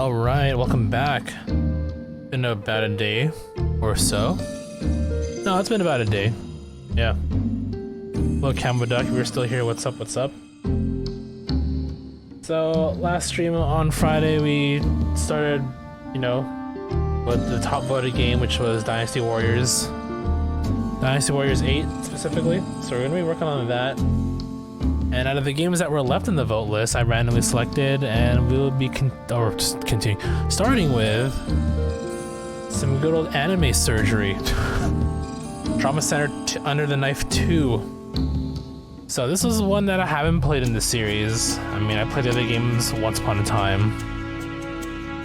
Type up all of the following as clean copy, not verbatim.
All right, welcome back. Been about a day or so. No, it's been about a day. Yeah. Hello, Cambo Duck. We're still here. What's up? What's up? So last stream on Friday, we started, with the top voted game, which was Dynasty Warriors 8 specifically. So we're gonna be working on that. And out of the games that were left in the vote list, I randomly selected, and we will be starting with some good old anime surgery. Trauma Center Under the Knife 2. So this is one that I haven't played in the series. I mean, I played the other games once upon a time,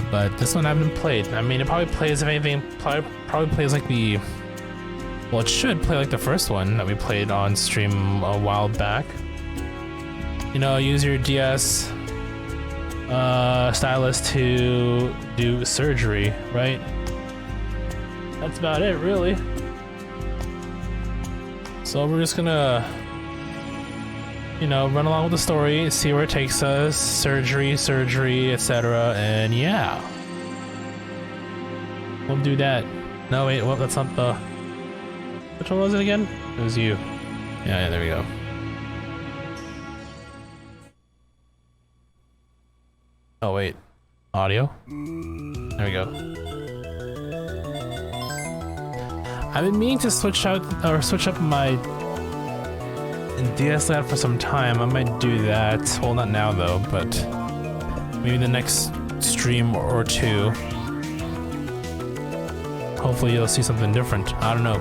but this one I haven't played. I mean, it probably plays, if anything, probably plays like it should play like the first one that we played on stream a while back. Use your DS stylus to do surgery, right? That's about it, really. So we're just gonna, run along with the story, see where it takes us, surgery, etc. And yeah, we'll do that. No, wait, well, that's not the... Which one was it again? It was you. Yeah, there we go. Oh wait, audio? There we go. I've been meaning to switch up my DS layout for some time. I might do that. Well, not now though, but maybe the next stream or two. Hopefully you'll see something different. I don't know.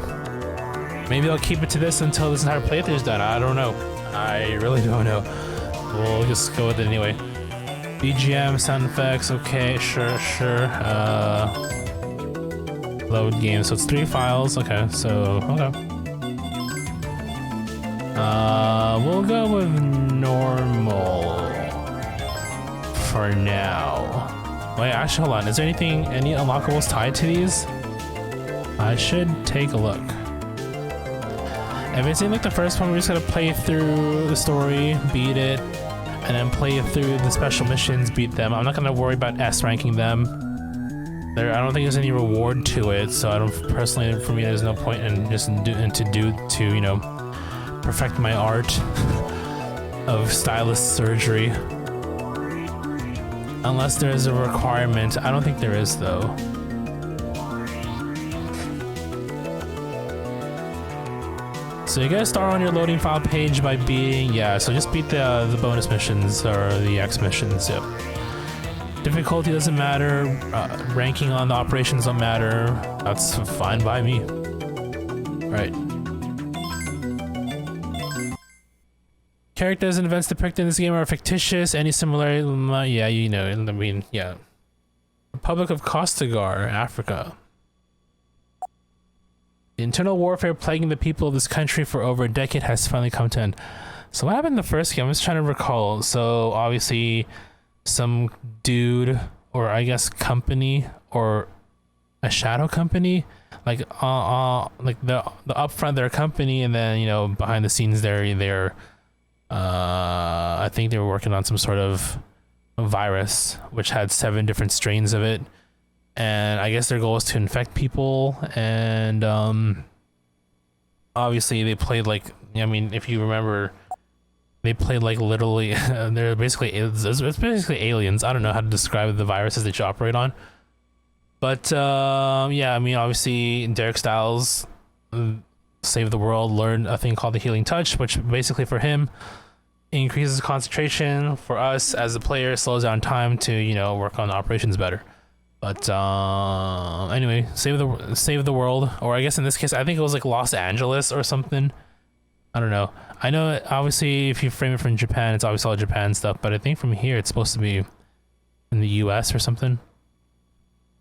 Maybe I'll keep it to this until this entire playthrough is done. I don't know. I really don't know. We'll just go with it anyway. BGM, sound effects, okay, sure. Load game, so it's 3 files, okay, okay. We'll go with normal for now. Wait, actually, hold on, is there any unlockables tied to these? I should take a look. If it's like the first one, we're just gonna play through the story, beat it, and then play through the special missions, beat them. I'm not gonna worry about S ranking them. I don't think there's any reward to it, so I don't personally. For me, there's no point in to perfect my art of stylus surgery. Unless there's a requirement. I don't think there is though. So you gotta start on your loading file page by beating, so just beat the bonus missions or the X missions, yep. Difficulty doesn't matter, ranking on the operations don't matter, that's fine by me. Right. Characters and events depicted in this game are fictitious, any similarity, Republic of Kostagar, Africa. The internal warfare plaguing the people of this country for over a decade has finally come to an end. So what happened in the first game? I'm just trying to recall. So obviously some dude, or I guess company, or a shadow company, like the upfront they're a company, and then behind the scenes they're I think they were working on some sort of virus which had 7 different strains of it. And I guess their goal is to infect people, and obviously they played if you remember, they played literally, they're basically, it's basically aliens. I don't know how to describe the viruses that you operate on. But obviously Derek Styles saved the world, learned a thing called the Healing Touch, which basically for him increases concentration. For us as a player, slows down time to, work on operations better. But anyway, save the world, or I guess in this case, I think it was like Los Angeles or something. I don't know. I know obviously if you frame it from Japan, it's obviously all Japan stuff, but I think from here it's supposed to be in the U.S. or something.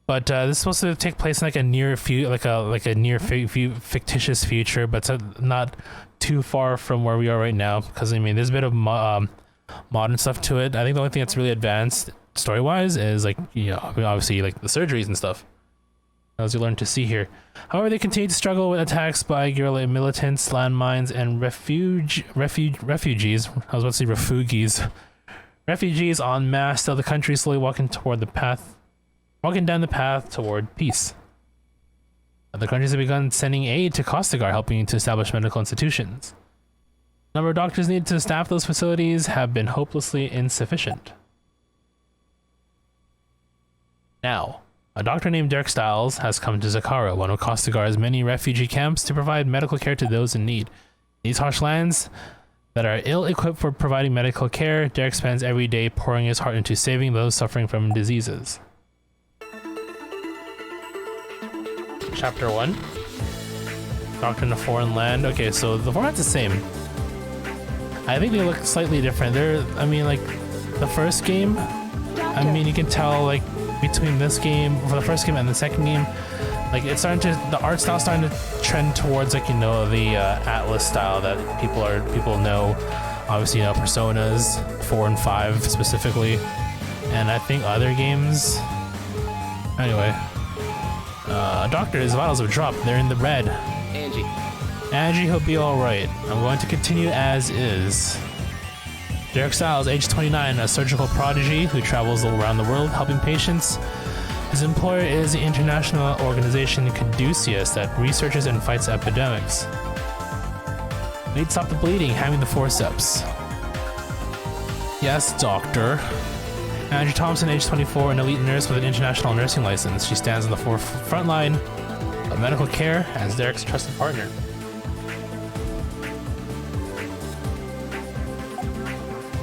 But this is supposed to take place in like a near fictitious future, but it's not too far from where we are right now. Because there's a bit of modern stuff to it. I think the only thing that's really advanced story-wise is obviously the surgeries and stuff, as you learn to see here. However, they continue to struggle with attacks by guerrilla militants, landmines, and refugees. I was about to say refugees. Refugees en masse, till the country is slowly walking toward the path walking down the path toward peace. Other countries have begun sending aid to Kostigar, helping to establish medical institutions. The number of doctors needed to staff those facilities have been hopelessly insufficient. Now, a doctor named Derek Stiles has come to Zakara, one of Kostigar's many refugee camps, to provide medical care to those in need. These harsh lands that are ill-equipped for providing medical care, Derek spends every day pouring his heart into saving those suffering from diseases. Chapter 1. Doctor in a foreign land. Okay, so the format's the same. I think they look slightly different. I mean, like, the first game, I mean, you can tell, like, between this game, for the first game and the second game, like, it's starting to, the art style's starting to trend towards, like, you know, the Atlas style that people know. Obviously, you know, Personas 4 and 5 specifically, and I think other games. Anyway, Doctor's vitals have dropped. They're in the red. Angie, he'll be alright. I'm going to continue as is. Derek Stiles, age 29, a surgical prodigy who travels around the world helping patients. His employer is the international organization Caduceus that researches and fights epidemics. We need to stop the bleeding, hand me the forceps. Yes, doctor. Angie Thompson, age 24, an elite nurse with an international nursing license. She stands on the front line of medical care as Derek's trusted partner.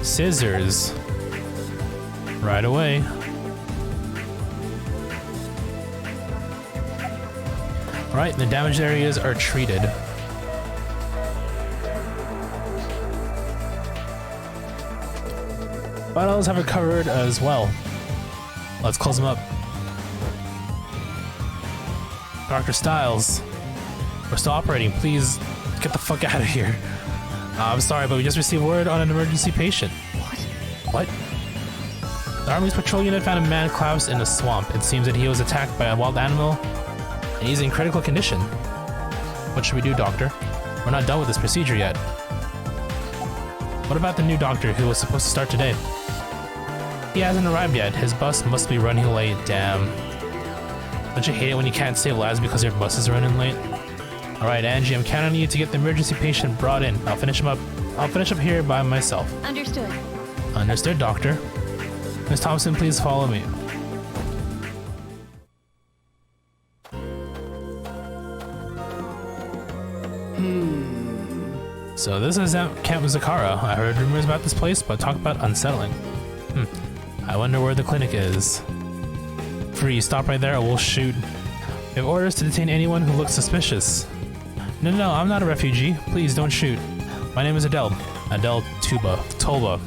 Scissors. Right away. Alright, the damaged areas are treated. Vitals have recovered as well. Let's close them up. Dr. Stiles, we're still operating. Please get the fuck out of here. I'm sorry, but we just received word on an emergency patient. What? The Army's patrol unit found a man collapsed in a swamp. It seems that he was attacked by a wild animal, and he's in critical condition. What should we do, Doctor? We're not done with this procedure yet. What about the new doctor who was supposed to start today? He hasn't arrived yet. His bus must be running late. Damn. Don't you hate it when you can't save lives because your bus is running late? Alright, Angie, I'm counting on you to get the emergency patient brought in. I'll finish him up here by myself. Understood. Understood, Doctor. Miss Thompson, please follow me. So this is at Camp Zakara. I heard rumors about this place, but talk about unsettling. I wonder where the clinic is. Freeze, stop right there or we'll shoot. We have orders to detain anyone who looks suspicious. No, I'm not a refugee. Please don't shoot. My name is Adele. Adele Tolba.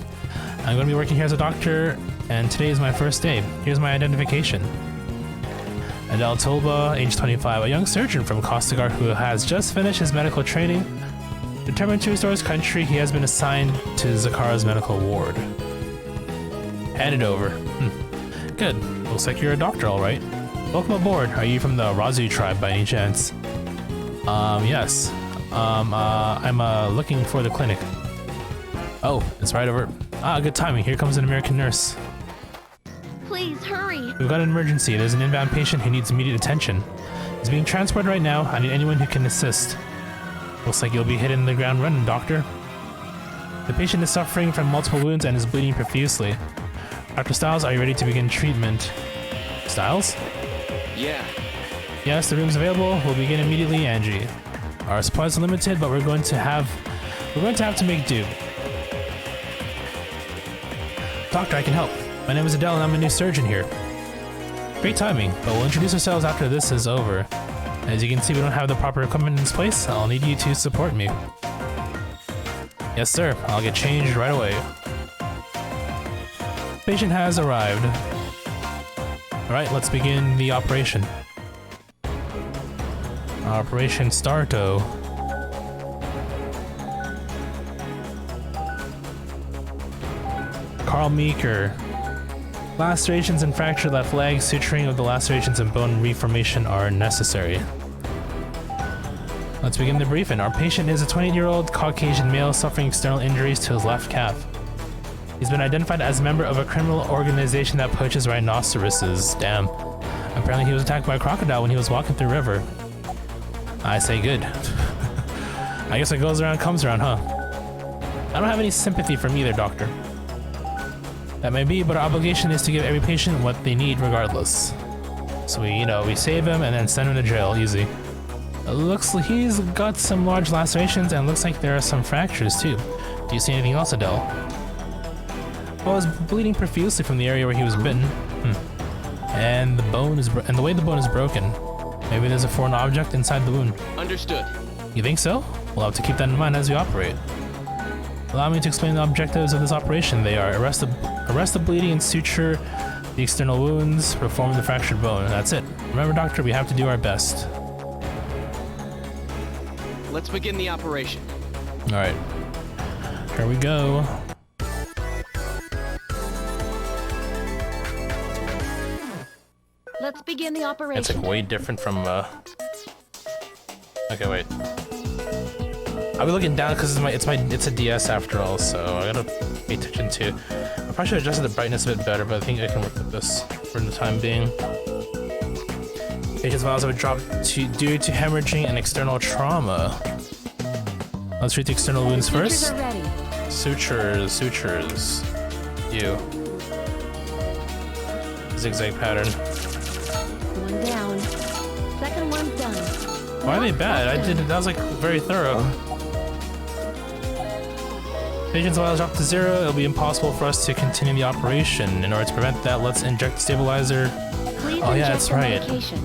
I'm going to be working here as a doctor, and today is my first day. Here's my identification. Adele Tolba, age 25, a young surgeon from Kostigar who has just finished his medical training. Determined to restore his country, he has been assigned to Zakara's medical ward. Handed over. Good. Looks like you're a doctor, alright. Welcome aboard. Are you from the Razu tribe by any chance? Yes. I'm looking for the clinic. Oh, it's right over. Good timing. Here comes an American nurse. Please, hurry. We've got an emergency. There's an inbound patient who needs immediate attention. He's being transported right now. I need anyone who can assist. Looks like you'll be hitting the ground running, Doctor. The patient is suffering from multiple wounds and is bleeding profusely. Dr. Stiles, are you ready to begin treatment? Stiles? Yeah. Yes, the room's available. We'll begin immediately, Angie. Our supplies are limited, but we're going to have to make do. Doctor, I can help. My name is Adele and I'm a new surgeon here. Great timing, but we'll introduce ourselves after this is over. As you can see, we don't have the proper equipment in place. I'll need you to support me. Yes, sir. I'll get changed right away. Patient has arrived. Alright, let's begin the operation. Operation Starto. Carl Meeker. Lacerations and fractured left leg, suturing of the lacerations and bone reformation are necessary. Let's begin the briefing. Our patient is a 28-year-old Caucasian male suffering external injuries to his left calf. He's been identified as a member of a criminal organization that poaches rhinoceroses. Damn. Apparently he was attacked by a crocodile when he was walking through the river. I say good. I guess what goes around comes around, huh? I don't have any sympathy from either, doctor. That may be, but our obligation is to give every patient what they need regardless. So we save him and then send him to jail, easy. It looks like he's got some large lacerations and looks like there are some fractures too. Do you see anything else, Adele? Well, it's bleeding profusely from the area where he was bitten. And the way the bone is broken. Maybe there's a foreign object inside the wound. Understood. You think so? We'll have to keep that in mind as we operate. Allow me to explain the objectives of this operation. They are arrest the bleeding and suture the external wounds, reform the fractured bone. That's it. Remember, doctor, we have to do our best. Let's begin the operation. All right. Here we go. Let's begin the operation. It's like way different from Okay, wait. I'll be looking down because it's a DS after all, so I gotta pay attention to. I probably should have adjusted the brightness a bit better, but I think I can work with this for the time being. Patient's vitals have dropped due to hemorrhaging and external trauma. Let's treat the external wounds first. Sutures are ready. Sutures. You. Zigzag pattern. One down. Second one's done. Why are they bad? That was like very thorough. Patient's vitals drop to 0. It'll be impossible for us to continue the operation. In order to prevent that, let's inject the stabilizer. Please Oh yeah, inject that's the right. medication.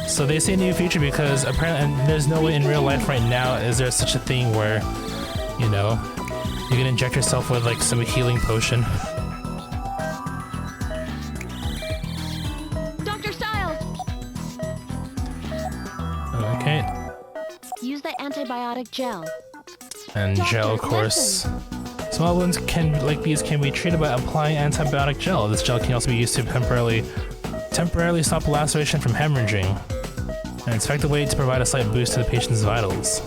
So they say near future because apparently, and there's no way in real life right now is there such a thing where, you can inject yourself with like some healing potion. Dr. Styles, Okay, use the antibiotic gel. and Doctor, gel, of course. listen. Small wounds like these can be treated by applying antibiotic gel. This gel can also be used to temporarily stop laceration from hemorrhaging. And it's an effective way to provide a slight boost to the patient's vitals.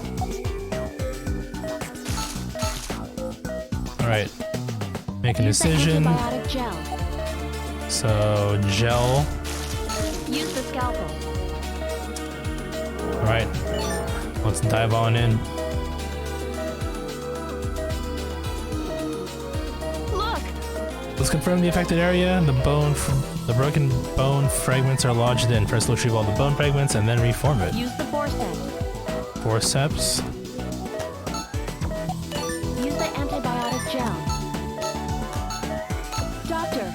Alright. Make an Use the incision. antibiotic gel. So, gel. Use the scalpel. Alright. Let's dive on in. Look! Let's confirm the affected area. The broken bone fragments are lodged in. First, we'll retrieve all the bone fragments and then reform it. Use the forceps. Forceps. Use the antibiotic gel. Doctor.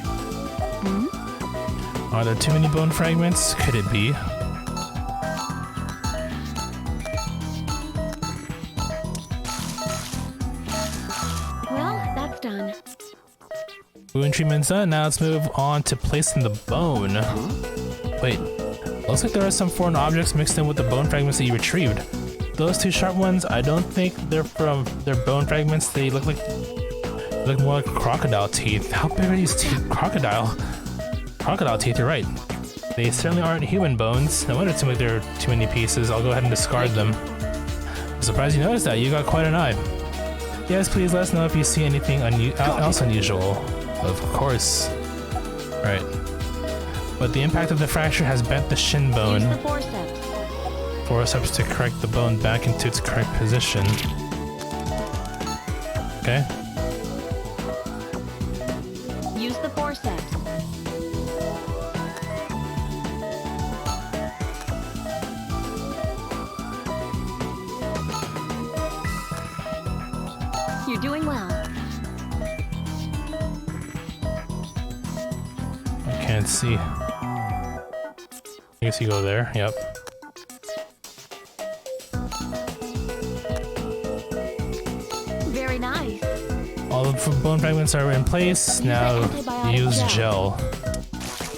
Are there too many bone fragments? Could it be? Well, that's done. Wound treatment's done. Now let's move on to placing the bone. Wait. Looks like there are some foreign objects mixed in with the bone fragments that you retrieved. Those two sharp ones, I don't think they're bone fragments. They look more like crocodile teeth. How big are these teeth? Crocodile teeth, you're right. They certainly aren't human bones. No wonder there are too many pieces. I'll go ahead and discard them. I'm surprised you noticed that. You got quite an eye. Yes, please let us know if you see anything else unusual. Of course. Right. But the impact of the fracture has bent the shin bone. Use the forceps. Forceps to correct the bone back into its correct position. Okay. Use the forceps. You're doing well. I can't see. I guess you go there. Yep. Very nice. All the bone fragments are in place. Now antibiotic use gel. gel.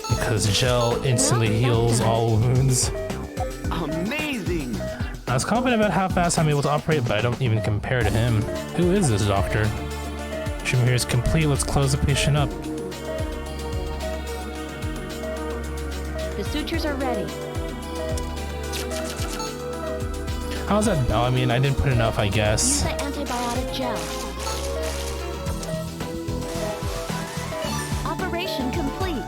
Because gel instantly heals all wounds. Amazing! I was confident about how fast I'm able to operate, but I don't even compare to him. Who is this doctor? Treatment here is complete. Let's close the patient up. The sutures are ready. How's that? Oh, I mean, I didn't put enough, I Use guess. the antibiotic gel. Operation complete.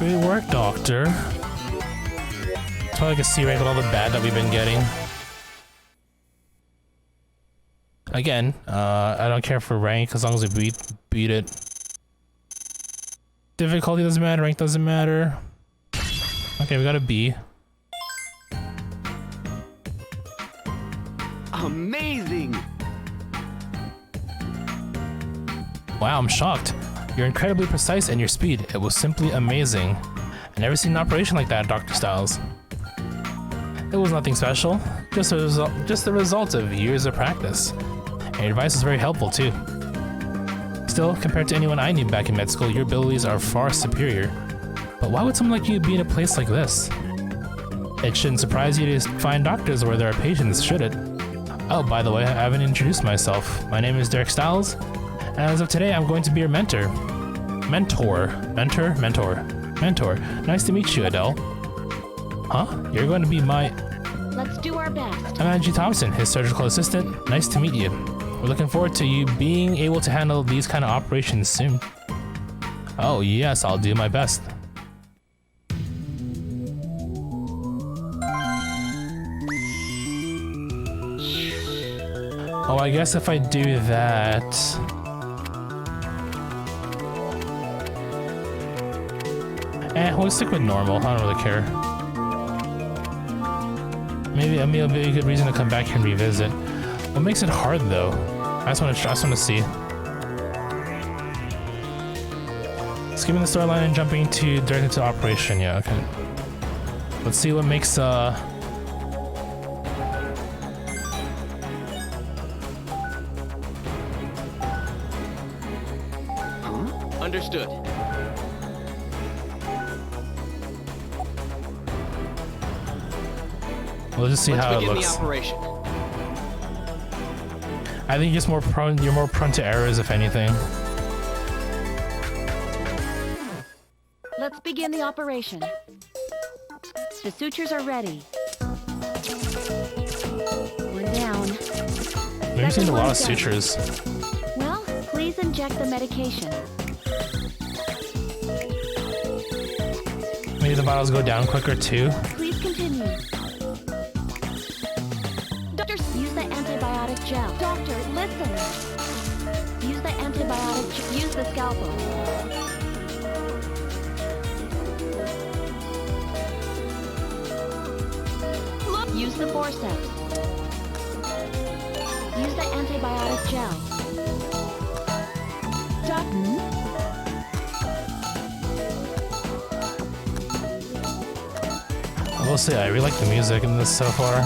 Great work, Doctor. It's probably like a C rank with all the bad that we've been getting. Again, I don't care for rank as long as we beat it. Difficulty doesn't matter, rank doesn't matter. Okay, we got a B. Amazing! Wow, I'm shocked. You're incredibly precise and your speed. It was simply amazing. I never seen an operation like that, Dr. Styles. It was nothing special, just the result of years of practice. And your advice was very helpful too. Still, compared to anyone I knew back in med school, your abilities are far superior. But why would someone like you be in a place like this? It shouldn't surprise you to find doctors where there are patients, should it? Oh, by the way, I haven't introduced myself. My name is Derek Styles, and as of today, I'm going to be your mentor. Mentor. Nice to meet you, Adele. Huh? You're going to be my... Let's do our best. I'm Angie Thompson, his surgical assistant. Nice to meet you. We're looking forward to you being able to handle these kind of operations soon. Oh yes, I'll do my best. Oh, I guess if I do that... we'll stick with normal. I don't really care. Maybe it'll be a good reason to come back here and revisit. What makes it hard though? I just want to see. Skipping the storyline and jumping directly to operation. Yeah, okay. Let's see what makes Understood. We'll just see how it looks. Let's begin the operation. I think you're more prone to errors, if anything. Let's begin the operation. The sutures are ready. One down. We've seen a lot of sutures. Well, please inject the medication. Maybe the bottles go down quicker too. Please continue. Doctor, use the antibiotic gel. Doctor, listen. Use the antibiotic gel. Use the scalpel. Look. Use the forceps. Use the antibiotic gel. Doctor. I will say, I really like the music in this so far.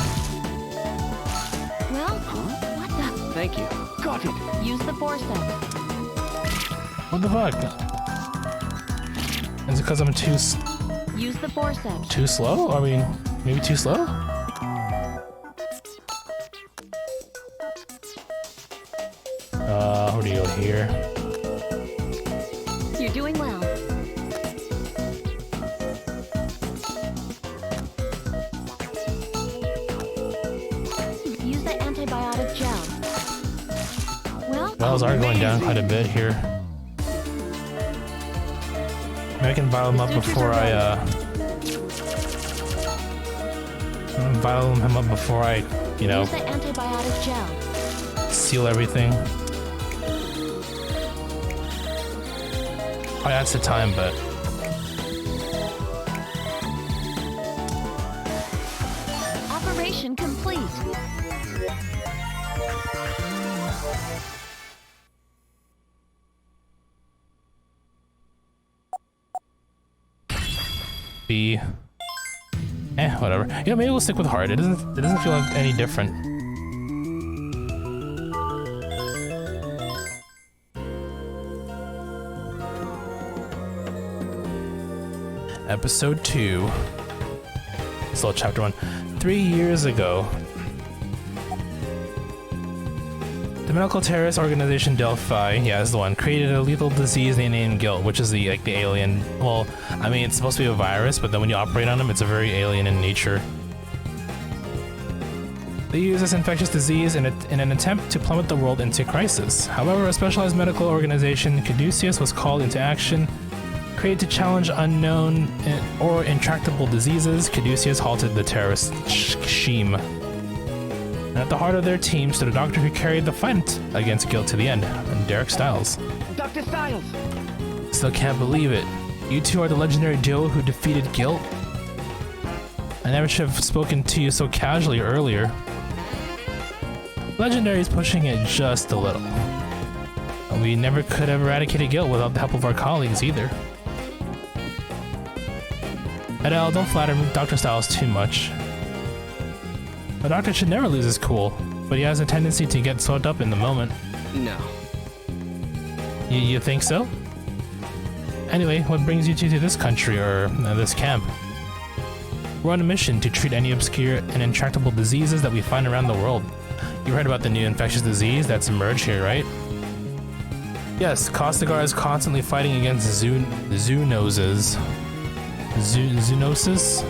Well, what the? Thank you. Got it. Use the forceps. What the fuck? Is it because I'm Use the forceps. too slow? I mean, maybe too slow? Where do you go here? You're doing well. Use the antibiotic gel. Well, Wells are going down quite a bit here. Maybe I can vial him up before vial him up before I, you know, use the antibiotic gel. seal everything. Oh, that's the time, but Operation complete. B. Whatever. You know, maybe we'll stick with hard. It doesn't feel like any different. Episode 2. Still chapter 1. 3 years ago. The medical terrorist organization Delphi, yeah, is the one, created a lethal disease they named Guilt, which is the alien. Well, I mean, it's supposed to be a virus, but then when you operate on them, it's a very alien in nature. They use this infectious disease in an attempt to plummet the world into crisis. However, a specialized medical organization, Caduceus, was called into action Created to challenge unknown or intractable diseases, Caduceus halted the terrorist scheme. And at the heart of their team stood a doctor who carried the fight against guilt to the end, Derek Styles. Dr. Styles! Still can't believe it. You two are the legendary duo who defeated guilt? I never should have spoken to you so casually earlier. Legendary is pushing it just a little. We never could have eradicated guilt without the help of our colleagues either. Adele, don't flatter Dr. Styles too much. A doctor should never lose his cool, but he has a tendency to get swept up in the moment. No. You think so? Anyway, what brings you two to this country, or this camp? We're on a mission to treat any obscure and intractable diseases that we find around the world. You heard about the new infectious disease that's emerged here, right? Yes, Costigar is constantly fighting against zoonoses. Zoonosis?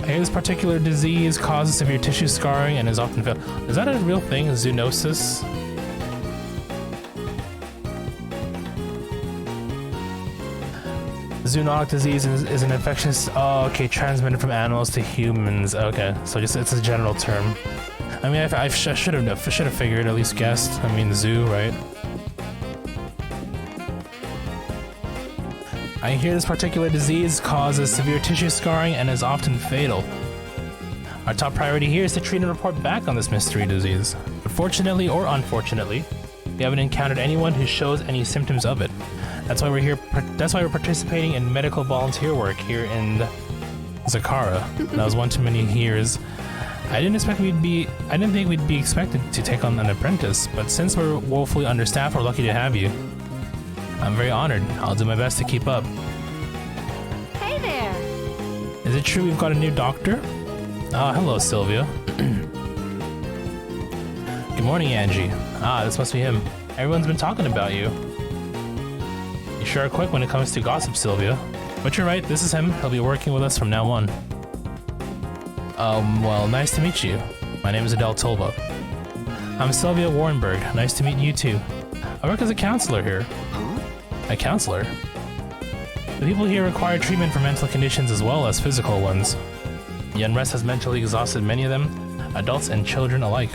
I hear this particular disease causes severe tissue scarring and is often fatal. Is that a real thing, zoonosis? Zoonotic disease is an infectious, transmitted from animals to humans. Okay, so just it's a general term. I mean, I should have figured, at least guessed. I mean, zoo, right? I hear this particular disease causes severe tissue scarring and is often fatal. Our top priority here is to treat and report back on this mystery disease. But fortunately or unfortunately, we haven't encountered anyone who shows any symptoms of it. That's why we're here. That's why we're participating in medical volunteer work here in Zakara. That was one too many years. I didn't think we'd be expected to take on an apprentice, but since we're woefully understaffed, we're lucky to have you. I'm very honored. I'll do my best to keep up. Hey there! Is it true we've got a new doctor? Hello, Sylvia. Good morning, Angie. This must be him. Everyone's been talking about you. You sure are quick when it comes to gossip, Sylvia. But you're right, this is him. He'll be working with us from now on. Well, nice to meet you. My name is Adele Tolba. I'm Sylvia Warrenberg. Nice to meet you too. I work as a counselor here. A counselor? The people here require treatment for mental conditions as well as physical ones. The unrest has mentally exhausted many of them, adults and children alike.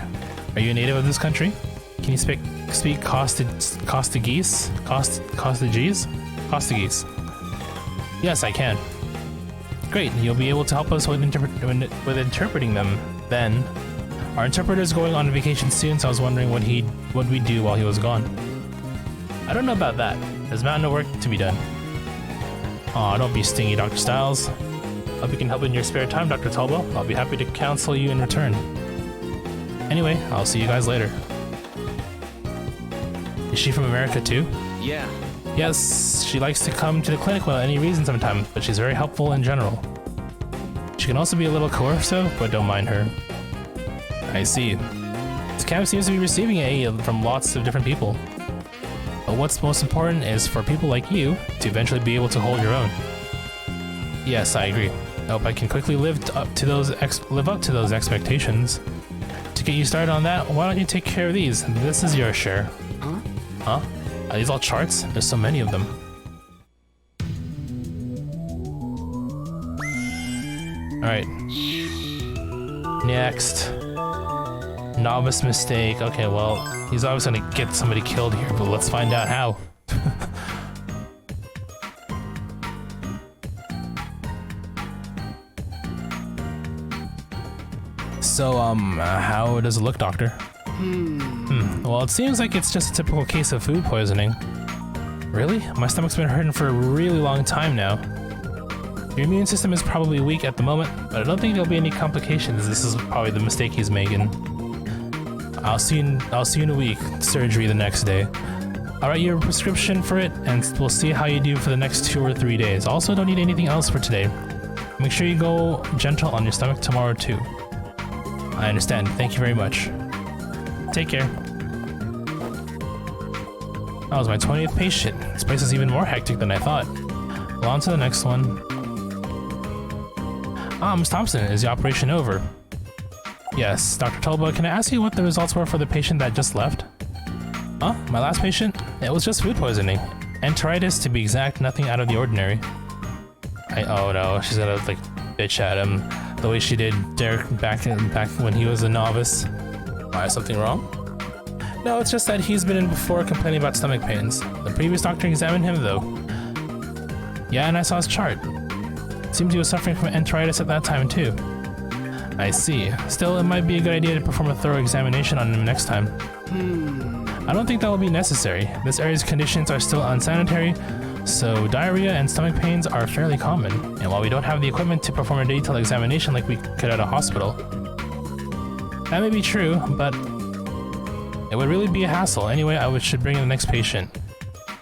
Are you a native of this country? Can you speak Costagese? Costagese? Yes, I can. Great, you'll be able to help us with interpreting them then. Our interpreter's going on vacation soon, so I was wondering what we'd do while he was gone. I don't know about that. There's a mountain of work to be done. Aw, don't be stingy, Dr. Styles. Hope you can help in your spare time, Dr. Talbo. I'll be happy to counsel you in return. Anyway, I'll see you guys later. Is she from America too? Yeah. Yes, she likes to come to the clinic without any reason sometimes, but she's very helpful in general. She can also be a little coercive, but don't mind her. I see. This camp seems to be receiving aid from lots of different people. But what's most important is for people like you to eventually be able to hold your own. Yes, I agree. I hope I can quickly live up to those expectations. To get you started on that, why don't you take care of these? This is your share. Huh? Are these all charts? There's so many of them. Alright. Next. Novice mistake. Okay, well, he's obviously gonna get somebody killed here, but let's find out how. So, how does it look, Doctor? Well, it seems like it's just a typical case of food poisoning. Really? My stomach's been hurting for a really long time now. Your immune system is probably weak at the moment, but I don't think there'll be any complications. This is probably the mistake he's making. I'll see you in a week. Surgery the next day. I'll write you a prescription for it, and we'll see how you do for the next 2 or 3 days. Also, don't eat anything else for today. Make sure you go gentle on your stomach tomorrow too. I understand. Thank you very much. Take care. That was my 20th patient. This place is even more hectic than I thought. Well, on to the next one. Ms. Thompson, is the operation over? Yes, Dr. Tulba, can I ask you what the results were for the patient that just left? Huh? My last patient? It was just food poisoning. Enteritis, to be exact, nothing out of the ordinary. Oh no, she's gonna like bitch at him the way she did Derek back when he was a novice. Why, is something wrong? No, it's just that he's been in before complaining about stomach pains. The previous doctor examined him though. Yeah, and I saw his chart. Seems he was suffering from enteritis at that time too. I see. Still, it might be a good idea to perform a thorough examination on him next time. I don't think that will be necessary. This area's conditions are still unsanitary, so diarrhea and stomach pains are fairly common. And while we don't have the equipment to perform a detailed examination like we could at a hospital, that may be true, but it would really be a hassle. Anyway, should bring in the next patient.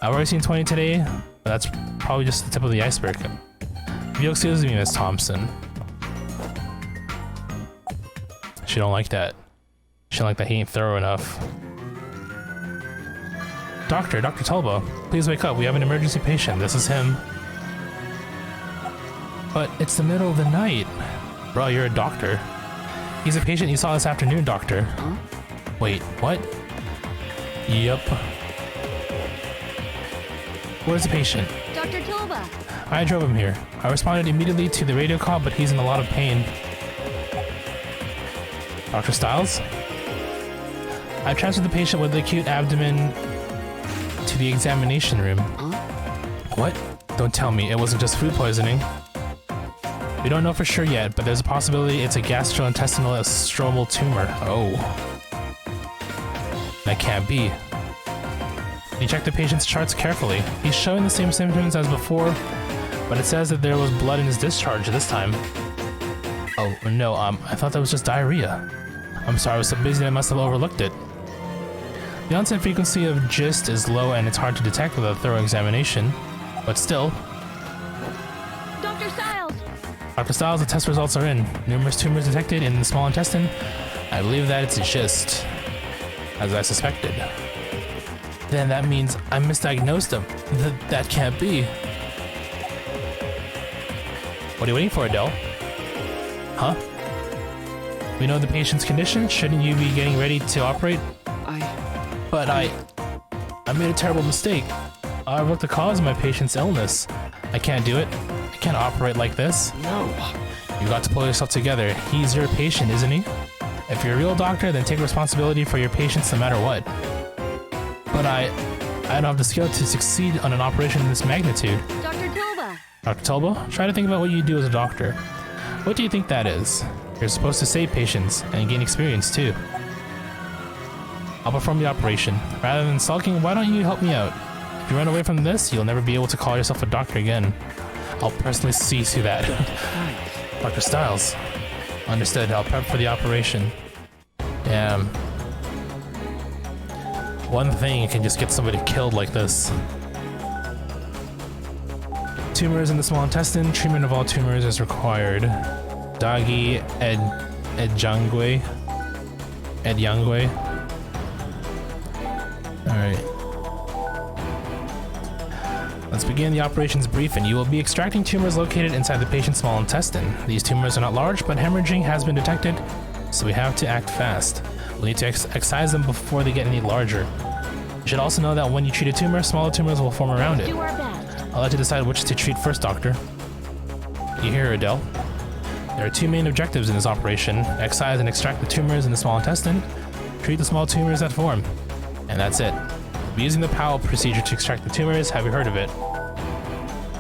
I've already seen 20 today, but that's probably just the tip of the iceberg. If you'll excuse me, Miss Thompson. She don't like that. She don't like that he ain't thorough enough. Dr. Tulbo, please wake up. We have an emergency patient. This is him. But it's the middle of the night. Bro, you're a doctor. He's a patient you saw this afternoon, doctor. Huh? Wait, what? Yep. Where's the patient? Dr. Tulba. I drove him here. I responded immediately to the radio call, but he's in a lot of pain. Dr. Stiles? I transferred the patient with acute abdomen to the examination room. Huh? What? Don't tell me it wasn't just food poisoning. We don't know for sure yet, but there's a possibility it's a gastrointestinal stromal tumor. Oh. That can't be. You check the patient's charts carefully. He's showing the same symptoms as before, but it says that there was blood in his discharge this time. Oh, no, I thought that was just diarrhea. I'm sorry, I was so busy I must have overlooked it. The onset frequency of GIST is low and it's hard to detect without a thorough examination, but still. Dr. Stiles! Dr. Stiles, the test results are in. Numerous tumors detected in the small intestine. I believe that it's a GIST, as I suspected. Then that means I misdiagnosed him. That can't be. What are you waiting for, Adele? Huh? We know the patient's condition. Shouldn't you be getting ready to operate? But I made a terrible mistake. I overlooked the cause of my patient's illness. I can't do it. I can't operate like this. No. You got to pull yourself together. He's your patient, isn't he? If you're a real doctor, then take responsibility for your patients no matter what. But I don't have the skill to succeed on an operation of this magnitude. Dr. Tulba. Dr. Tulba, try to think about what you do as a doctor. What do you think that is? You're supposed to save patients and gain experience too. I'll perform the operation. Rather than sulking, why don't you help me out? If you run away from this, you'll never be able to call yourself a doctor again. I'll personally see to that. Dr. Stiles. Understood. I'll prep for the operation. Damn. One thing can just get somebody killed like this. Tumors in the small intestine. Treatment of all tumors is required. Dagi Edyangwe. Alright. Let's begin the operations briefing. You will be extracting tumors located inside the patient's small intestine. These tumors are not large, but hemorrhaging has been detected, so we have to act fast. We'll need to excise them before they get any larger. You should also know that when you treat a tumor, smaller tumors will form around it. Do our best. I'll let you decide which to treat first, Doctor. You hear, Adele? There are two main objectives in this operation: excise and extract the tumors in the small intestine, treat the small tumors that form. And that's it. We'll be using the Powell procedure to extract the tumors. Have you heard of it?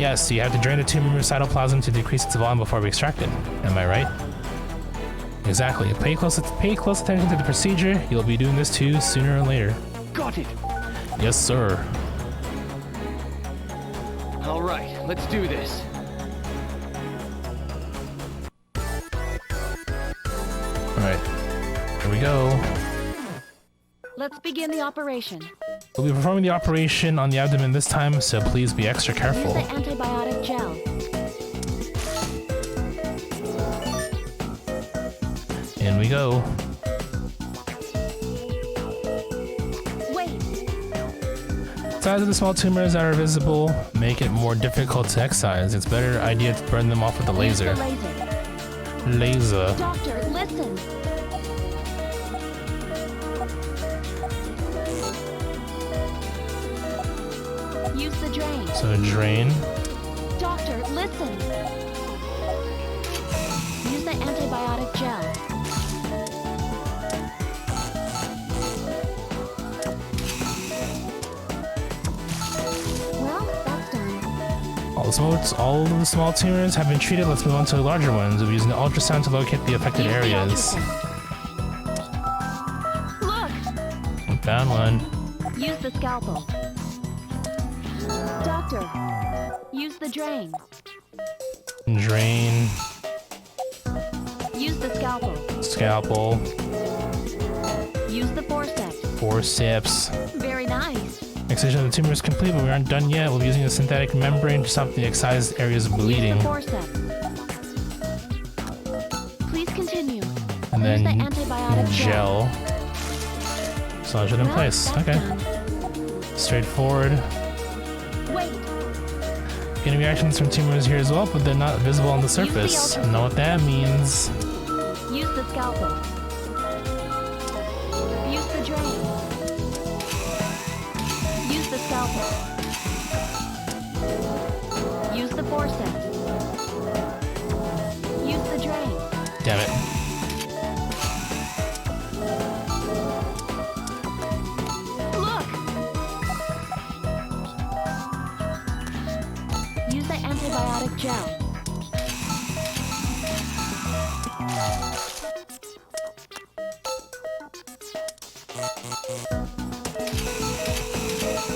Yes, you have to drain the tumor cytoplasm to decrease its volume before we extract it. Am I right? Exactly. Pay close attention to the procedure. You'll be doing this too sooner or later. Got it. Yes, sir. All right, let's do this. All right, here we go. Let's begin the operation. We'll be performing the operation on the abdomen this time, so please be extra careful. Use the antibiotic gel. In we go. Wait. Size of the small tumors that are visible make it more difficult to excise. It's a better idea to burn them off with a laser. Laser. Doctor, listen. Use Use the drain. So drain. Doctor, listen. Use the antibiotic gel. Well, that's done. All of the small tumors have been treated. Let's move on to the larger ones. We'll be using the ultrasound to locate the affected Use the areas. ultrasound. Look! Found one. Use the scalpel. Doctor, use the drain. Drain. Use the scalpel. Scalpel. Use the forceps. Forceps. Very nice. Excision of the tumor is complete, but we aren't done yet. We'll be using a synthetic membrane to stop the excised areas of bleeding. Use the forceps. Please continue. And Use the then antibiotic gel. Massage it in Well, place. that's Okay. done. Straightforward. Wait. Getting reactions from tumors here as well, but they're not visible on the surface. ultrasound. Know what that means. Use the scalpel. Use the drain. Use the scalpel. Use the forceps. Use the drain. Damn it. Look! Use the antibiotic gel.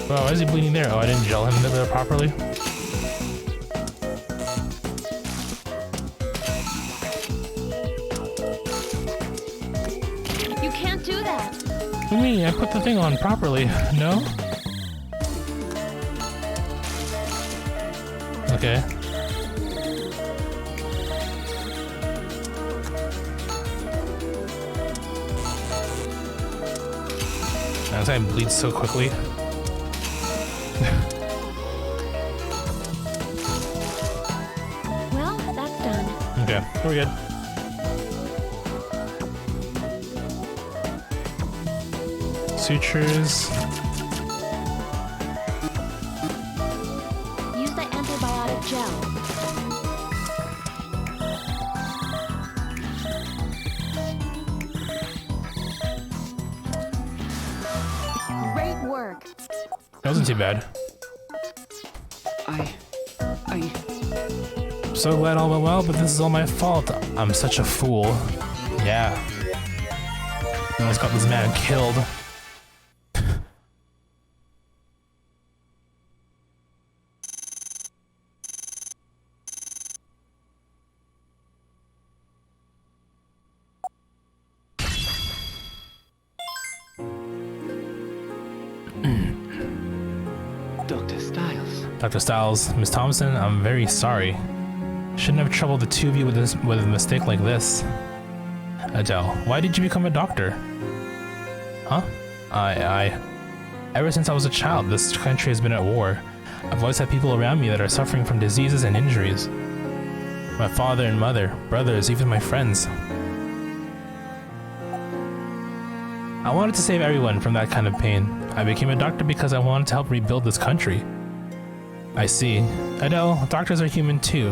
Wow, why is he bleeding there? Oh, I didn't gel him there properly. You can't do that. What do you mean? I put the thing on properly. No? Okay. That time bleeds so quickly. Well, that's done. Okay, we're good. Sutures. Use the antibiotic gel. Great work. That wasn't too bad. I... So glad all went well, but this is all my fault. I'm such a fool. Yeah. I almost got this man killed. Dr. Styles. Dr. Styles, Miss Thompson, I'm very sorry. Shouldn't have troubled the two of you with a mistake like this. Adele, why did you become a doctor? Huh? Ever since I was a child, this country has been at war. I've always had people around me that are suffering from diseases and injuries. My father and mother, brothers, even my friends. I wanted to save everyone from that kind of pain. I became a doctor because I wanted to help rebuild this country. I see. Adele, doctors are human too.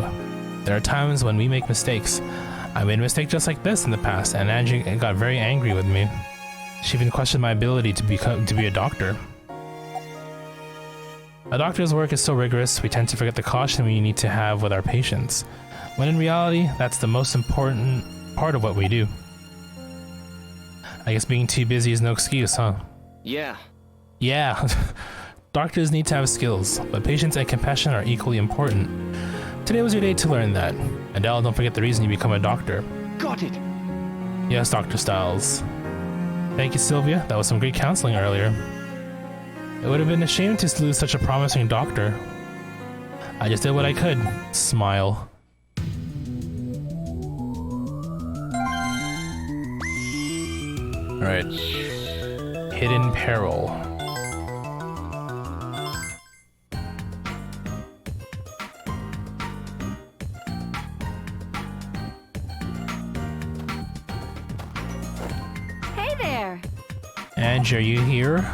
There are times when we make mistakes. I made a mistake just like this in the past, and Angie got very angry with me. She even questioned my ability to be a doctor. A doctor's work is so rigorous, we tend to forget the caution we need to have with our patients, when in reality, that's the most important part of what we do. I guess being too busy is no excuse, huh? Yeah. Yeah. Doctors need to have skills, but patience and compassion are equally important. Today was your day to learn that. Adele, don't forget the reason you become a doctor. Got it. Yes, Dr. Styles. Thank you, Sylvia. That was some great counseling earlier. It would have been a shame to lose such a promising doctor. I just did what I could. Smile. Alright. Hidden Peril. Hey there. Angie, are you here?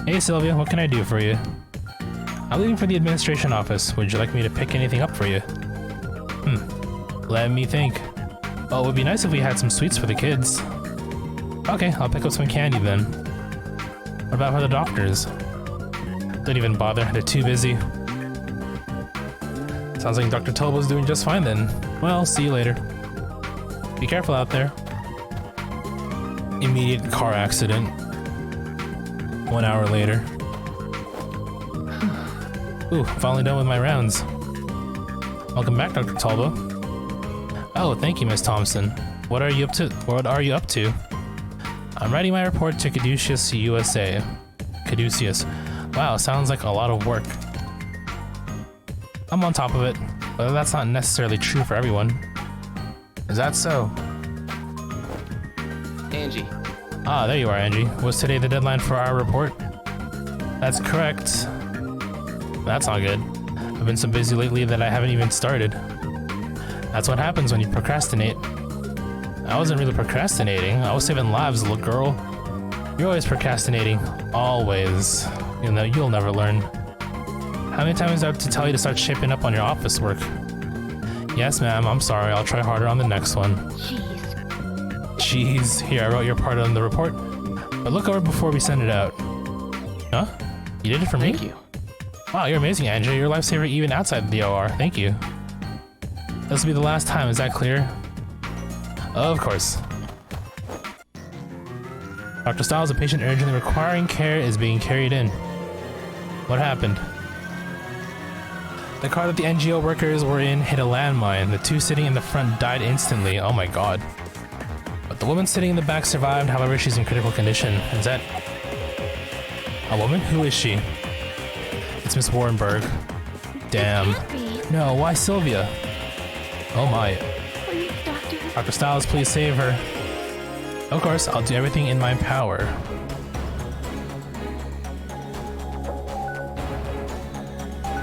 Hey Sylvia, what can I do for you? I'm leaving for the administration office. Would you like me to pick anything up for you? Let me think. Oh, it would be nice if we had some sweets for the kids. Okay, I'll pick up some candy then. What about for the doctors? Don't even bother, they're too busy. Sounds like Dr. Tobo's doing just fine then. Well, see you later. Be careful out there. Immediate car accident. 1 hour later. Ooh, finally done with my rounds. Welcome back, Dr. Talbot. Oh, thank you, Miss Thompson. What are you up to? I'm writing my report to Caduceus, USA. Caduceus. Wow, sounds like a lot of work. I'm on top of it, but that's not necessarily true for everyone. Is that so? Angie. Ah, there you are, Angie. Was today the deadline for our report? That's correct. That's not good. I've been so busy lately that I haven't even started. That's what happens when you procrastinate. I wasn't really procrastinating. I was saving lives, little girl. You're always procrastinating. Always. You'll never learn. How many times do I have to tell you to start shaping up on your office work? Yes, ma'am. I'm sorry. I'll try harder on the next one. Jeez. Here, I wrote your part on the report. But look over before we send it out. Huh? You did it for me? Thank you. Wow, you're amazing, Andrew. You're a lifesaver even outside the OR. Thank you. This will be the last time, is that clear? Of course. Dr. Styles, a patient urgently requiring care, is being carried in. What happened? The car that the NGO workers were in hit a landmine. The two sitting in the front died instantly. Oh my god. But the woman sitting in the back survived, however she's in critical condition. Is that a woman? Who is she? It's Miss Warrenberg. Damn. No, why Sylvia? Oh my. Please, Doctor. Dr. Styles, please save her. Of course, I'll do everything in my power.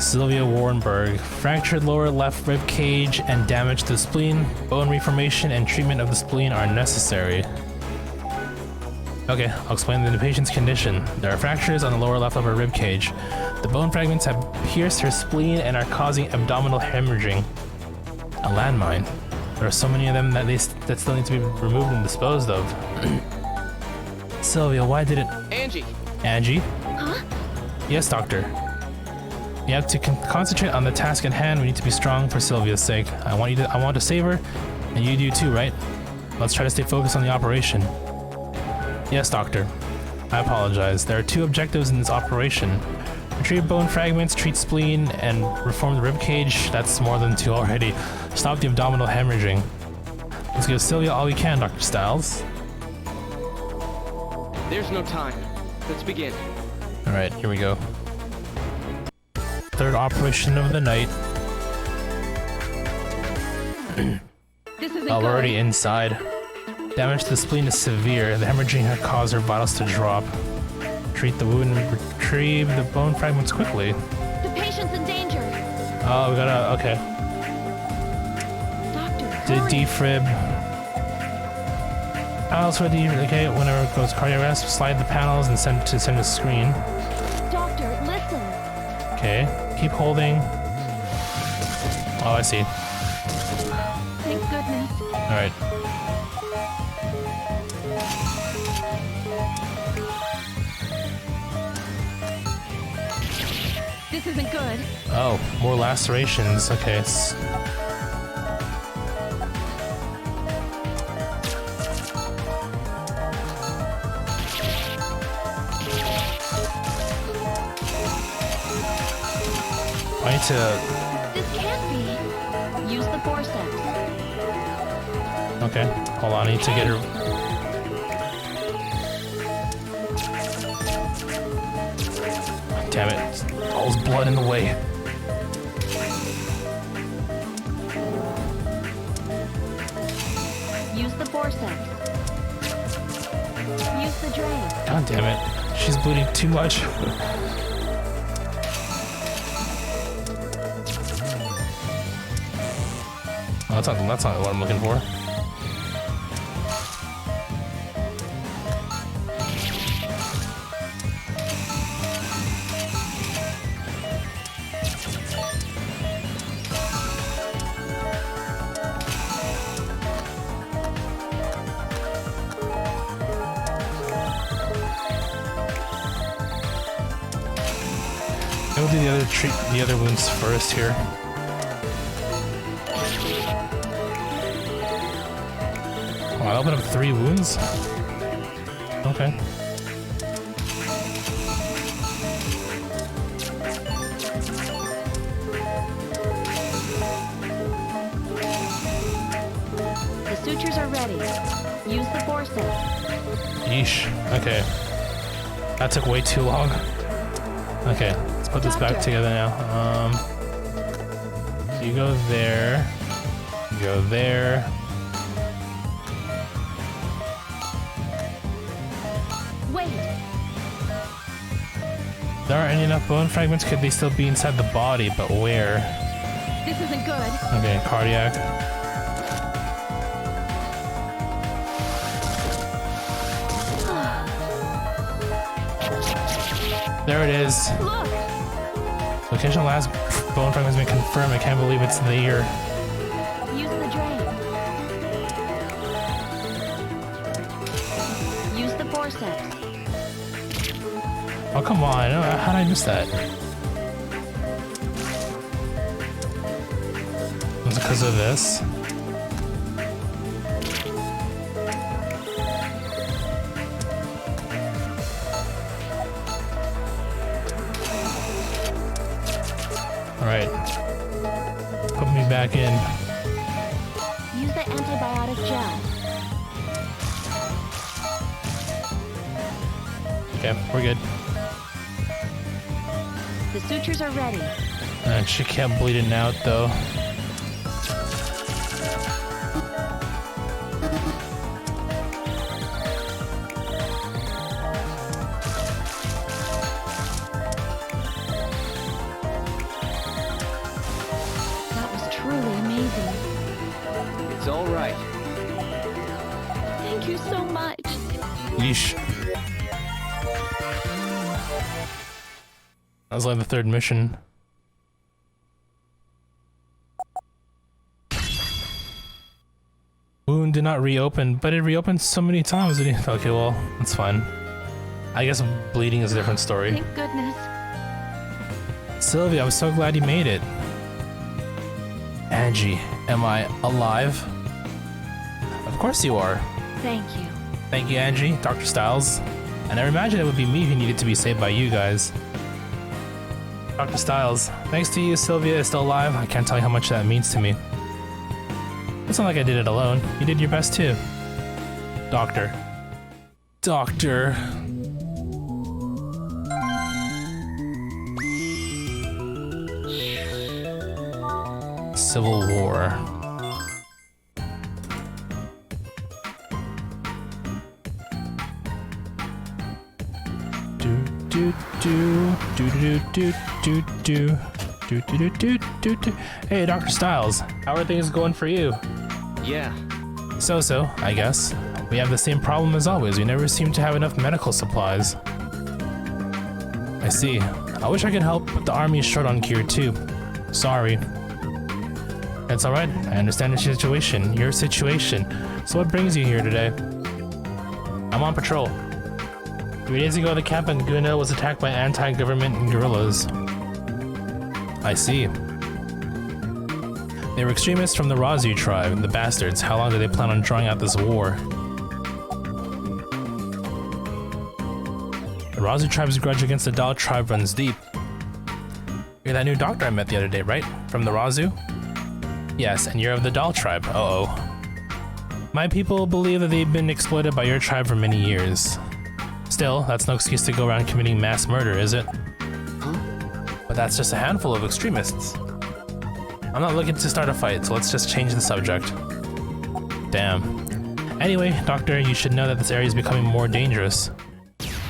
Sylvia Warrenberg. Fractured lower left rib cage and damage to the spleen. Bone reformation and treatment of the spleen are necessary. Okay, I'll explain the patient's condition. There are fractures on the lower left upper rib cage. The bone fragments have pierced her spleen and are causing abdominal hemorrhaging. A landmine. There are so many of them that that still need to be removed and disposed of. Sylvia, why did it... Angie! Angie? Huh? Yes, doctor. You have to concentrate on the task at hand. We need to be strong for Sylvia's sake. I want to save her, and you do too, right? Let's try to stay focused on the operation. Yes, doctor. I apologize. There are two objectives in this operation. Retrieve bone fragments, treat spleen, and reform the ribcage. That's more than two already. Stop the abdominal hemorrhaging. Let's give Sylvia all we can, Dr. Styles. There's no time. Let's begin. Alright, here we go. Third operation of the night. This isn't Oh, we're good. already inside. Damage to the spleen is severe. The hemorrhaging has caused her vitals to drop. Treat the wound and retrieve the bone fragments quickly. The patient's in danger. Oh, we gotta... okay. Doctor, Did hurry. defib. Panels for the... okay, whenever it goes cardiac arrest, slide the panels and send a screen. Doctor, listen. Okay, keep holding. Oh, I see. Thank goodness. Alright. This isn't good. Oh, more lacerations. Okay. I need to... This can't be. Use the forceps. okay, hold on, I need to get her... damn it. All this blood in the way. Use the forceps. Use the drain. God damn it. She's bleeding too much. Oh, that's not what I'm looking for. we'll do the other wounds first here. Oh, I opened up 3 wounds? Okay. The sutures are ready. Use the forceps. Yeesh. Okay. That took way too long. Okay, let's put this back together now. So you go there. You go there. Wait. There aren't enough bone fragments. Could they still be inside the body? But where? This isn't good. Okay, cardiac. There it is. Look. Location of last bone fragment has been confirmed. I can't believe it's in the ear. Use the drain. Use the forceps. Oh, come on. How did I miss that? Was it because of this? Alright. Put me back in. Use the antibiotic gel. Okay, we're good. The sutures are ready. She kept bleeding out though. That was truly amazing. It's all right. Thank you so much. Yeesh. That was like the 3rd mission. Wound did not reopen, but it reopened so many times. Okay, well, that's fine. I guess bleeding is a different story. Thank goodness. Sylvia, I'm so glad you made it. Angie, am I alive? Of course you are. Thank you. Thank you, Angie, Dr. Styles. I never imagined it would be me who needed to be saved by you guys. Dr. Styles, thanks to you, Sylvia is still alive. I can't tell you how much that means to me. It's not like I did it alone. You did your best too. Doctor. Doctor. Civil War. Hey, Dr. Styles, how are things going for you? Yeah. So, I guess. We have the same problem as always. We never seem to have enough medical supplies. I see. I wish I could help, but the army is short on gear too. Sorry. It's alright. I understand the situation. Your situation. So what brings you here today? I'm on patrol. 3 days ago, the camp in Guna was attacked by anti-government guerrillas. I see. They were extremists from the Razu tribe, the bastards. How long do they plan on drawing out this war? The Razu tribe's grudge against the Dal tribe runs deep. You're that new doctor I met the other day, right? From the Razu? Yes, and you're of the Dal tribe. Uh-oh. My people believe that they've been exploited by your tribe for many years. Still, that's no excuse to go around committing mass murder, is it? Huh? But that's just a handful of extremists. I'm not looking to start a fight, so let's just change the subject. Damn. Anyway, Doctor, you should know that this area is becoming more dangerous.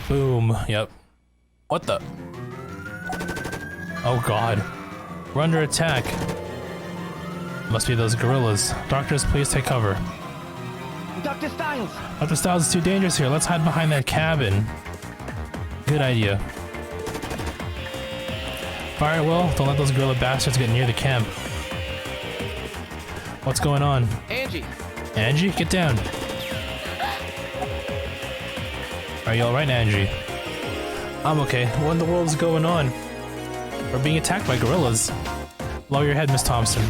Boom. Yep. What the? Oh god. We're under attack. Must be those guerrillas. Doctors, please take cover. Dr. Styles! Dr. Styles, it's too dangerous here. Let's hide behind that cabin. Good idea. Fire at will. Don't let those guerrilla bastards get near the camp. What's going on? Angie! Angie, get down. Are you alright, Angie? I'm okay. What in the world is going on? We're being attacked by gorillas. Lower your head, Miss Thompson.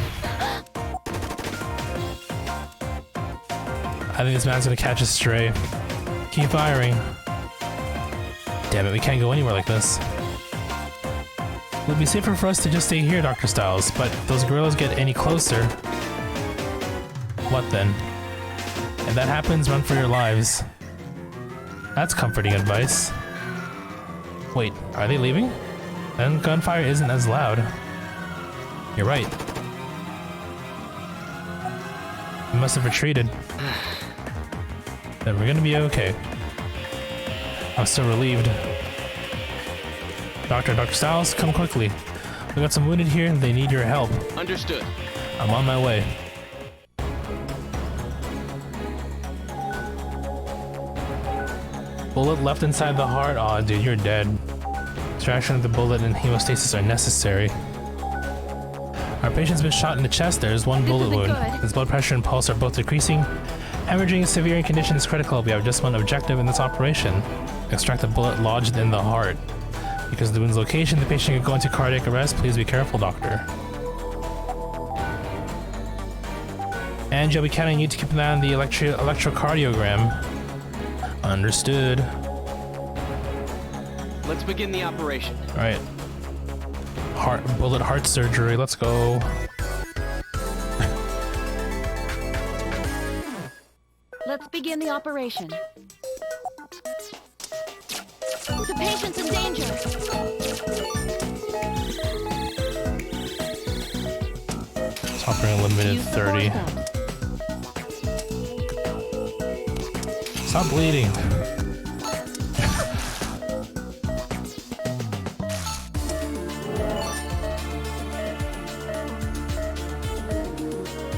I think this man's gonna catch a stray. Keep firing. Damn it, we can't go anywhere like this. It would be safer for us to just stay here, Dr. Styles, but if those gorillas get any closer... What then? If that happens, run for your lives. That's comforting advice. Wait, are they leaving? Then gunfire isn't as loud. You're right. We must have retreated. Then we're gonna be okay. I'm still relieved. Dr. Styles, come quickly. We got some wounded here, they need your help. Understood. I'm on my way. Bullet left inside the heart. Aw, dude, you're dead. Extraction of the bullet and hemostasis are necessary. Our patient's been shot in the chest. There's one bullet wound. His blood pressure and pulse are both decreasing. Hemorrhaging is severe and condition is critical. We have just one objective in this operation. Extract the bullet lodged in the heart. Because of the wound's location, the patient could go into cardiac arrest. Please be careful, doctor. And you'll be counting you to keep an eye on the electrocardiogram. Understood. Let's begin the operation. Alright. Bullet heart surgery, let's go. Let's begin the operation. The patient's in danger. Top ring limited Use the 30. forceps. Stop bleeding.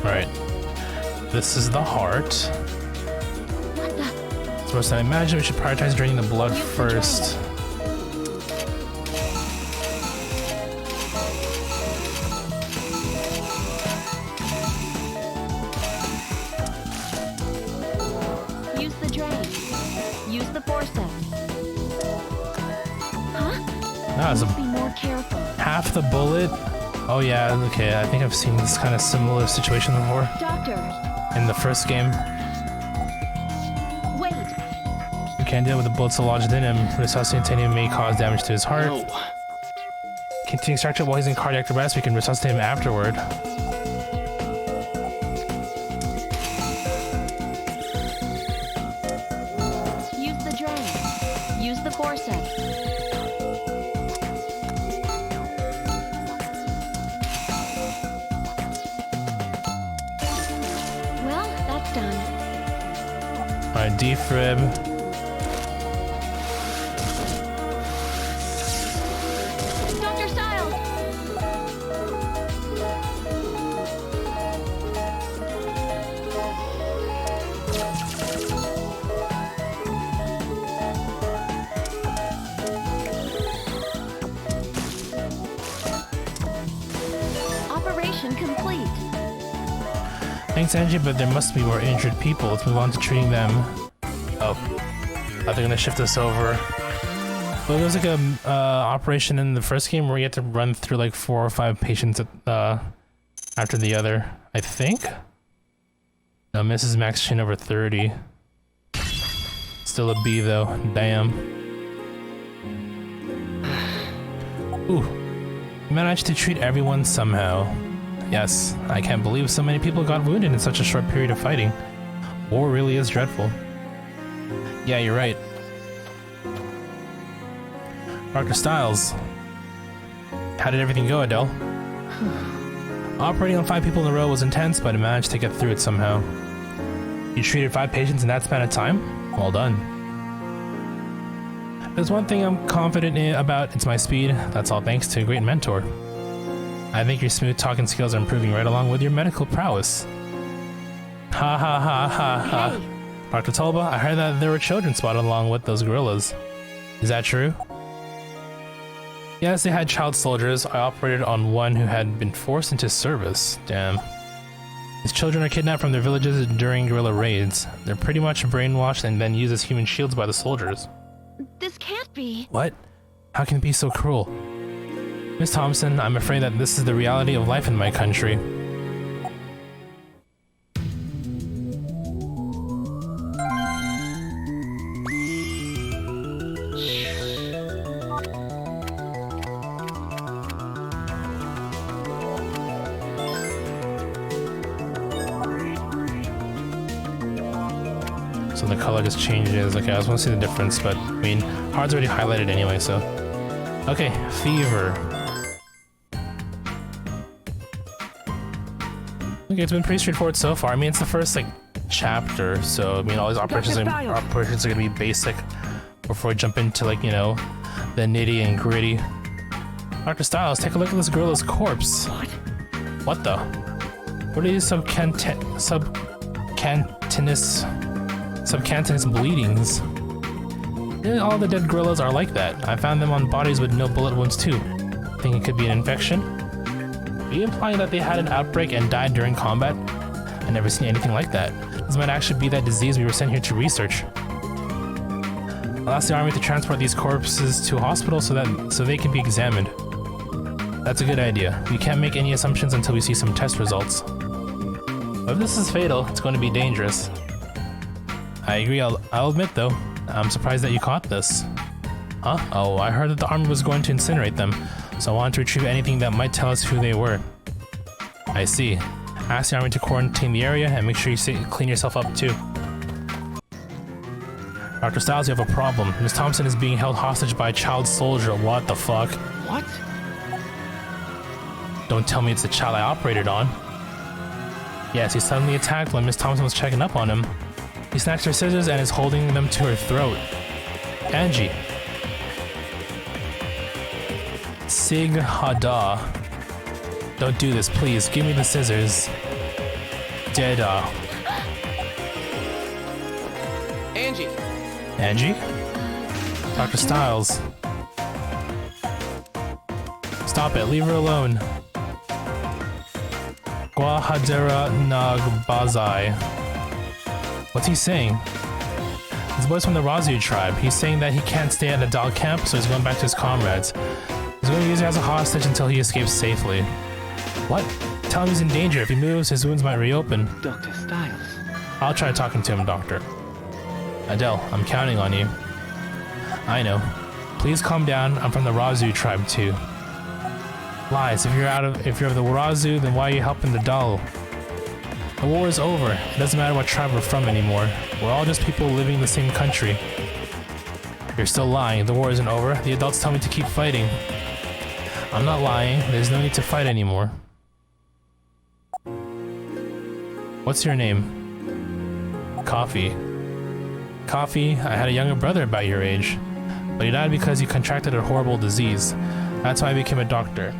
Alright. This is the heart. What the? So I imagine we should prioritize draining the blood first. Use the drain. Use the forceps. Huh? That's Be more careful. half the bullet. Oh yeah, okay, I think I've seen this kind of similar situation before. Doctor, In the first game. wait. We can't deal with the bullets lodged in him. Resuscitating may cause damage to his heart. No. Continue extraction while he's in cardiac arrest. We can resuscitate him afterward. Use the drain. Use the forceps. Well, that's done. Alright, defib. Dr. Styles! Operation complete. Thanks, Angie, but there must be more injured people. Let's move on to treating them. Oh. Are they gonna shift us over? Well, there was like a operation in the first game where you had to run through like 4 or 5 patients after the other, I think? No, Mrs. Max Chin over 30. Still a B though, damn. Ooh. We managed to treat everyone somehow. Yes, I can't believe so many people got wounded in such a short period of fighting. War really is dreadful. Yeah, you're right. Dr. Styles. How did everything go, Adele? Operating on 5 people in a row was intense, but I managed to get through it somehow. You treated 5 patients in that span of time? Well done. There's one thing I'm confident about, it's my speed. That's all thanks to a great mentor. I think your smooth talking skills are improving right along with your medical prowess. Ha ha ha ha ha. Hey. Dr. Tolba, I heard that there were children spotted along with those gorillas. Is that true? Yes, they had child soldiers. I operated on one who had been forced into service. Damn. These children are kidnapped from their villages during guerrilla raids. They're pretty much brainwashed and then used as human shields by the soldiers. This can't be. What? How can it be so cruel? Miss Thompson, I'm afraid that this is the reality of life in my country. So the color just changes. Okay, I just want to see the difference, but I mean, hard's already highlighted anyway, so. Okay, fever. Okay, it's been pretty straightforward so far. I mean, it's the first, like, chapter, so, I mean, all these operations are gonna be basic before we jump into, like, you know, the nitty and gritty. Dr. Styles, take a look at this gorilla's corpse. What the? What are these subcantinous bleedings? Yeah, all the dead gorillas are like that. I found them on bodies with no bullet wounds too. Think it could be an infection? Are you implying that they had an outbreak and died during combat? I never seen anything like that. This might actually be that disease we were sent here to research. I'll ask the army to transport these corpses to a hospital so they can be examined. That's a good idea. We can't make any assumptions until we see some test results. But if this is fatal, it's going to be dangerous. I agree, I'll admit though, I'm surprised that you caught this. Huh? Oh, I heard that the army was going to incinerate them, so I wanted to retrieve anything that might tell us who they were. I see. Ask the army to quarantine the area and make sure you clean yourself up too. Dr. Styles, you have a problem. Miss Thompson is being held hostage by a child soldier. What the fuck? What? Don't tell me it's the child I operated on. Yes, he suddenly attacked when Miss Thompson was checking up on him. He snatched her scissors and is holding them to her throat. Angie. Sig Hada. Don't do this, please. Give me the scissors. Deda. Angie! Angie? Dr. Styles. Stop it, leave her alone. Guahadera Nagbazai. What's he saying? This boy's from the Razu tribe. He's saying that he can't stay at a dog camp, so he's going back to his comrades. He's going to use her as a hostage until he escapes safely. What? Tell him he's in danger. If he moves, his wounds might reopen. Dr. Styles. I'll try talking to him, Doctor. Adele, I'm counting on you. I know. Please calm down. I'm from the Razu tribe too. Lies. If you're of the Razu, then why are you helping the doll? The war is over. It doesn't matter what tribe we're from anymore. We're all just people living in the same country. You're still lying. The war isn't over. The adults tell me to keep fighting. I'm not lying. There's no need to fight anymore. What's your name? Coffee. Coffee, I had a younger brother about your age, but he died because he contracted a horrible disease. That's why I became a doctor.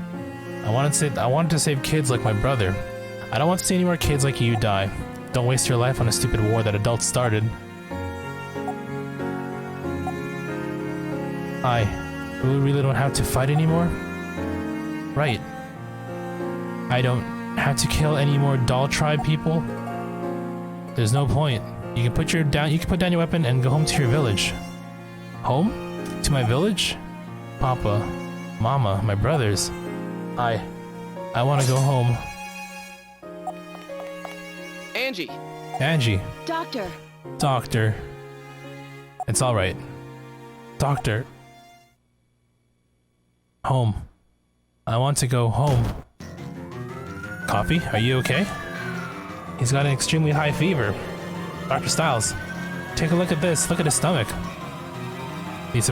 I wanted to save kids like my brother. I don't want to see any more kids like you die. Don't waste your life on a stupid war that adults started. We really don't have to fight anymore? Right. I don't have to kill any more doll tribe people? There's no point. You can put down your weapon and go home to your village. Home? To my village? Papa, Mama, my brothers. I want to go home. Angie! Angie. Doctor! Doctor. It's alright. Doctor. Home. I want to go home. Coffee, are you okay? He's got an extremely high fever. Dr. Styles, take a look at this. Look at his stomach. These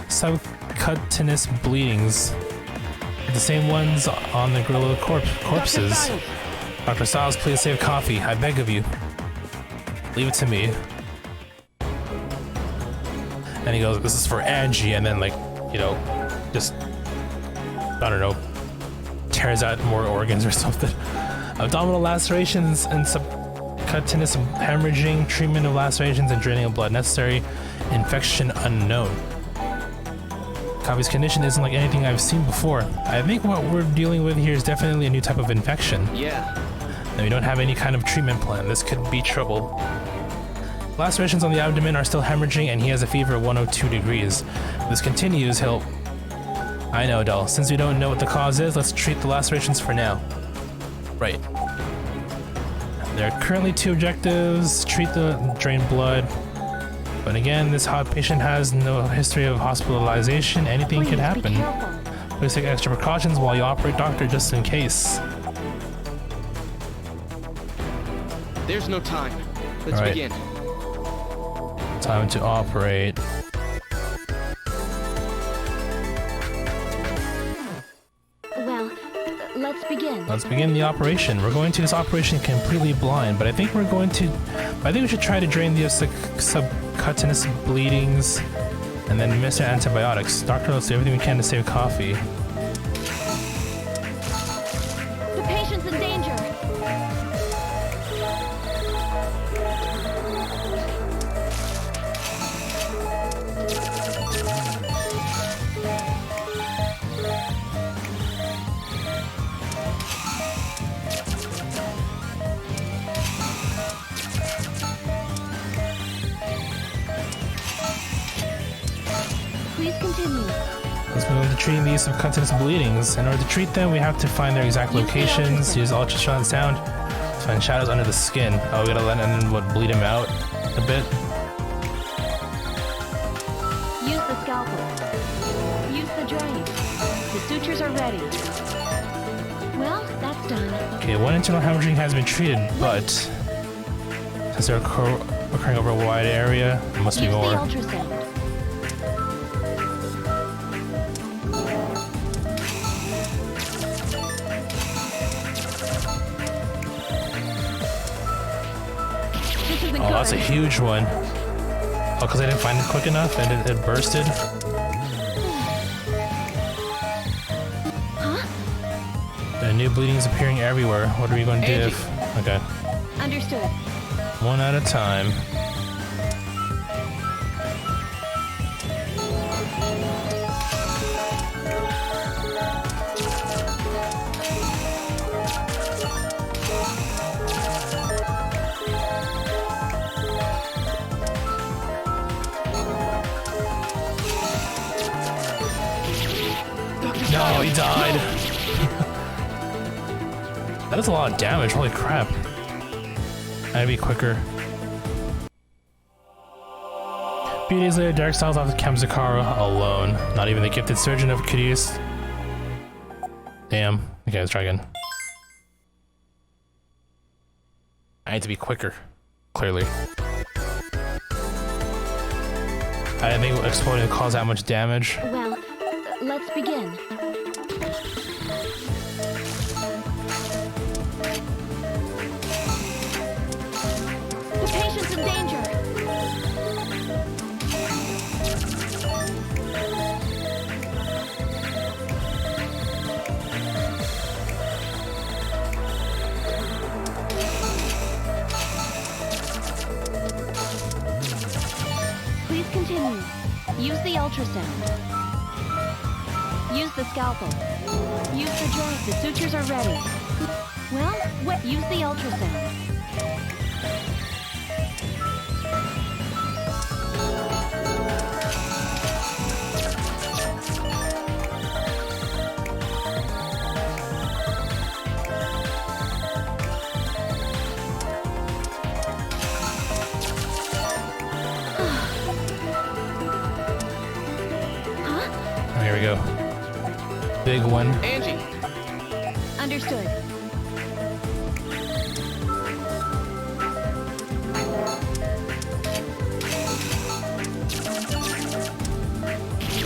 subcutaneous bleedings. The same ones on the gorilla corpses. Dr. Styles, please save Coffee. I beg of you. Leave it to me. And he goes, this is for Angie, and then, like, you know, just, I don't know, tears out more organs or something. Abdominal lacerations and subcutaneous hemorrhaging, treatment of lacerations and draining of blood necessary, infection unknown. Coffee's condition isn't like anything I've seen before. I think what we're dealing with here is definitely a new type of infection. Yeah. And we don't have any kind of treatment plan. This could be trouble. Lacerations on the abdomen are still hemorrhaging and he has a fever of 102 degrees. If this continues, he'll... I know, Del. Since we don't know what the cause is, let's treat the lacerations for now. Right. There are currently 2 objectives. Treat the drained blood. But again, this hot patient has no history of hospitalization. Anything Please could be happen. careful. Please take extra precautions while you operate, doctor, just in case. There's no time. Let's All right. begin. Time to operate. Well, let's begin. Let's begin the operation. We're going to this operation completely blind, but I think we should try to drain the subcutaneous bleedings and then administer antibiotics. Doctor, let's do everything we can to save coffee. The patient's in danger. Please continue. Let's move on to treating these subcutaneous bleedings. In order to treat them, we have to find their exact Use the locations, ultrasound. use ultrasound sound to find shadows under the skin. Oh, we gotta let and then what, bleed him out a bit. Use the scalpel. Use the drain. The sutures are ready. Well, that's done. Okay, 1 internal hemorrhaging has been treated, but since they're occurring over a wide area, there must be Use the more. ultrasound. This isn't Oh, good. that's a huge one. Oh, because I didn't find it quick enough and it bursted. Huh? The new bleeding is appearing everywhere. What are we going to do Angie. if... Okay. Understood. One at a time. No, he died. That is a lot of damage. Holy crap. I'd be quicker. A few days later, Derek styles off Kamzakara alone. Not even the gifted surgeon of Cadiz. Damn. Okay, let's try again. I need to be quicker. Clearly. I didn't think exploding would cause that much damage. Well, let's begin. The patient's in danger. Please continue. Use the ultrasound. Use the scalpel. Use the drain. The sutures are ready. Well, what? Use the ultrasound. Oh, here we go. Big one. Angie, Understood.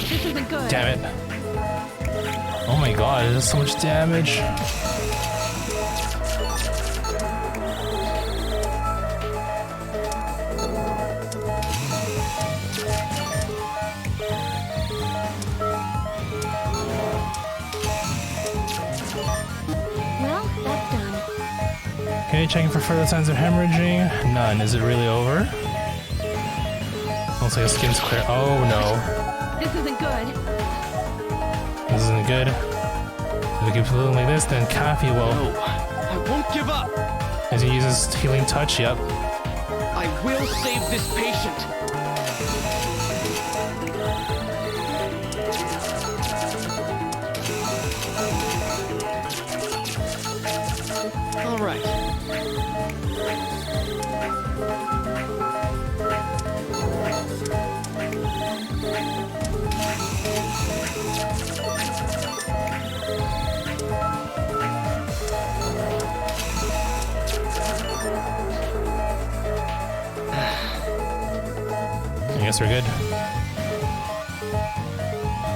This isn't good. Damn it. Oh my god, there's so much damage. Well, that's done. Okay, checking for further signs of hemorrhaging. None. Is it really over? Looks like the skin's clear. Oh no. This isn't good. This isn't good. If it keeps looking like this, then Kafi will. no, I won't give up. As he uses healing touch, yep. I will save this patient. All right. I guess we're good.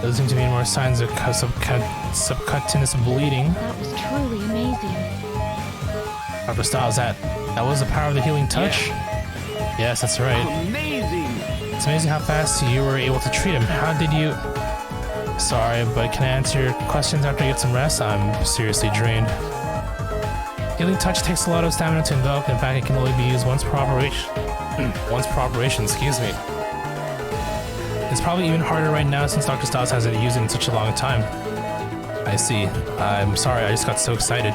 Doesn't seem to be any more signs of subcutaneous bleeding. That was truly amazing. Dr. Styles, that was the power of the healing touch? Yes, that's right. Amazing. It's amazing how fast you were able to treat him. How did you... Sorry, but can I answer your questions after I get some rest? I'm seriously drained. Healing touch takes a lot of stamina to envelop. In fact, it can only be used once per operation. Once per operation, excuse me. It's probably even harder right now since Dr. Styles hasn't used it in such a long time. I see. I'm sorry, I just got so excited.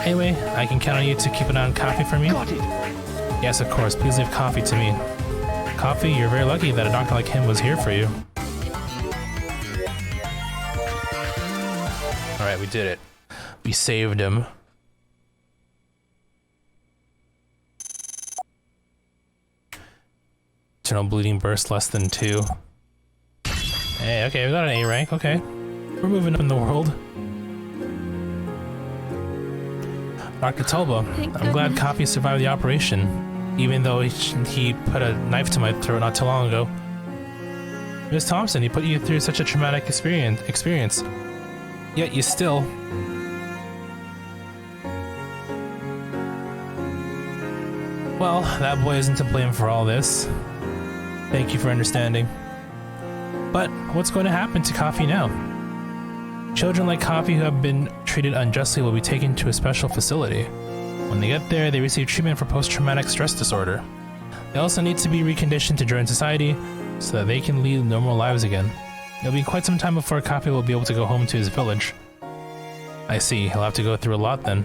Anyway, I can count on you to keep an eye on coffee for me? Got it. Yes, of course. Please leave coffee to me. Coffee, you're very lucky that a doctor like him was here for you. Alright, we did it. We saved him. Internal bleeding burst less than 2. Hey, okay, we got an A rank, okay. We're moving up in the world. Dr. Tulba, I'm glad Coffee survived the operation, even though he put a knife to my throat not too long ago. Miss Thompson, he put you through such a traumatic experience. Yet you still... Well, that boy isn't to blame for all this. Thank you for understanding. But what's going to happen to Coffee now? Children like Coffee who have been treated unjustly will be taken to a special facility. When they get there, they receive treatment for post-traumatic stress disorder. They also need to be reconditioned to join society so that they can lead normal lives again. It'll be quite some time before Coffee will be able to go home to his village. I see, he'll have to go through a lot then.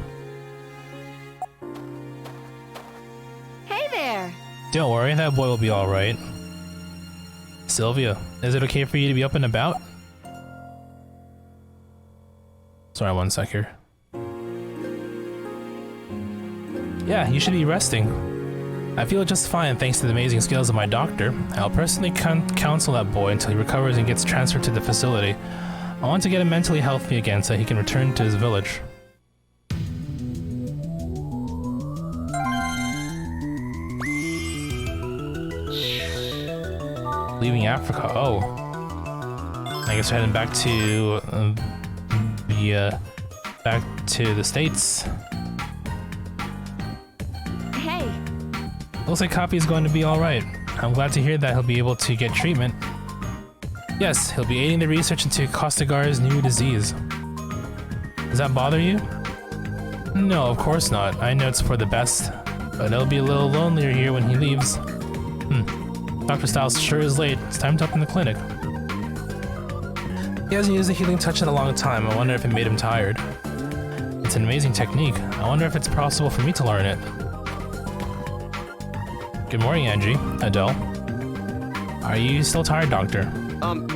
Hey there! Don't worry, that boy will be alright. Sylvia, is it okay for you to be up and about? Sorry, one sec here. Yeah, you should be resting. I feel just fine thanks to the amazing skills of my doctor. I'll personally counsel that boy until he recovers and gets transferred to the facility. I want to get him mentally healthy again so he can return to his village. Leaving Africa, oh. I guess we're heading back to back to the States. Hey! Looks like Coffee is going to be alright. I'm glad to hear that he'll be able to get treatment. Yes, he'll be aiding the research into Costigar's new disease. Does that bother you? No, of course not. I know it's for the best. But it'll be a little lonelier here when he leaves. Dr. Styles sure is late. It's time to open the clinic. He hasn't used the healing touch in a long time. I wonder if it made him tired. It's an amazing technique. I wonder if it's possible for me to learn it. Good morning, Angie. Adele. Are you still tired, Doctor?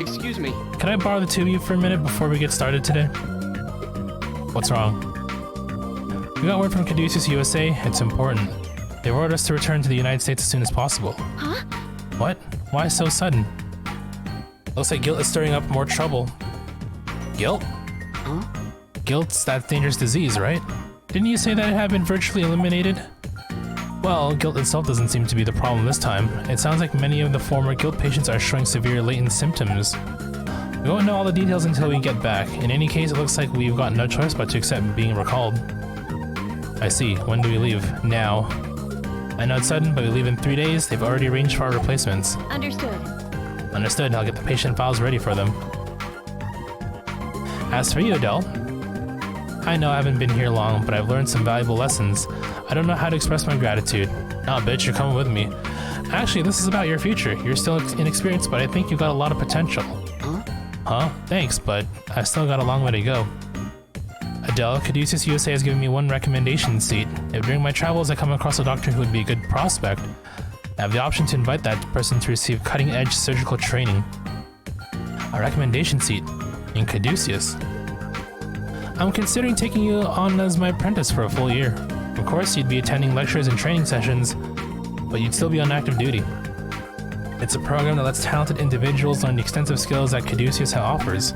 Excuse me. Can I borrow the two of you for a minute before we get started today? What's wrong? We got word from Caduceus USA. It's important. They ordered us to return to the United States as soon as possible. Huh? What? Why so sudden? Looks like guilt is stirring up more trouble. Guilt? Huh? Guilt's that dangerous disease, right? Didn't you say that it had been virtually eliminated? Well, guilt itself doesn't seem to be the problem this time. It sounds like many of the former guilt patients are showing severe latent symptoms. We won't know all the details until we get back. In any case, it looks like we've got no choice but to accept being recalled. I see. When do we leave? Now. I know it's sudden, but we leave in 3 days. They've already arranged for our replacements. Understood. Understood. I'll get the patient files ready for them. As for you, Adele, I know I haven't been here long, but I've learned some valuable lessons. I don't know how to express my gratitude. Nah, bitch, you're coming with me. Actually, this is about your future. You're still inexperienced, but I think you've got a lot of potential. Huh? Huh? Thanks, but I've still got a long way to go. Adele, Caduceus USA has given me one recommendation seat. If during my travels I come across a doctor who would be a good prospect, I have the option to invite that person to receive cutting-edge surgical training. A recommendation seat in Caduceus. I'm considering taking you on as my apprentice for a full year. Of course, you'd be attending lectures and training sessions, but you'd still be on active duty. It's a program that lets talented individuals learn the extensive skills that Caduceus offers.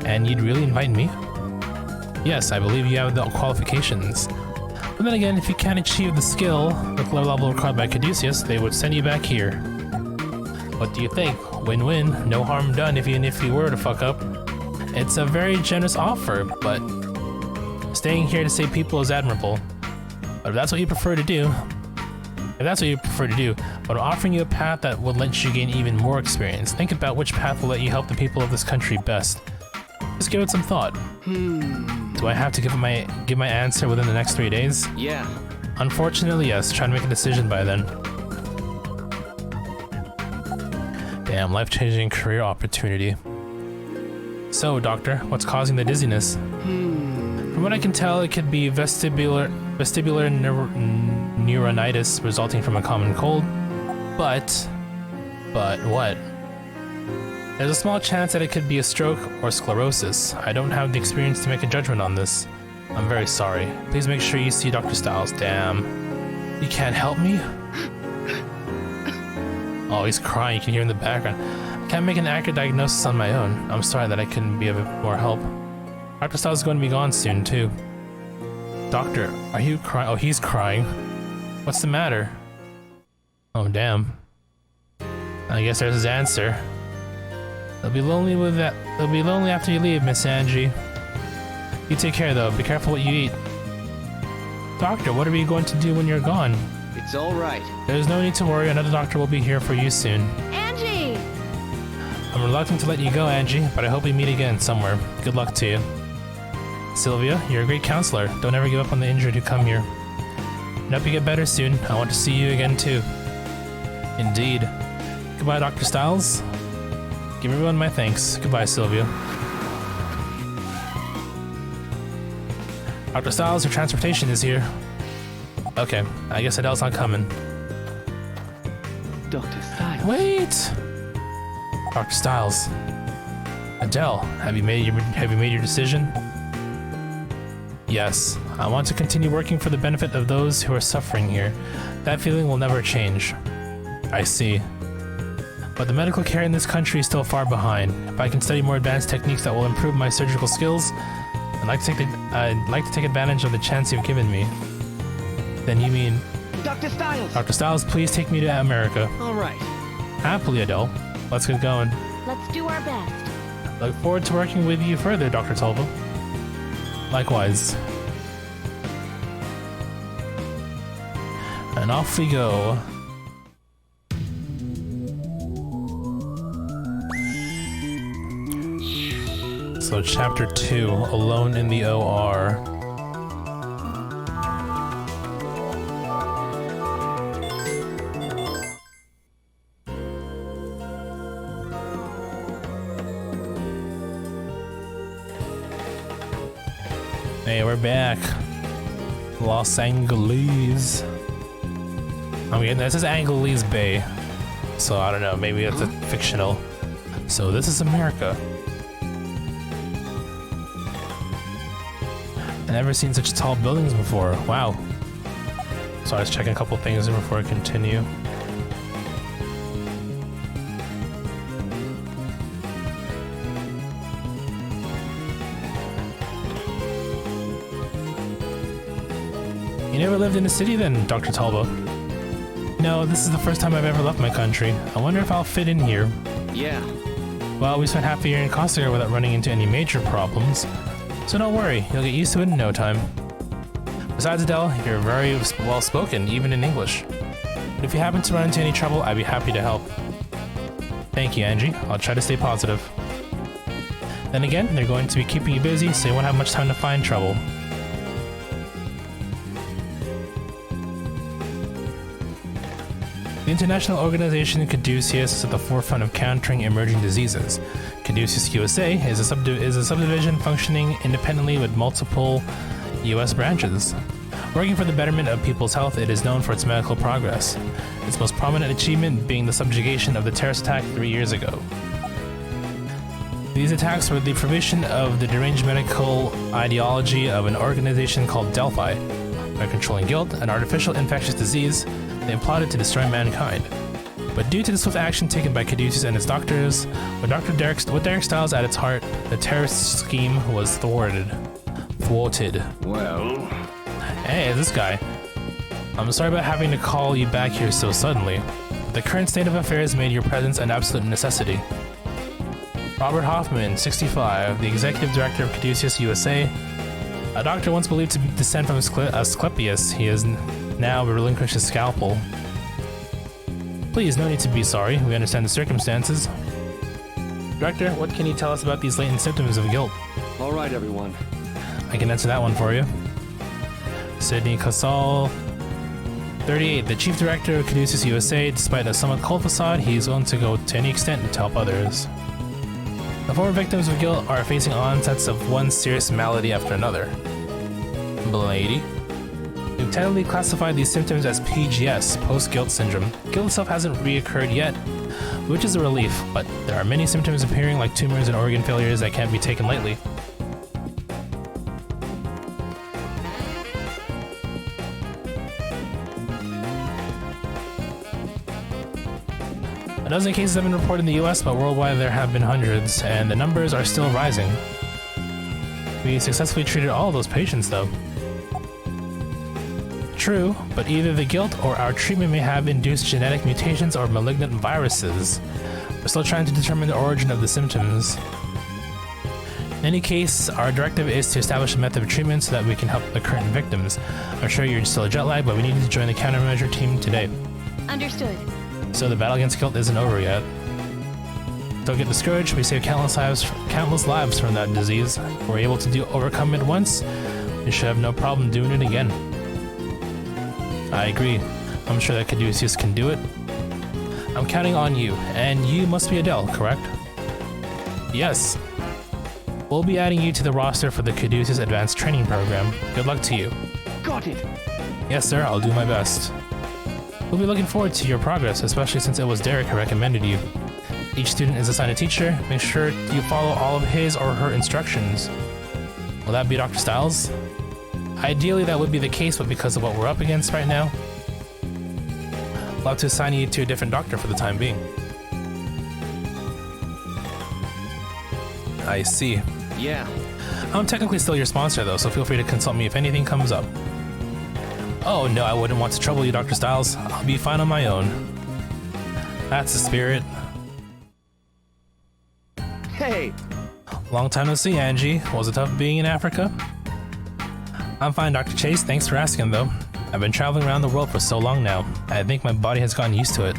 And you'd really invite me? Yes, I believe you have the qualifications. But then again, if you can't achieve the skill with low level required by Caduceus, they would send you back here. What do you think? Win-win, no harm done even if you were to fuck up. It's a very generous offer, but staying here to save people is admirable. But if that's what you prefer to do, but I'm offering you a path that will let you gain even more experience. Think about which path will let you help the people of this country best. Just give it some thought. Do I have to give my answer within the next 3 days? Yeah. Unfortunately, yes. Try to make a decision by then. Damn, life-changing career opportunity. So, doctor, what's causing the dizziness? From what I can tell, it could be vestibular neuronitis resulting from a common cold. But what? There's a small chance that it could be a stroke or sclerosis. I don't have the experience to make a judgment on this. I'm very sorry. Please make sure you see Dr. Styles. Damn. You can't help me? Oh, he's crying. You can hear in the background. I can't make an accurate diagnosis on my own. I'm sorry that I couldn't be of more help. Dr. Styles is going to be gone soon, too. Doctor, are you crying? Oh, he's crying. What's the matter? Oh, damn. I guess there's his answer. They'll be lonely with that. They'll be lonely after you leave, Miss Angie. You take care, though. Be careful what you eat. Doctor, what are you going to do when you're gone? It's all right. There's no need to worry. Another doctor will be here for you soon. Angie! I'm reluctant to let you go, Angie, but I hope we meet again somewhere. Good luck to you. Sylvia, you're a great counselor. Don't ever give up on the injured who come here. I hope you get better soon. I want to see you again, too. Indeed. Goodbye, Dr. Styles. Give everyone my thanks. Goodbye, Sylvia. Dr. Styles, your transportation is here. Okay, I guess Adele's not coming. Dr. Styles. Wait! Dr. Styles. Adele, have you made your decision? Yes, I want to continue working for the benefit of those who are suffering here. That feeling will never change. I see. But the medical care in this country is still far behind. If I can study more advanced techniques that will improve my surgical skills, I'd like to take advantage of the chance you've given me. Then you mean... Dr. Styles! Dr. Styles, please take me to America. All right. Happily, Adele. Let's get going. Let's do our best. Look forward to working with you further, Dr. Tolva. Likewise. And off we go. So chapter 2, Alone in the OR. Hey, we're back. Los Angeles. I mean, this is Angeles Bay. So I don't know, maybe it's a fictional. So this is America. I've never seen such tall buildings before. Wow. So I was checking a couple things before I continue. You never lived in a city then, Dr. Talbot? No, this is the first time I've ever left my country. I wonder if I'll fit in here. Yeah. Well, we spent half a year in Costa without running into any major problems. So don't worry, you'll get used to it in no time. Besides, Adele, you're very well spoken, even in English. But if you happen to run into any trouble, I'd be happy to help. Thank you, Angie. I'll try to stay positive. Then again, they're going to be keeping you busy, so you won't have much time to find trouble. The international organization Caduceus is at the forefront of countering emerging diseases. Caduceus USA is a subdivision functioning independently with multiple US branches. Working for the betterment of people's health, it is known for its medical progress. Its most prominent achievement being the subjugation of the terrorist attack 3 years ago. These attacks were the provision of the deranged medical ideology of an organization called Delphi. By controlling guilt, an artificial infectious disease, they plotted to destroy mankind. But due to the swift action taken by Caduceus and its doctors, with Derek Styles at its heart, the terrorist scheme was thwarted. Well... Hey, this guy. I'm sorry about having to call you back here so suddenly. The current state of affairs made your presence an absolute necessity. Robert Hoffman, 65, the executive director of Caduceus USA. A doctor once believed to descend from Asclepius, he has now relinquished his scalpel. Please, no need to be sorry, we understand the circumstances. Director, what can you tell us about these latent symptoms of guilt? All right, everyone. I can answer that one for you. Sidney Casal, 38, the chief director of Caduceus USA. Despite a somewhat cold facade, he is willing to go to any extent to help others. The former victims of guilt are facing onsets of one serious malady after another. Lady. We've tentatively classified these symptoms as PGS, post-guilt syndrome. Guilt itself hasn't reoccurred yet, which is a relief, but there are many symptoms appearing like tumors and organ failures that can't be taken lightly. A dozen cases have been reported in the US, but worldwide there have been hundreds, and the numbers are still rising. We successfully treated all of those patients, though. True, but either the guilt or our treatment may have induced genetic mutations or malignant viruses. We're still trying to determine the origin of the symptoms. In any case, our directive is to establish a method of treatment so that we can help the current victims. I'm sure you're still jet lagged, but we need to join the countermeasure team today. Understood. So the battle against guilt isn't over yet. Don't get discouraged, we saved countless lives from that disease. If we're able to overcome it once, we should have no problem doing it again. I agree. I'm sure that Caduceus can do it. I'm counting on you, and you must be Adele, correct? Yes. We'll be adding you to the roster for the Caduceus Advanced Training Program. Good luck to you. Got it. Yes, sir, I'll do my best. We'll be looking forward to your progress, especially since it was Derek who recommended you. Each student is assigned a teacher. Make sure you follow all of his or her instructions. Will that be Dr. Styles? Ideally, that would be the case, but because of what we're up against right now, we'll have to assign you to a different doctor for the time being. I see. Yeah. I'm technically still your sponsor, though, so feel free to consult me if anything comes up. Oh no, I wouldn't want to trouble you, Dr. Styles. I'll be fine on my own. That's the spirit. Hey! Long time no see, Angie. Was it tough being in Africa? I'm fine, Dr. Chase. Thanks for asking, though. I've been traveling around the world for so long now. I think my body has gotten used to it.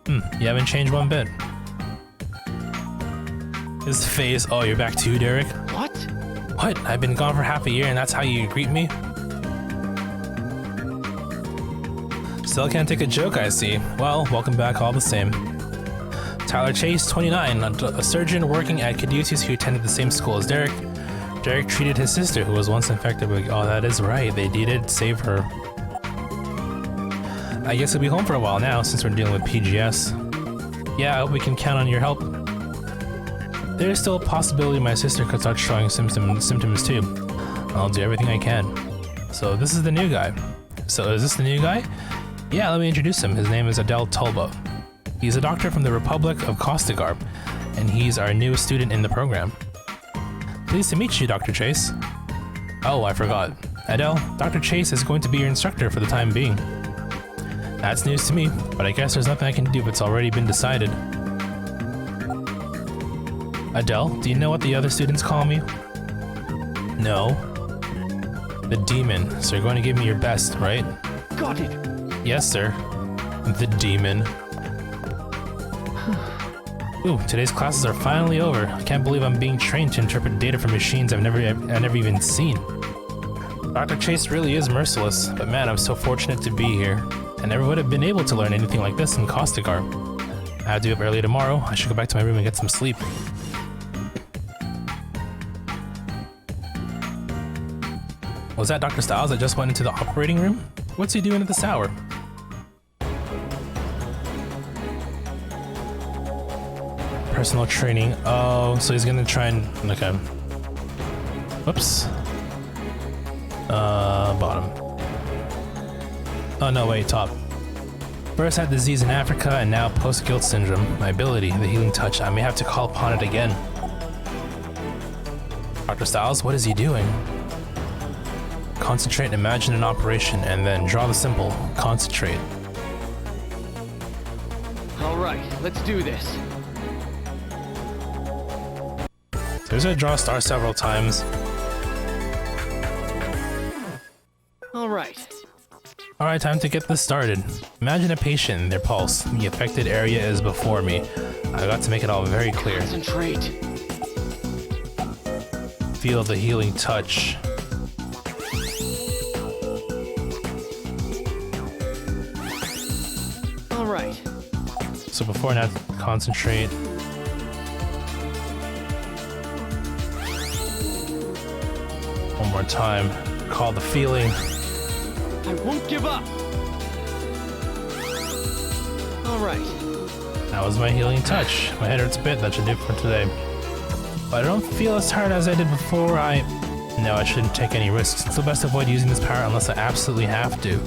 You haven't changed one bit. His face. Oh, you're back too, Derek? What? What? I've been gone for half a year and that's how you greet me? Still can't take a joke, I see. Well, welcome back all the same. Tyler Chase, 29, a surgeon working at Caduceus who attended the same school as Derek. Derek treated his sister who was once infected with... Oh, that is right, they did save her. I guess we'll be home for a while now since we're dealing with PGS. Yeah, I hope we can count on your help. There is still a possibility my sister could start showing symptoms too. I'll do everything I can. So this is the new guy. So is this the new guy? Yeah, let me introduce him. His name is Adele Tulba. He's a doctor from the Republic of Costigar, and he's our newest student in the program. Pleased to meet you, Dr. Chase. Oh, I forgot. Adele, Dr. Chase is going to be your instructor for the time being. That's news to me, but I guess there's nothing I can do if it's already been decided. Adele, do you know what the other students call me? No. The demon, so you're going to give me your best, right? Got it. Yes, sir. The demon. Ooh, today's classes are finally over. I can't believe I'm being trained to interpret data from machines I've never even seen. Dr. Chase really is merciless, but man, I'm so fortunate to be here. I never would have been able to learn anything like this in Costigar. I have to be up early tomorrow. I should go back to my room and get some sleep. Was that Dr. Styles that just went into the operating room? What's he doing at this hour? Personal training. Oh, so he's gonna try and... Okay. Whoops. Bottom. Oh no, wait, top. First had disease in Africa and now post-guilt syndrome. My ability, the healing touch. I may have to call upon it again. Dr. Styles, what is he doing? Concentrate and imagine an operation, and then draw the symbol. Concentrate. All right, let's do this. So he's gonna draw a star several times. All right. Alright, time to get this started. Imagine a patient and their pulse. The affected area is before me. I got to make it all very clear. Concentrate. Feel the healing touch. All right. So before now, concentrate. One more time. Call the feeling. I won't give up. All right. That was my healing touch. My head hurts a bit, that should do it for today. But I don't feel as tired as I did before. No, I shouldn't take any risks. It's the best to avoid using this power unless I absolutely have to.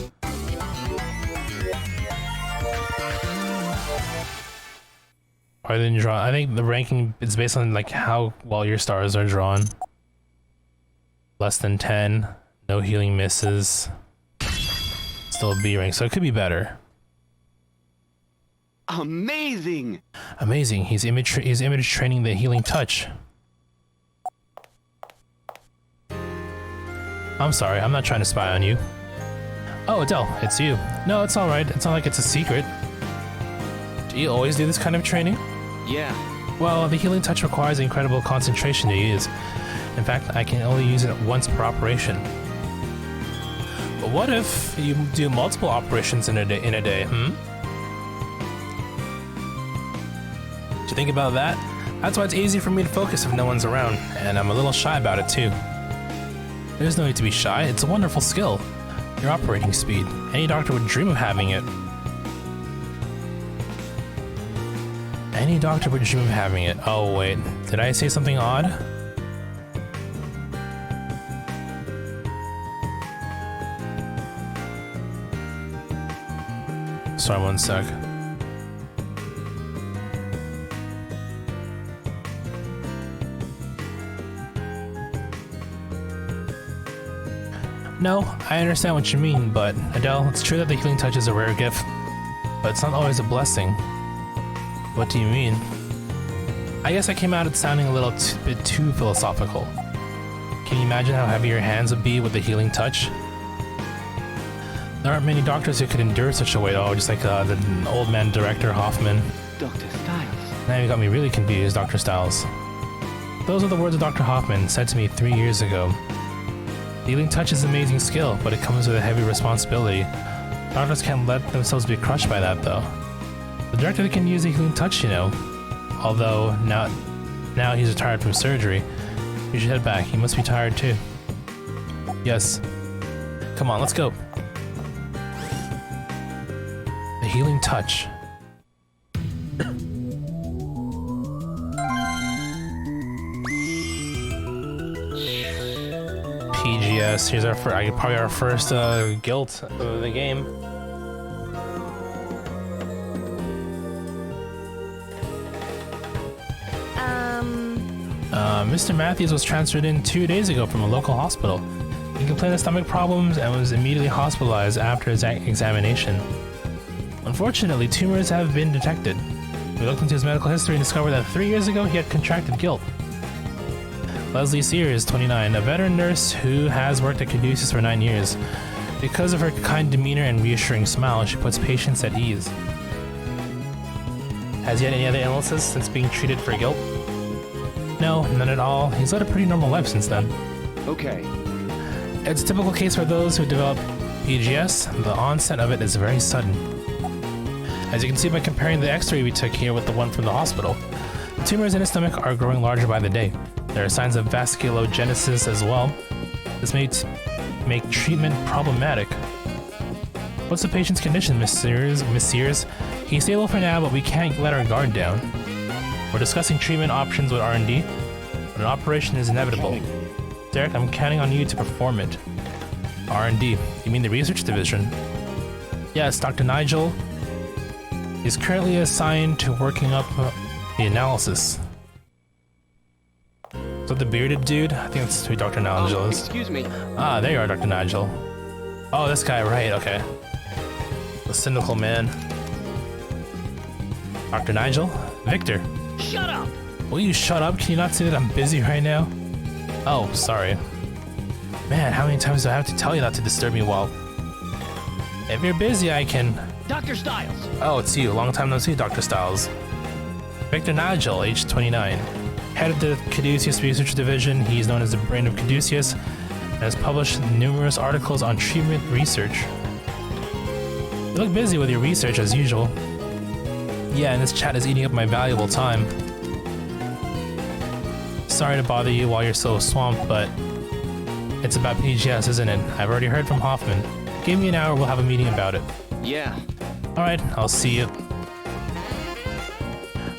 Or then draw. I think the ranking is based on like how well your stars are drawn. Less than 10, no healing misses. Still a B rank, so it could be better. Amazing. Amazing. He's image training the healing touch. I'm sorry, I'm not trying to spy on you. Oh, Adele, it's you. No, it's alright. It's not like it's a secret. Do you always do this kind of training? Yeah. Well, the healing touch requires incredible concentration to use. In fact, I can only use it once per operation. But what if you do multiple operations in a day, Did you think about that? That's why it's easy for me to focus if no one's around, and I'm a little shy about it too. There's no need to be shy, it's a wonderful skill. Your operating speed. Any doctor would dream of having it. Any doctor would dream of having it. Oh wait, did I say something odd? Sorry, one sec. No, I understand what you mean, but Adele, it's true that the healing touch is a rare gift, but it's not always a blessing. What do you mean? I guess I came out at sounding a little bit too philosophical. Can you imagine how heavy your hands would be with the healing touch? There aren't many doctors who could endure such a weight, just like the old man director Hoffman. Dr. Styles. Now you got me really confused, Dr. Styles. Those are the words of Dr. Hoffman said to me 3 years ago. The healing touch is an amazing skill, but it comes with a heavy responsibility. Doctors can't let themselves be crushed by that, though. The director can use the healing touch, you know. Although, now he's retired from surgery. You should head back. He must be tired, too. Yes. Come on, let's go. The healing touch. PGS. Here's our probably our first guilt of the game. Mr. Matthews was transferred in 2 days ago from a local hospital. He complained of stomach problems and was immediately hospitalized after his examination. Unfortunately, tumors have been detected. We looked into his medical history and discovered that 3 years ago he had contracted guilt. Leslie Sears, 29, a veteran nurse who has worked at Caduceus for 9 years. Because of her kind demeanor and reassuring smile, she puts patients at ease. Has he had any other illnesses since being treated for guilt? No, none at all. He's led a pretty normal life since then. Okay. It's a typical case for those who develop PGS, the onset of it is very sudden. As you can see by comparing the x-ray we took here with the one from the hospital, the tumors in his stomach are growing larger by the day. There are signs of vasculogenesis as well. This may make treatment problematic. What's the patient's condition, messieurs? He's stable for now, but we can't let our guard down. We're discussing treatment options with R&D, but an operation is inevitable. Derek, I'm counting on you to perform it. R&D, you mean the research division? Yes, Dr. Nigel is currently assigned to working up the analysis. Is that the bearded dude? I think that's who Dr. Nigel is. Excuse me. Ah, there you are, Dr. Nigel. Oh, this guy, right, okay. The cynical man. Dr. Nigel? Victor. Shut up! Will you shut up? Can you not see that I'm busy right now? Oh, sorry. Man, how many times do I have to tell you not to disturb me while... If you're busy, I can... Dr. Styles! Oh, it's you. Long time no see, Dr. Styles. Victor Nigel, age 29. Head of the Caduceus Research Division, he's known as the brain of Caduceus, and has published numerous articles on treatment research. You look busy with your research as usual. Yeah, and this chat is eating up my valuable time. Sorry to bother you while you're so swamped, but it's about PGS, isn't it? I've already heard from Hoffman. Give me an hour, we'll have a meeting about it. Yeah. Alright, I'll see you.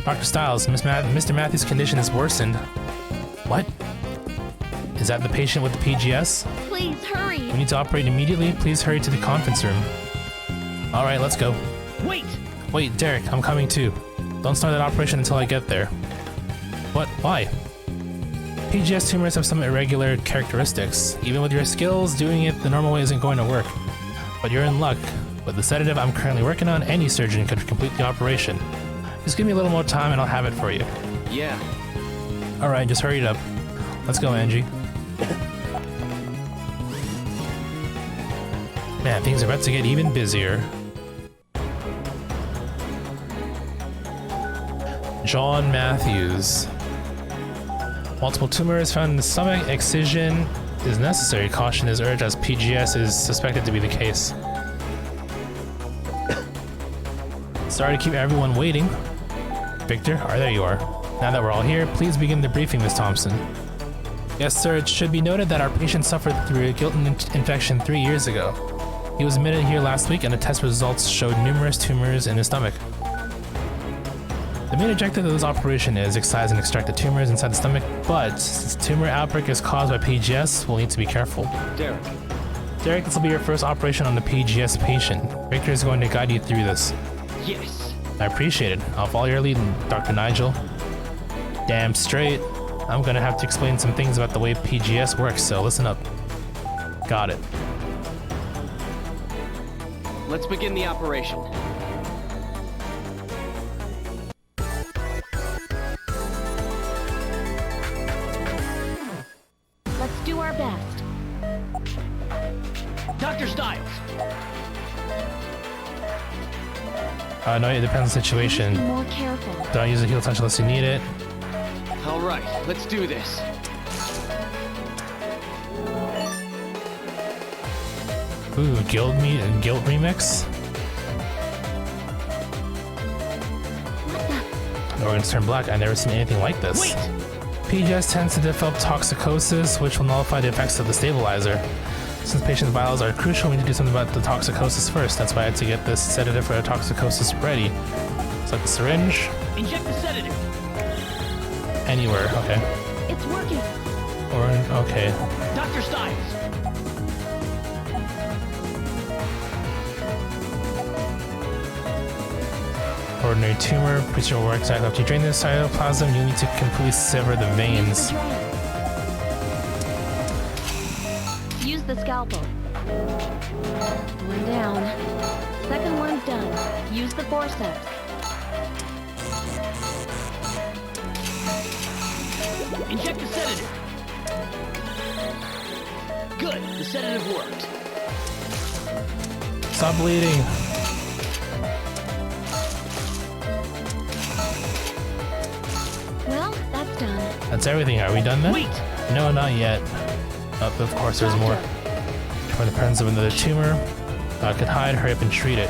Dr. Styles, Mr. Matthews' condition has worsened. What? Is that the patient with the PGS? Please hurry. We need to operate immediately. Please hurry to the conference room. Alright, let's go. Wait! Wait, Derek, I'm coming too. Don't start that operation until I get there. What? Why? PGS tumors have some irregular characteristics. Even with your skills, doing it the normal way isn't going to work. But you're in luck. With the sedative I'm currently working on, any surgeon could complete the operation. Just give me a little more time and I'll have it for you. Yeah. Alright, just hurry it up. Let's go, Angie. Man, things are about to get even busier. John Matthews. Multiple tumors found in the stomach. Excision is necessary. Caution is urged as PGS is suspected to be the case. Sorry to keep everyone waiting. Victor, there you are. Now that we're all here, please begin the briefing, Ms. Thompson. Yes, sir. It should be noted that our patient suffered through a Gilton infection 3 years ago. He was admitted here last week and the test results showed numerous tumors in his stomach. The main objective of this operation is excise and extract the tumors inside the stomach, but since the tumor outbreak is caused by PGS, we'll need to be careful. Derek. Derek, this will be your first operation on the PGS patient. Victor is going to guide you through this. Yes. I appreciate it. I'll follow your lead, Dr. Nigel. Damn straight. I'm gonna have to explain some things about the way PGS works, so listen up. Got it. Let's begin the operation. Let's do our best. Dr. Styles! No, it depends on the Be situation. more careful. Don't use a heal touch unless you need it. Alright, let's do this. Ooh, guilt remix. The organs turn black. I've never seen anything like this. Wait! PGS tends to develop toxicosis, which will nullify the effects of the stabilizer. Since patients' vitals are crucial, we need to do something about the toxicosis first. That's why I had to get this sedative for the toxicosis ready. So like the syringe. Inject the sedative! Anywhere, okay. It's working. Or, okay. Dr. Styles! Ordinary tumor, procedure will work exactly. After you drain the cytoplasm, you'll need to completely sever the veins. Use the scalpel. One down. Second one's done. Use the forceps. Inject the sedative! Good, the sedative worked. Stop bleeding. Well, that's done. That's everything. Are we done then? Wait! No, not yet. Oh, of course, there's more. For the presence of another tumor. I could hide, hurry up and treat it.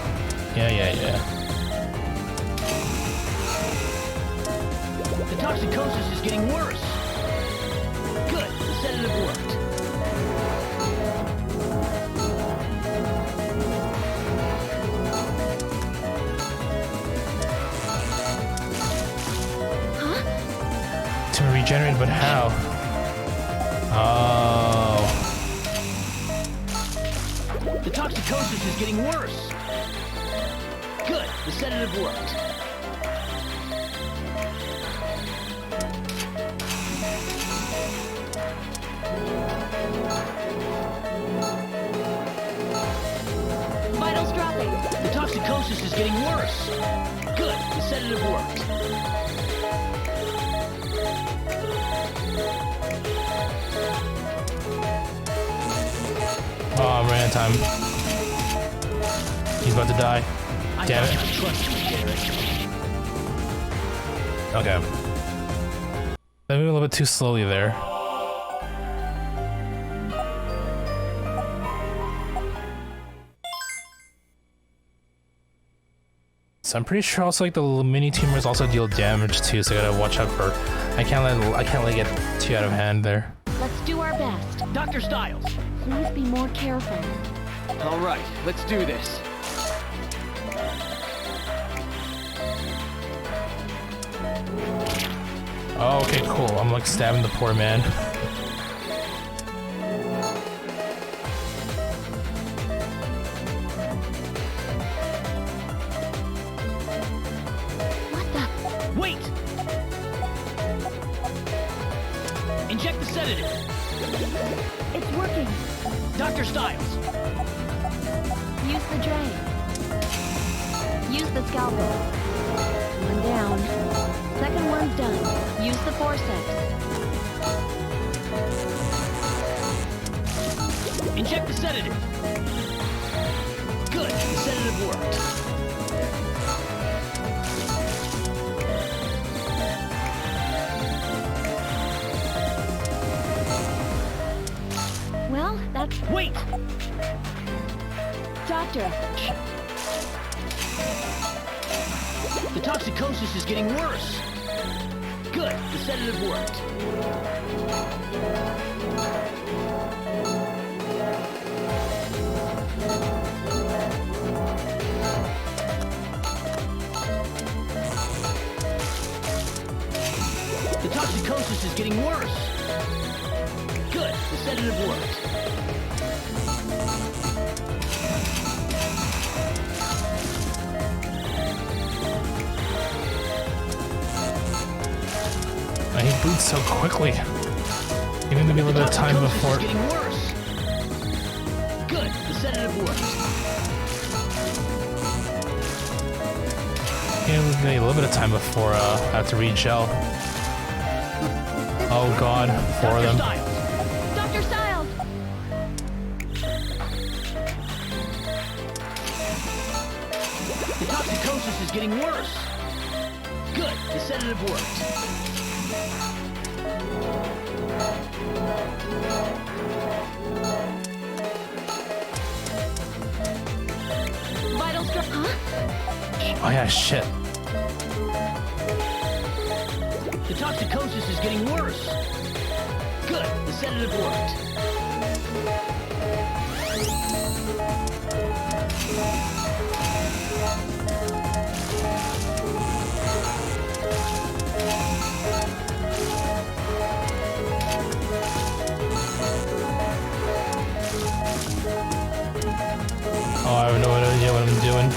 Yeah. The toxicosis is getting worse. Good, the sedative worked. Tumor regenerated, but how? Oh. The toxicosis is getting worse. Good, the sedative worked. Vitals dropping. The toxicosis is getting worse. Good, the sedative worked. Oh, I'm running out of time. He's about to die. Damn it. I trust you, Garrett. Okay. I moved a little bit too slowly there. So I'm pretty sure also like the mini tumors also deal damage too, so I gotta watch out for. I can't let it get too out of hand there. Let's do our best. Dr. Stiles. Please be more careful. All right, let's do this. Oh, okay, cool. I'm like stabbing the poor man. What the? Wait! Inject the sedative. It's working. Dr. Stiles. Use the drain. Use the scalpel. One down. Second one's done. Use the forceps. Inject the sedative. Good, the sedative worked. Well, that's... Wait! Doctor. The toxicosis is getting worse. Good, the sedative worked. The toxicosis is getting worse. Good, the sedative worked. He boots so quickly. He needed to be a little bit of time before. It's getting worse. Good, the sedative worked. He needed a little bit of time before I have to re-gel. Oh god, four of them. Stiles. Dr. Stiles! The toxicosis is getting worse. Good, the sedative worked. Vitals drop... Huh? Oh yeah, shit. The toxicosis is getting worse. Good, the sedative worked. Oh, I have no idea what I'm doing.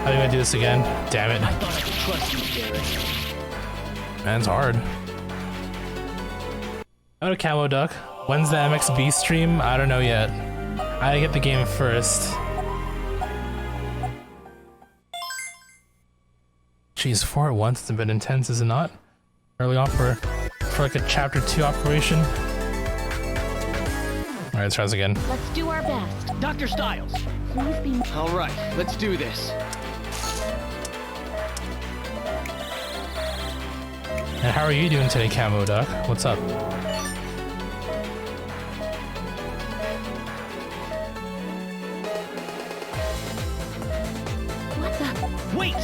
How do I do this again? Damn it. I thought I could trust you, Garrett. Man, it's hard. Out of Camo Duck. When's the MXB stream? I don't know yet. I get the game first. Jeez, 4 at once. It's a bit intense, is it not? Early on for like a chapter 2 operation. All right, let's try this again. Let's do our best. Dr. Styles. Please be. All right, let's do this. And how are you doing today, Camo Duck? What's up? What the? Wait!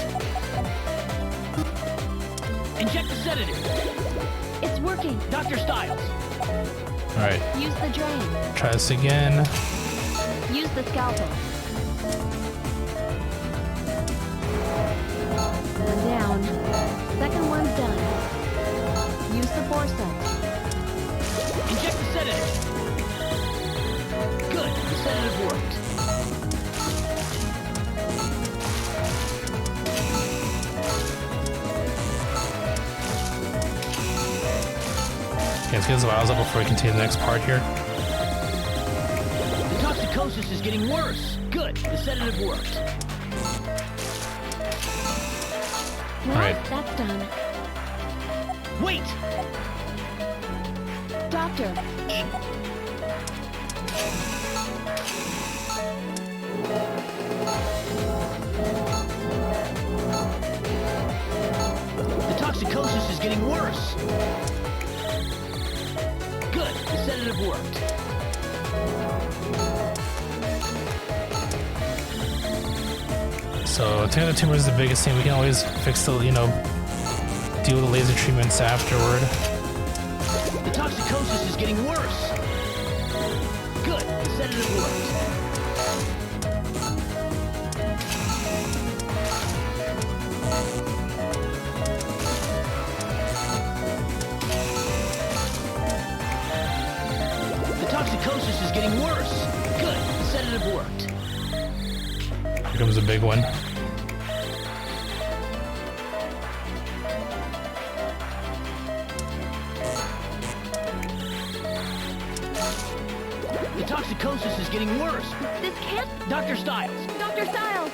Inject the sedative. It's working. Dr. Styles. All right, Use the drain. try this again. Use the scalpel. One down. Second one's done. Use the forceps. Inject the sedative. Good, the sedative worked. Okay, let's get his vials up before we continue the next part here. The toxicosis is getting worse. Good, the sedative worked. Well, Right. that's done. Wait! Doctor, The toxicosis is getting worse. Good, the sedative worked. So taking the tumor is the biggest thing. We can always fix the, deal with the laser treatments afterward. The toxicosis is getting worse. Good, the sedative worked. The toxicosis is getting worse. Good, the sedative worked. Here comes a big one. The toxicosis is getting worse. this can't. Dr. Styles. Dr. Styles,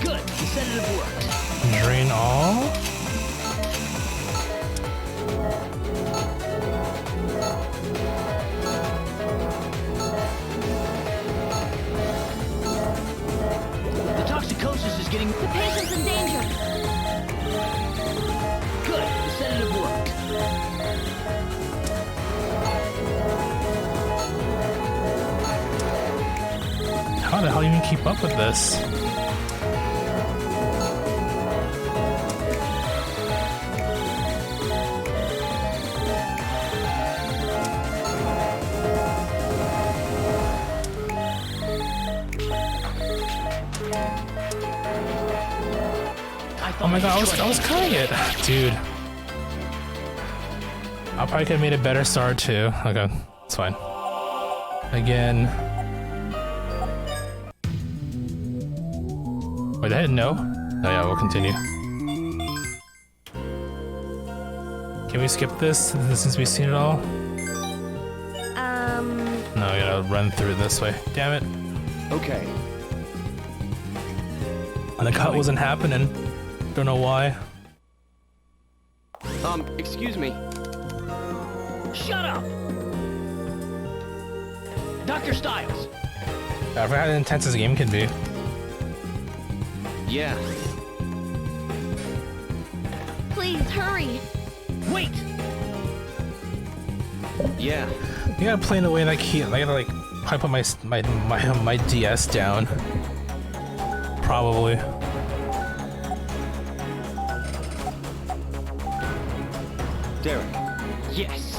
Good, the sedative worked. Drain all. The toxicosis is getting the patient's in danger. good. The sedative worked. How the hell do you even keep up with this? Oh my god, I was cutting it. Dude. I probably could have made a better start too. Okay, it's fine. Again. Wait, I didn't know? Oh yeah, we'll continue. Can we skip this since we've seen it all? No, we gotta run through it this way. Damn it. Okay. And the cut wasn't happening. Don't know why. Excuse me. Shut up! Dr. Styles. I forgot how intense this game can be. Yeah. Please hurry. Wait! Yeah. You gotta play in a way like I gotta probably put my DS down. Probably. Derek. Yes.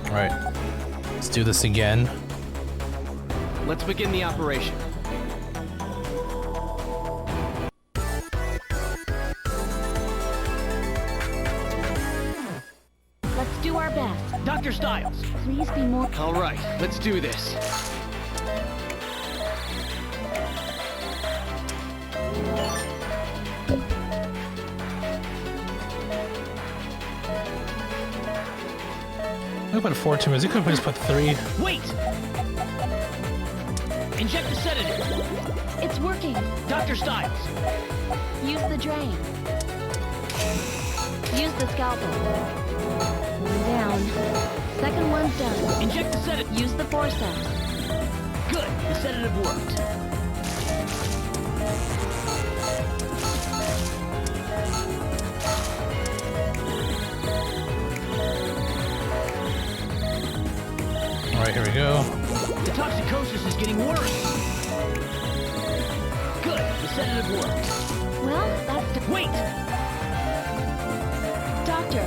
Alright. Let's do this again. Let's begin the operation. Let's do our best. Dr. Styles. Please be more. All right, let's do this. I put 4 tumors. You could have just put 3. Wait! Inject the sedative. It's working. Dr. Styles. Use the drain. Use the scalpel. One down. Inject the sedative. Use the forceps. Good. The sedative worked. All right, here we go. The toxicosis is getting worse. Good. The sedative worked. Well, that's the... Wait! Doctor.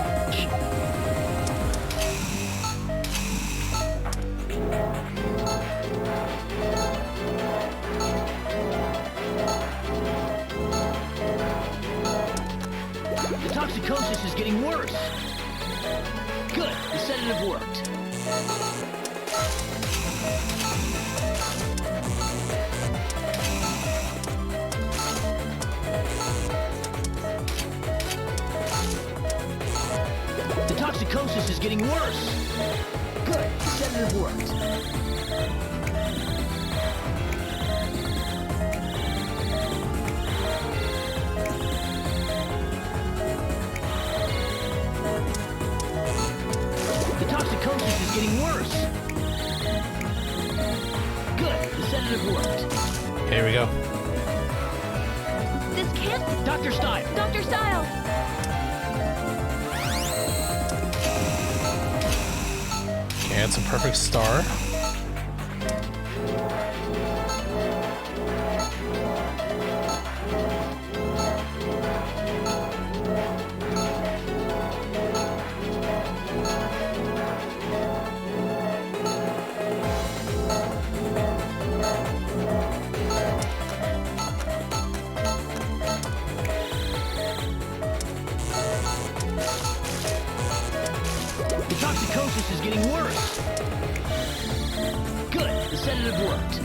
The toxicosis is getting worse. Good. The sedative worked. The toxicosis is getting worse. Good. The sedative worked. The toxicosis is getting worse. Good. The sedative worked. Here we go. This can't... Dr. Stein. Dr. Stiles! Okay, it's a perfect star. The toxicosis is getting worse. Good. The sedative worked.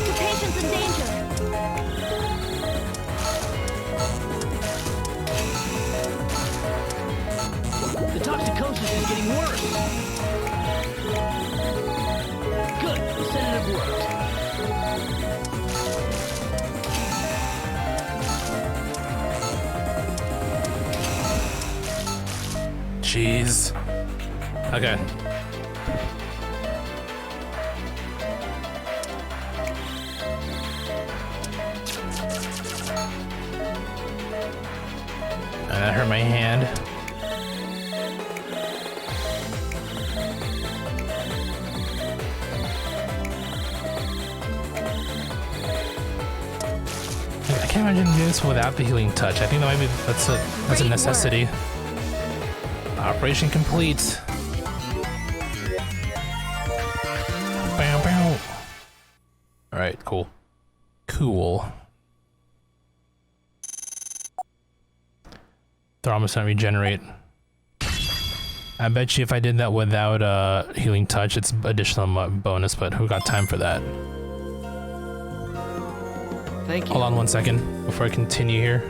The patient's in danger. The toxicosis is getting worse. Good. The sedative worked. Jeez. Okay. And that hurt my hand. I can't imagine doing this without the healing touch. I think that might be that's a Great necessity. Operation complete. Bow, bow. All right, cool. Cool. Thrombus not regenerate. I bet you if I did that without healing touch, it's additional bonus, but who got time for that? Thank you. Hold on 1 second before I continue here.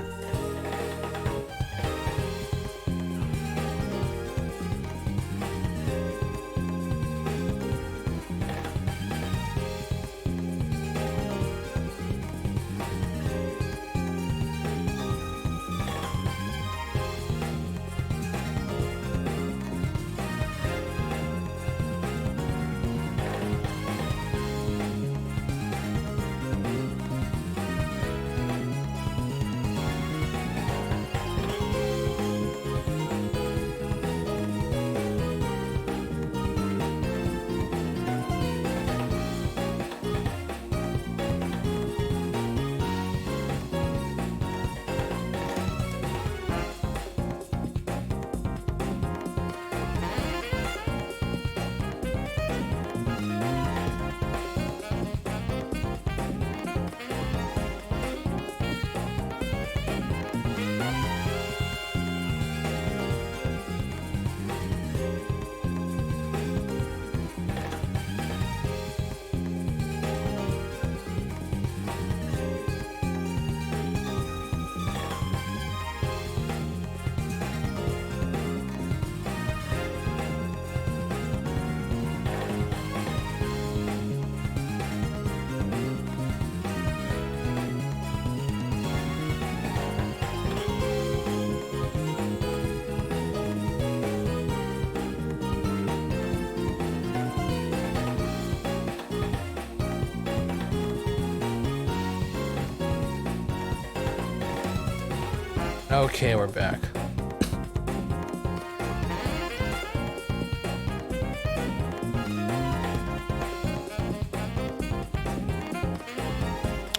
Okay, we're back.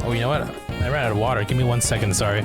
Oh, you know what? I ran out of water. Give me 1 second, sorry.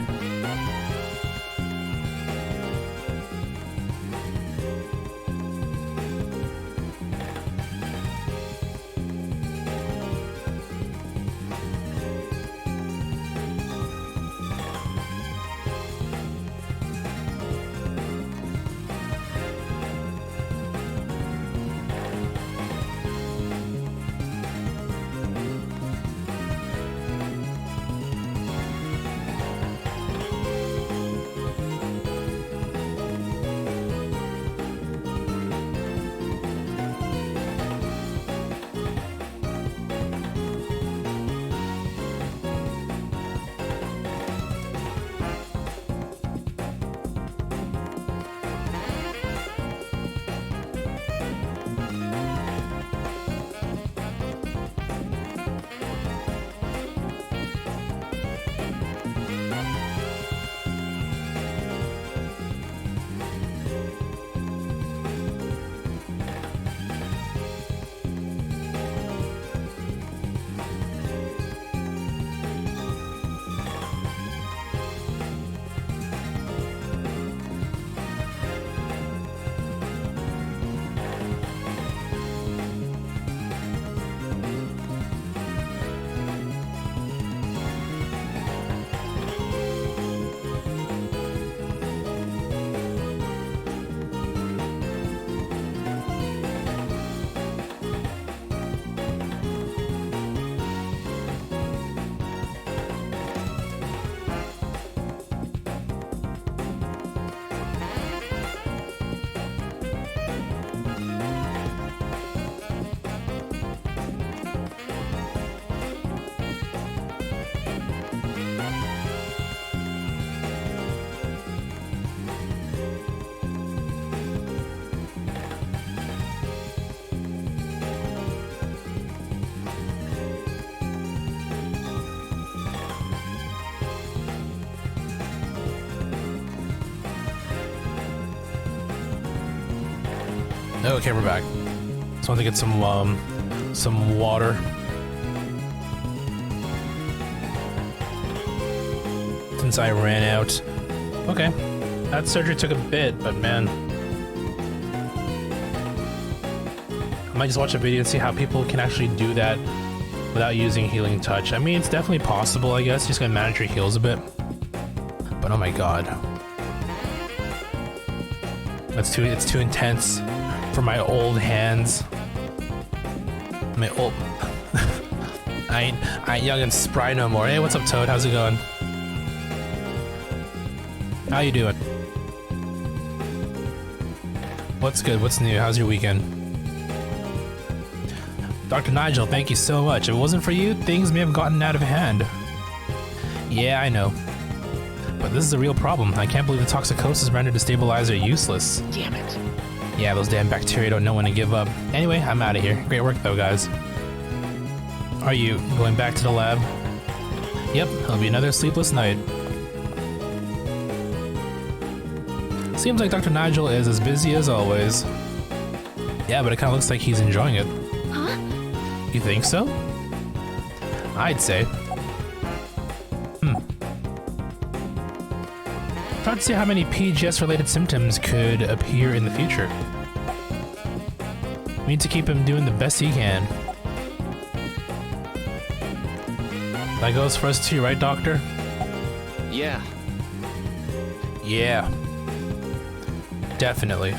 Okay, we're back. Just want to get some water. Since I ran out. Okay. That surgery took a bit, but man. I might just watch a video and see how people can actually do that without using healing touch. I mean, it's definitely possible, I guess. Just gotta manage your heals a bit. But oh my god. It's too intense for my old hands. My old I ain't young and spry no more. Hey, what's up, Toad? How's it going? How you doing? What's good? What's new? How's your weekend? Dr. Nigel, thank you so much. If it wasn't for you, things may have gotten out of hand. Yeah, I know. But this is a real problem. I can't believe the toxicosis rendered the stabilizer useless. Damn it. Yeah, those damn bacteria don't know when to give up. Anyway, I'm out of here. Great work though, guys. Are you going back to the lab? Yep, it'll be another sleepless night. Seems like Dr. Nigel is as busy as always. Yeah, but it kind of looks like he's enjoying it. Huh? You think so? I'd say. It's hard to see how many PGS-related symptoms could appear in the future. We need to keep him doing the best he can. That goes for us too, right, Doctor? Yeah. Yeah. Definitely.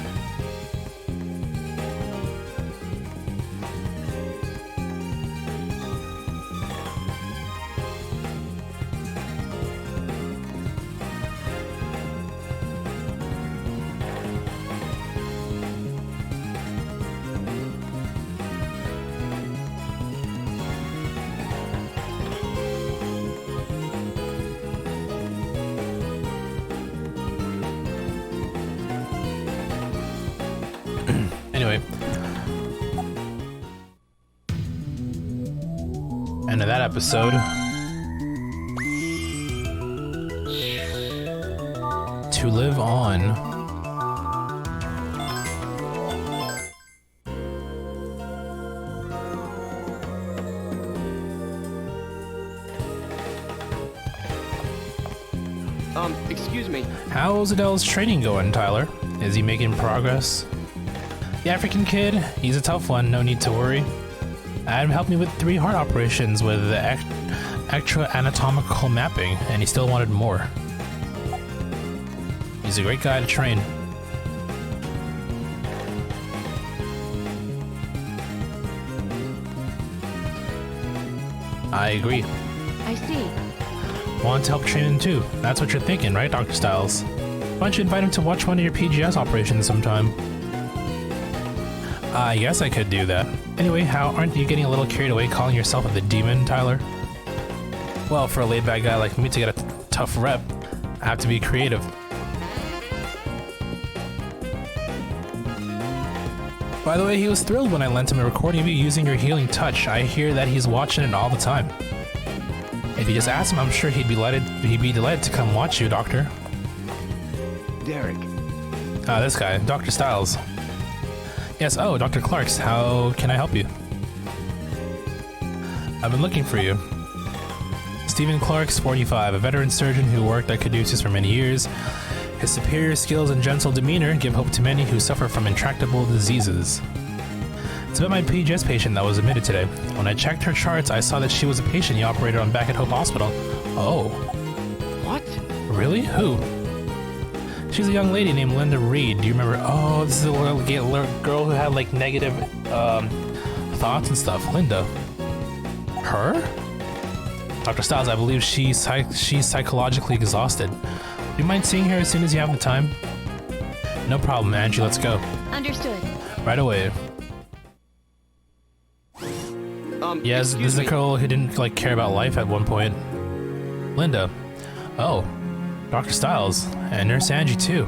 Anyway. End of that episode. live on. Excuse me. How's Adele's training going, Tyler? Is he making progress? The African kid, he's a tough one, no need to worry. Adam helped me with 3 heart operations with the extra anatomical mapping, and he still wanted more. He's a great guy to train. I agree. I see. Want to help train him too. That's what you're thinking, right, Dr. Styles? Why don't you invite him to watch one of your PGS operations sometime? I guess I could do that. Anyway, how aren't you getting a little carried away calling yourself the demon, Tyler? Well, for a laid-back guy like me to get a tough rep, I have to be creative. By the way, he was thrilled when I lent him a recording of you using your healing touch. I hear that he's watching it all the time. If you just ask him, I'm sure he'd be delighted to come watch you, Doctor. Derek. This guy, Dr. Styles. Yes, oh, Dr. Clarks, how can I help you? I've been looking for you. Stephen Clarks, 45, a veteran surgeon who worked at Caduceus for many years. His superior skills and gentle demeanor give hope to many who suffer from intractable diseases. It's about my PGS patient that was admitted today. When I checked her charts, I saw that she was a patient you operated on back at Hope Hospital. Oh. What? Really? Who? She's a young lady named Linda Reed. Do you remember? Oh, this is the little girl who had like negative thoughts and stuff. Linda. Her? Dr. Styles, I believe she's psychologically exhausted. Do you mind seeing her as soon as you have the time? No problem, Angie. Let's go. Understood. Right away. Yes, this is the girl who didn't like care about life at one point. Linda. Oh, Dr. Styles and Nurse Angie too.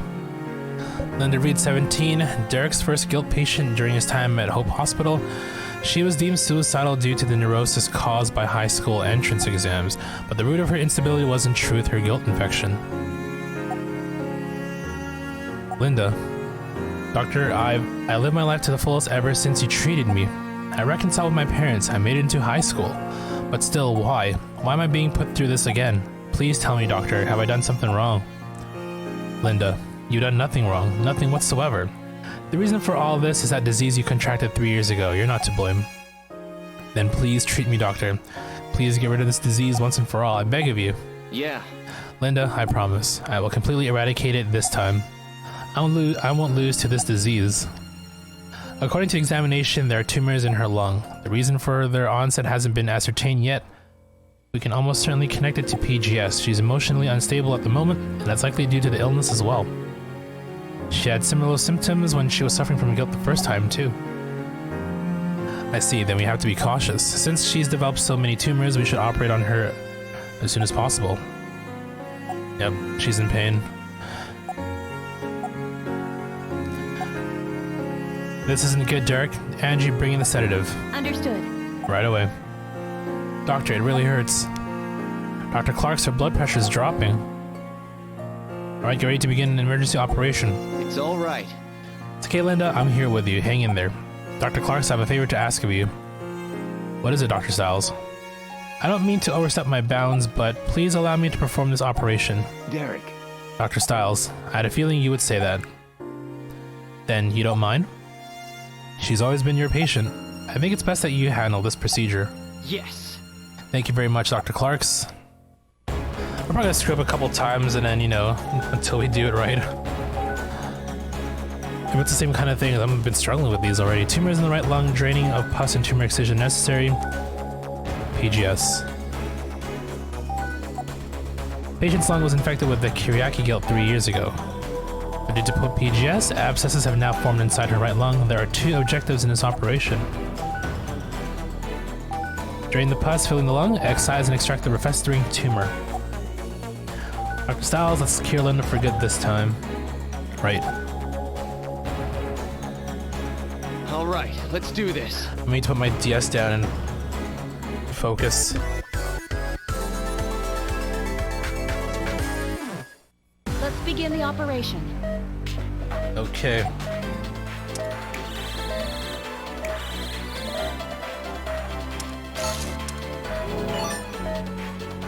Linda Reed, 17, Derek's first guilt patient during his time at Hope Hospital. She was deemed suicidal due to the neurosis caused by high school entrance exams, but the root of her instability was in truth her guilt infection. Linda. Doctor, I lived my life to the fullest ever since you treated me. I reconciled with my parents, I made it into high school. But still, why? Why am I being put through this again? Please tell me, doctor, have I done something wrong? Linda, you've done nothing wrong, nothing whatsoever. The reason for all this is that disease you contracted 3 years ago. You're not to blame. Then please treat me, doctor. Please get rid of this disease once and for all, I beg of you. Yeah. Linda, I promise. I will completely eradicate it this time. I won't lose to this disease. According to examination, there are tumors in her lung. The reason for their onset hasn't been ascertained yet. We can almost certainly connect it to PGS. She's emotionally unstable at the moment, and that's likely due to the illness as well. She had similar symptoms when she was suffering from guilt the first time, too. I see, then we have to be cautious. Since she's developed so many tumors, we should operate on her as soon as possible. Yep, she's in pain. This isn't good, Derek. Angie, bring in the sedative. Understood. Right away. Doctor, it really hurts. Dr. Clark's, her blood pressure is dropping. Alright, get ready to begin an emergency operation. It's all right. It's okay, Linda. I'm here with you. Hang in there. Dr. Clark's, I have a favor to ask of you. What is it, Dr. Styles? I don't mean to overstep my bounds, but please allow me to perform this operation. Derek. Dr. Styles, I had a feeling you would say that. Then you don't mind? She's always been your patient. I think it's best that you handle this procedure. Yes. Thank you very much, Dr. Clarks. We're probably gonna screw up a couple times and then, you know, until we do it right. If it's the same kind of thing, I've been struggling with these already. Tumors in the right lung, draining of pus and tumor excision necessary. PGS. Patient's lung was infected with the Kyriaki guilt 3 years ago. But due to PGS, abscesses have now formed inside her right lung. There are 2 objectives in this operation. Drain the pus filling the lung, excise and extract the festering tumor. Dr. Styles, let's cure Linda for good this time. Right. All right, let's do this. I need to put my DS down and focus. Let's begin. begin the operation. Okay.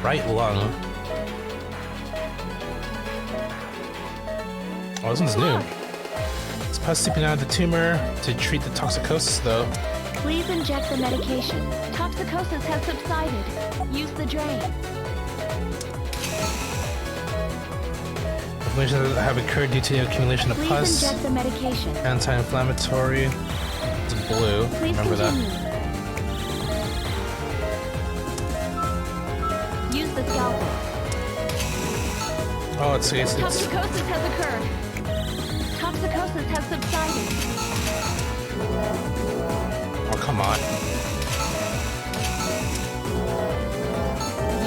Right lung. Oh, this one's new. Look, It's pus seeping out of the tumor to treat the toxicosis, though. please inject the medication. Toxicosis has subsided. Use the drain. Inflammations have occurred due to the accumulation of Please pus. inject the medication. Anti-inflammatory. It's blue. Please Remember continue. that. Use the scalpel. Oh, it's Toxicosis has occurred. Toxicosis has subsided. oh, come on.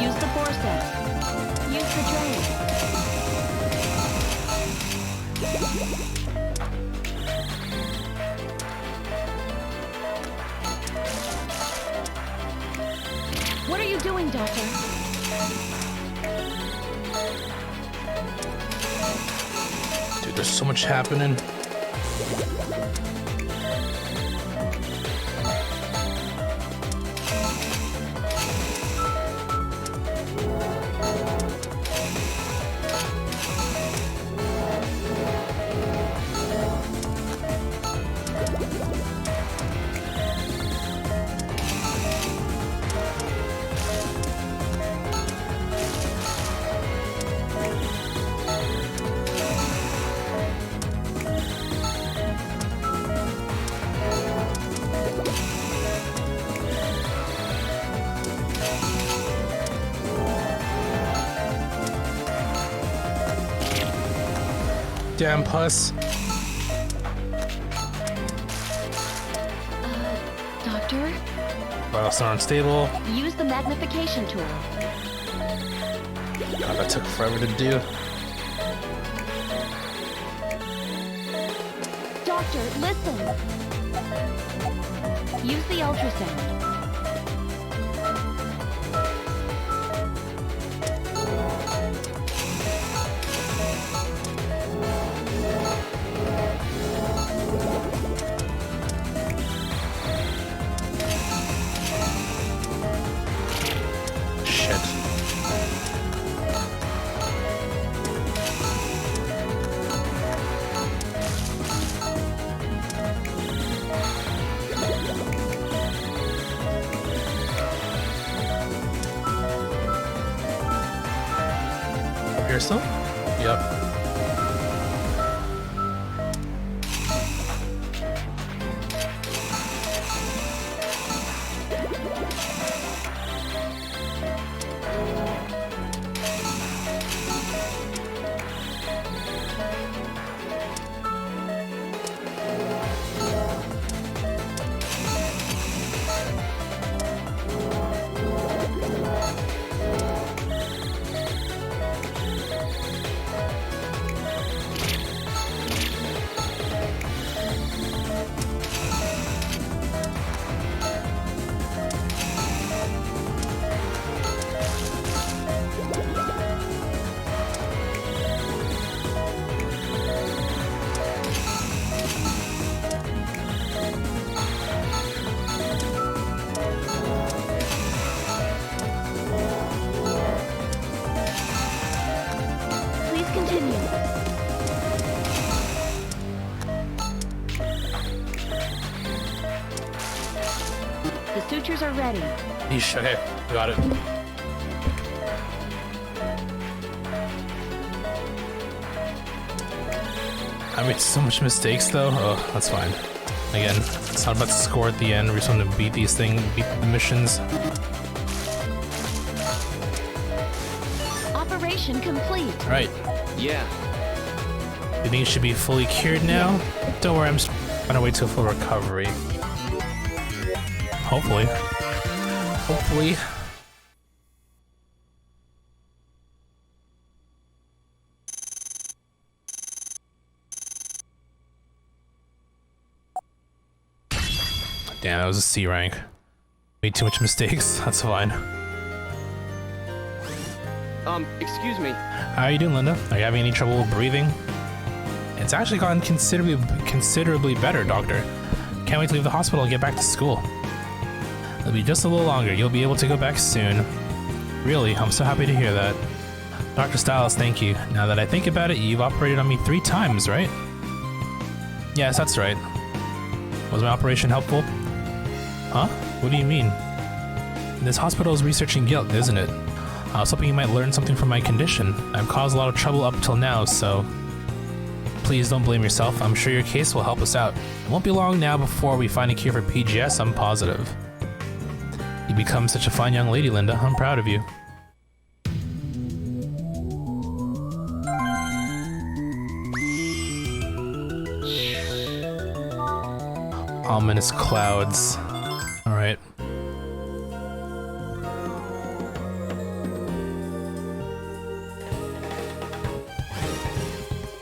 Use the forceps. Use the drain. What are you doing, Doctor? Dude, there's so much happening. Damn pus. Doctor? Vitals are unstable. Use the magnification tool. God, that took forever to do. Doctor, listen. Use the ultrasound. Shit. Up here still? Yep. Please continue. The sutures are ready. Yeesh, okay, got it. I made so much mistakes though. Oh, that's fine. Again, it's not about to score at the end. We just want to beat these things, beat the missions. Operation complete. Alright, Yeah. you think it should be fully cured now? Don't worry, I'm just gonna wait till full recovery. Hopefully. Hopefully. Damn, that was a C rank. Made too much mistakes. That's fine. Excuse me. How are you doing, Linda? Are you having any trouble breathing? It's actually gotten considerably better, Doctor. Can't wait to leave the hospital and get back to school. It'll be just a little longer. You'll be able to go back soon. Really, I'm so happy to hear that. Dr. Styles, thank you. Now that I think about it, you've operated on me 3 times, right? Yes, that's right. Was my operation helpful? Huh? What do you mean? This hospital is researching guilt, isn't it? I was hoping you might learn something from my condition. I've caused a lot of trouble up till now, so... Please don't blame yourself. I'm sure your case will help us out. It won't be long now before we find a cure for PGS, I'm positive. You become such a fine young lady, Linda. I'm proud of you. Ominous clouds. Alright.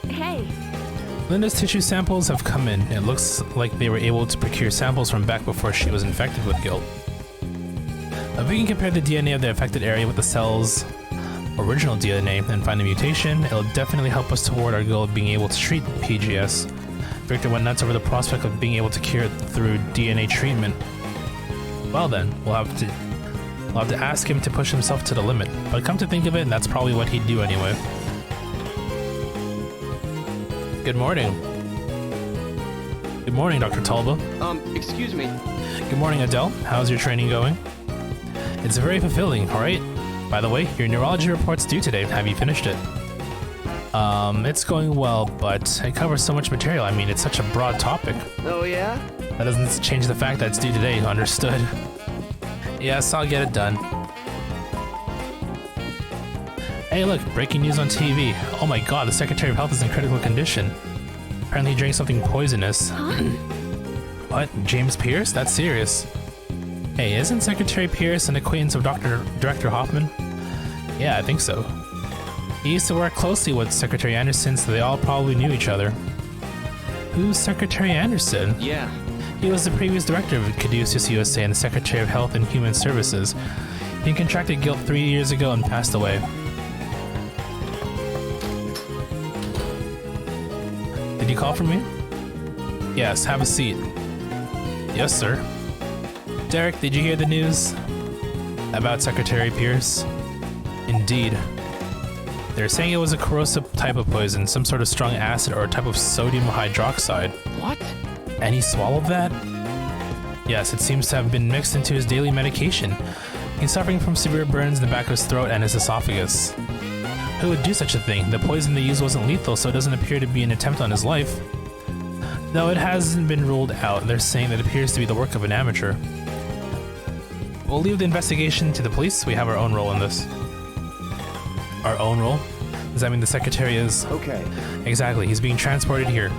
Hey, Linda's tissue samples have come in. It looks like they were able to procure samples from back before she was infected with guilt. If we can compare the DNA of the affected area with the cell's original DNA and find a mutation, it'll definitely help us toward our goal of being able to treat PGS. Victor went nuts over the prospect of being able to cure it through DNA treatment. Well then, we'll have to ask him to push himself to the limit. But come to think of it, that's probably what he'd do anyway. Good morning. Good morning, Dr. Talba. Excuse me. Good morning, Adele. How's your training going? It's very fulfilling, alright? By the way, your neurology report's due today. Have you finished it? It's going well, but it covers so much material. I mean, it's such a broad topic. Oh, yeah? That doesn't change the fact that it's due today, understood? Yes, I'll get it done. Hey look, breaking news on TV. Oh my god, the Secretary of Health is in critical condition. Apparently he drank something poisonous. What? James Pierce? That's serious. Hey, isn't Secretary Pierce an acquaintance of Director Hoffman? Yeah, I think so. He used to work closely with Secretary Anderson, so they all probably knew each other. Who's Secretary Anderson? Yeah. He was the previous director of Caduceus USA and the Secretary of Health and Human Services. He contracted guilt 3 years ago and passed away. Did you call for me? Yes, have a seat. Yes, sir. Derek, did you hear the news about Secretary Pierce? Indeed. They're saying it was a corrosive type of poison, some sort of strong acid or a type of sodium hydroxide. What? And he swallowed that? Yes, it seems to have been mixed into his daily medication. He's suffering from severe burns in the back of his throat and his esophagus. Who would do such a thing? The poison they used wasn't lethal, so it doesn't appear to be an attempt on his life. Though it hasn't been ruled out, they're saying that it appears to be the work of an amateur. We'll leave the investigation to the police. We have our own role in this. Our own role? Does that mean the secretary is... Okay. Exactly, he's being transported here.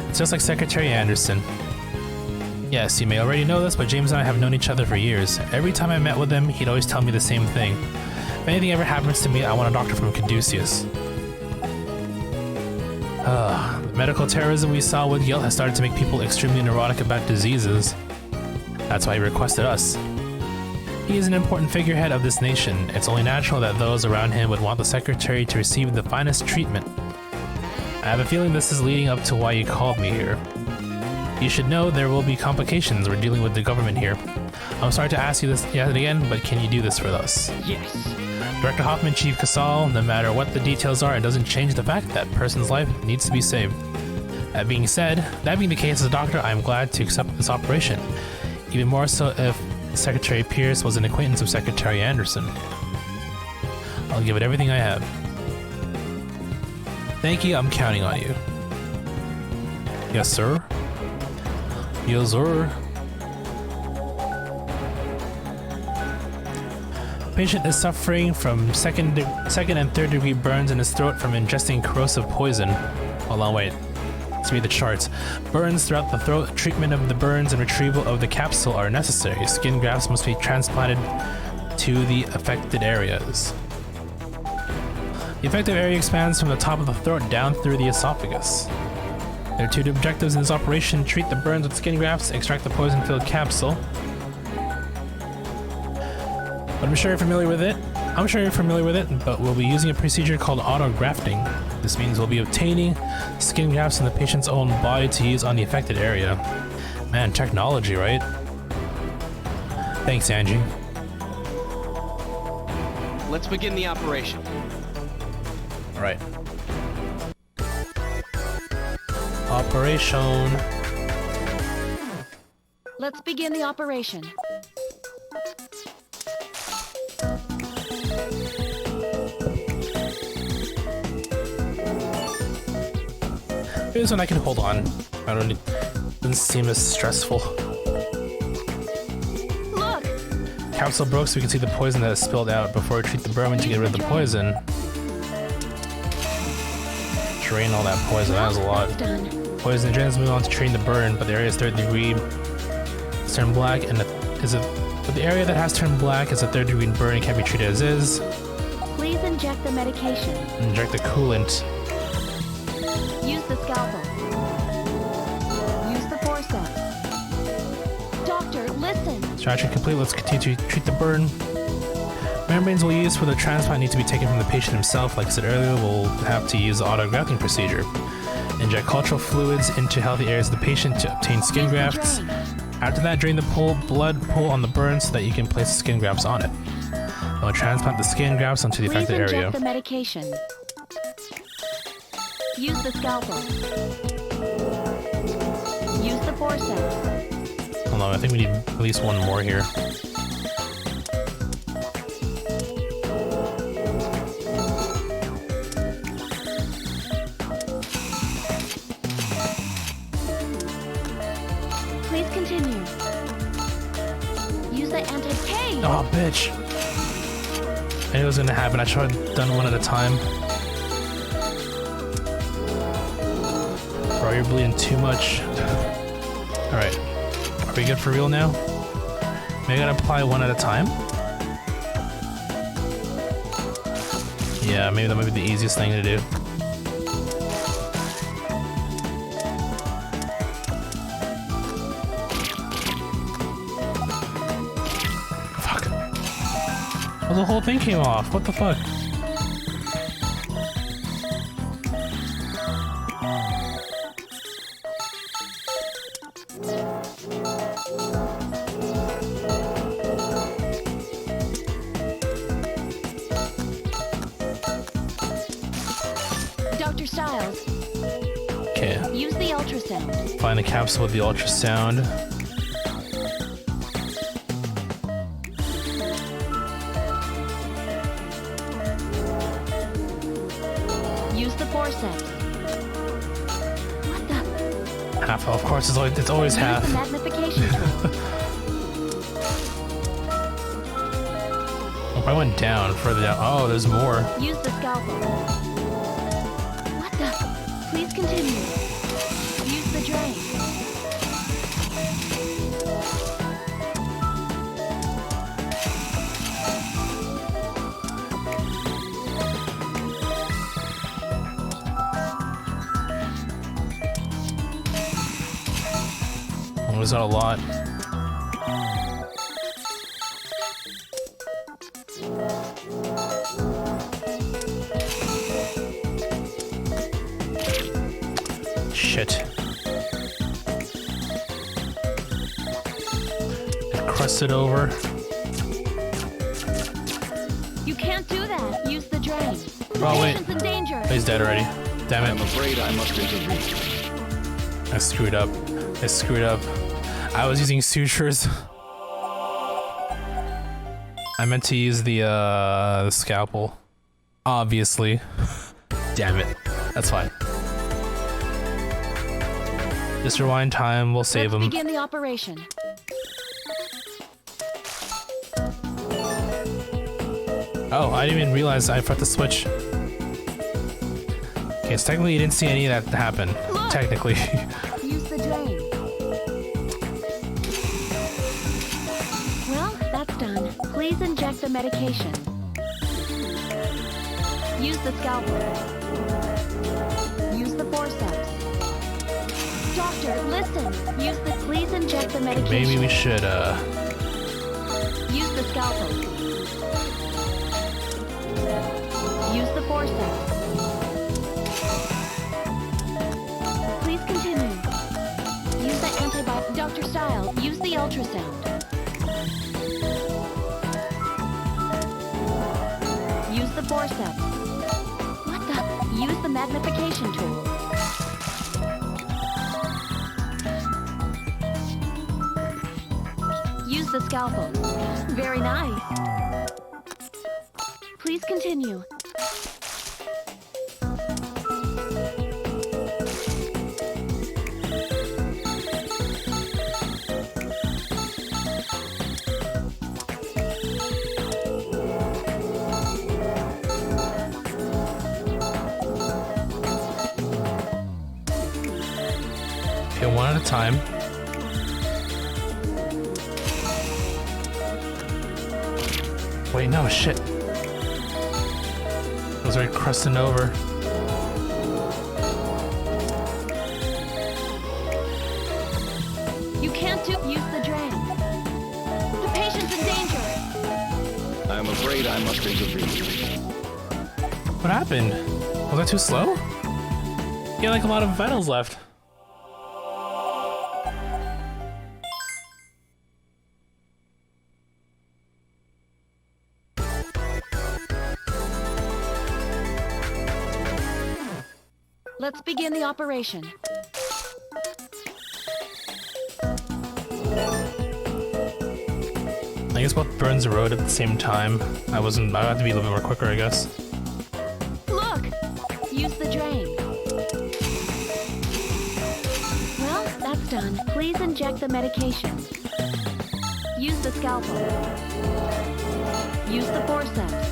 It's just like Secretary Anderson. Yes, you may already know this, but James and I have known each other for years. Every time I met with him, he'd always tell me the same thing. If anything ever happens to me, I want a doctor from Caduceus. The medical terrorism we saw with Yale has started to make people extremely neurotic about diseases. That's why he requested us. He is an important figurehead of this nation. It's only natural that those around him would want the secretary to receive the finest treatment. I have a feeling this is leading up to why you called me here. You should know there will be complications. We're dealing with the government here. I'm sorry to ask you this yet again, but can you do this for us? Yes. Director Hoffman, Chief Casal, no matter what the details are, it doesn't change the fact that person's life needs to be saved. That being said, that being the case as a doctor, I am glad to accept this operation. Even more so if Secretary Pierce was an acquaintance of Secretary Anderson. I'll give it everything I have. Thank you, I'm counting on you. Yes, sir. Yes, sir. Patient is suffering from second and third degree burns in his throat from ingesting corrosive poison. Hold on, wait. Let's read the charts. Burns throughout the throat. Treatment of the burns and retrieval of the capsule are necessary. Skin grafts must be transplanted to the affected areas. The affected area expands from the top of the throat down through the esophagus. There are 2 objectives in this operation: treat the burns with skin grafts, extract the poison-filled capsule. But I'm sure you're familiar with it. I'm sure you're familiar with it, but we'll be using a procedure called autografting. This means we'll be obtaining skin grafts from the patient's own body to use on the affected area. Man, technology, right? Thanks, Angie. Let's begin the operation. All right. Operation. Let's begin the operation. Here's one I can hold on. I don't need. Doesn't seem as stressful. Look! Capsule broke so we can see the poison that is spilled out. Before we treat the burn to get rid of the poison. Drain all that poison. That was a lot. Poison drains. Move on to treating the burn, but the area is third degree. It's turned black, and but the area that has turned black is a third degree burn and can't be treated as is. Please inject the medication. Inject the coolant. Use the scalpel. Use the forceps. Doctor, listen! Strategy complete. Let's continue to treat the burn. Membranes we'll use for the transplant need to be taken from the patient himself. Like I said earlier, we'll have to use the autografting procedure. Inject cultural fluids into healthy areas of the patient to obtain skin grafts. After that, drain the blood pool on the burn so that you can place the skin grafts on it. We'll transplant the skin grafts onto the affected area. Please inject the medication. Use the scalpel. Use the forceps. Hold on, I think we need at least one more here. Please continue. Use the anti-K. Oh, bitch. I knew it was gonna happen. I should have done one at a time. Bro, you're bleeding too much. Alright. Are we good for real now? Maybe I gotta apply one at a time? Yeah, maybe that might be the easiest thing to do. Fuck. Well, the whole thing came off. What the fuck? Dr. Styles. Okay. Use the ultrasound. Find the capsule with the ultrasound. Use the forceps. What the? Half. Of course, it's always Use half. the magnification tool. Oh, I went down, further down. Oh, there's more. Use the scalpel. What the? Please continue. Use the drain. Oh, was that a lot? Shit. Crust it over. You can't do that. Use the drain. Oh, wait. Patient's in danger. He's dead already. Damn I'm it. afraid I must intervene. I screwed up. I screwed up. I was using sutures. I meant to use the scalpel. Obviously. Damn it. That's fine. Just rewind time. We'll save him. Let's begin the operation. Oh, I didn't even realize I forgot to switch. Okay, so technically you didn't see any of that happen. Look. Technically. Use the drain. Well, that's done. Please inject the medication. Use the scalpel. Use the forceps. Doctor, listen. Please inject the medication. Maybe we should, Use the scalpel. Use the forceps. Please continue. Use the antibiotic. Dr. Style, use the ultrasound. Use the forceps. What the? Use the magnification tool. Use the scalpel. Very nice. Please continue. Okay, one at a time. Wait, no, shit. I was already crusting over. You can't use the drain. The patient's in danger. I'm afraid I must intervene. What happened? Was I too slow? You had like a lot of vitals left. Let's begin the operation. I guess both burns the road at the same time. I had to be a little bit more quicker, I guess. Look! Use the drain. Well, that's done. Please inject the medication. Use the scalpel. Use the forceps.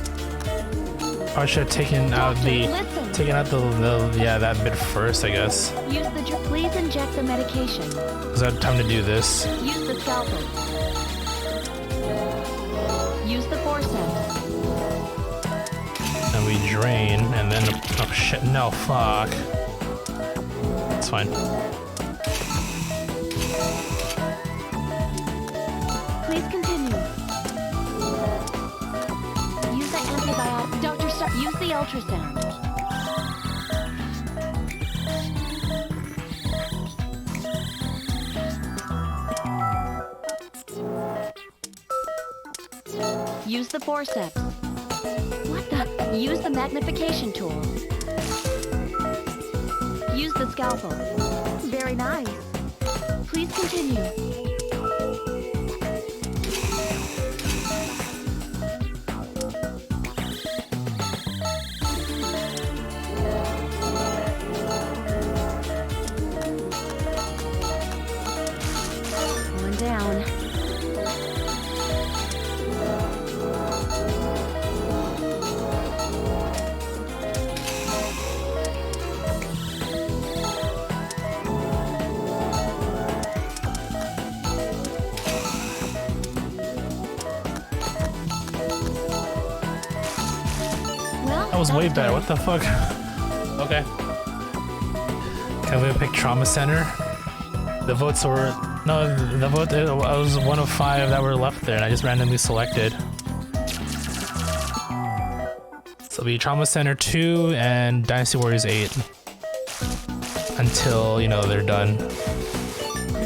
I should have taken out that bit first, I guess. Use the please inject the medication. Because I had time to do this. Use the scalpel. Use the forceps. And we drain, and then oh shit, no, fuck. It's fine. Please continue. Use the antibiotic. Dr. Stark, use the ultrasound. Use the forceps. What the? Use the magnification tool. Use the scalpel. Very nice. Please continue. Going down. That was way better. What the fuck? Okay. Can we pick Trauma Center? The votes were... No, the vote... I was one of 5 that were left there, and I just randomly selected. So it'll be Trauma Center 2 and Dynasty Warriors 8. Until, you know, they're done.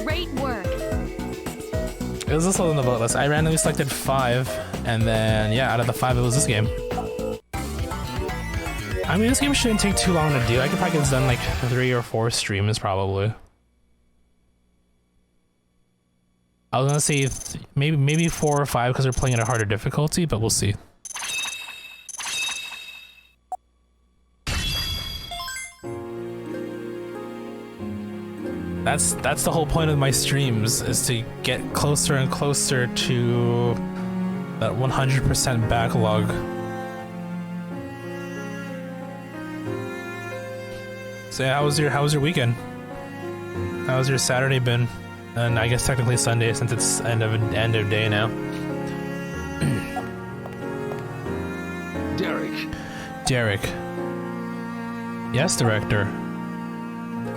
Great work. It was also on the vote list. I randomly selected 5, and then, yeah, out of the 5, it was this game. I mean, this game shouldn't take too long to do. I could probably get this done like 3 or 4 streams, probably. I was gonna say maybe 4 or 5 because they're playing at a harder difficulty, but we'll see. That's the whole point of my streams, is to get closer and closer to that 100% backlog. So yeah, how was your weekend? How was your Saturday been? And I guess technically Sunday, since it's end of day now. Derek. Yes, director.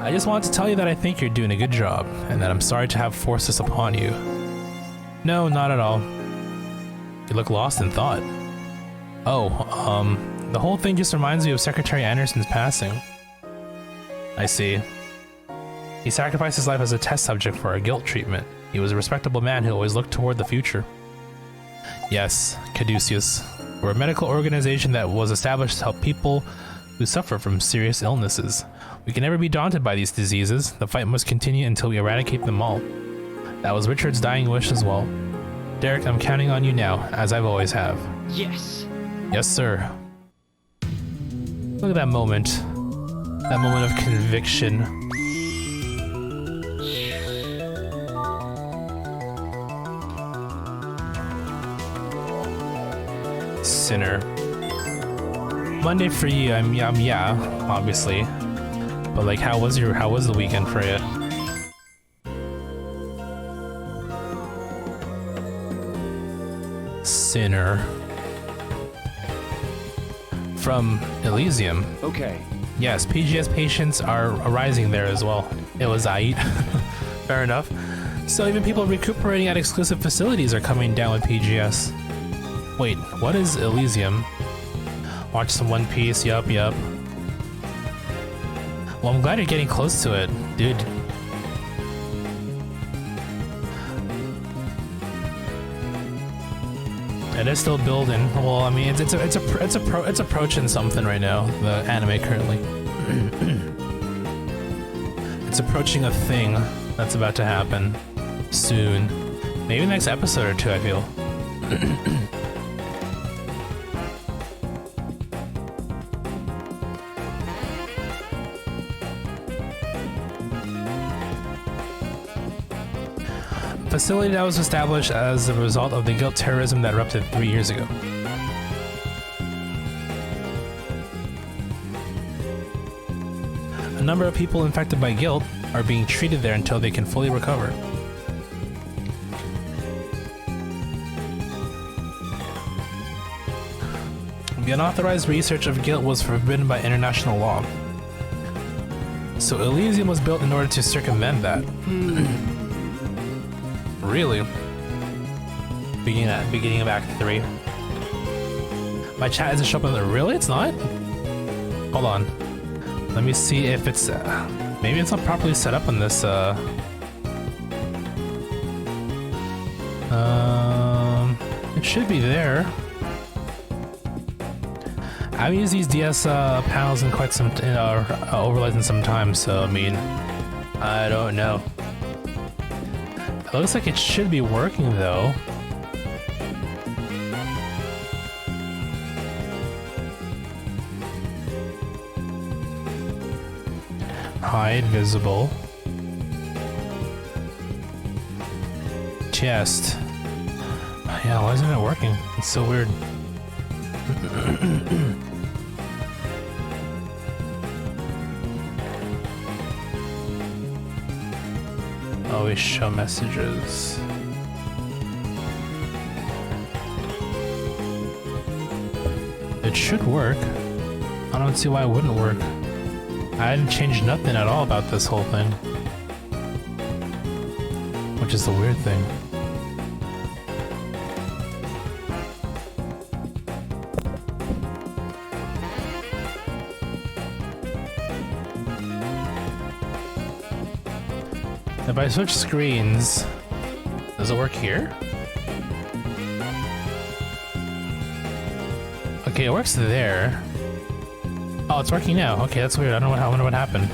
I just wanted to tell you that I think you're doing a good job, and that I'm sorry to have forced this upon you. No, not at all. You look lost in thought. Oh, The whole thing just reminds me of Secretary Anderson's passing. I see. He sacrificed his life as a test subject for our guilt treatment. He was a respectable man who always looked toward the future. Yes, Caduceus. We're a medical organization that was established to help people who suffer from serious illnesses. We can never be daunted by these diseases. The fight must continue until we eradicate them all. That was Richard's dying wish as well. Derek, I'm counting on you now, as I've always have. Yes. Yes, sir. Look at that moment. That moment of conviction. Sinner. Monday for you, yeah, obviously. But like, how was the weekend for you? Sinner. From Elysium. Okay. Yes, PGS patients are arising there as well. It was aight. Fair enough. So even people recuperating at exclusive facilities are coming down with PGS. Wait, what is Elysium? Watch some One Piece, yup. Well, I'm glad you're getting close to it, dude. It is still building. Well, I mean, it's approaching something right now. The anime currently. It's approaching a thing that's about to happen soon. Maybe next episode or two, I feel. Facility that was established as a result of the guilt terrorism that erupted 3 years ago. A number of people infected by guilt are being treated there until they can fully recover. The unauthorized research of guilt was forbidden by international law. So Elysium was built in order to circumvent that. Really? Beginning of Act 3. My chat isn't showing up. Really? It's not? Hold on. Let me see if it's... maybe it's not properly set up on this, it should be there. I've used these DS panels in quite some... overlays in some time, so, I mean... I don't know. It looks like it should be working though. Hide visible. Chest. Yeah, why isn't it working? It's so weird. Always show messages. It should work. I don't see why it wouldn't work. I didn't change nothing at all about this whole thing. Which is the weird thing. If I switch screens, does it work here? Okay, it works there. Oh, it's working now. Okay, that's weird. I wonder what happened.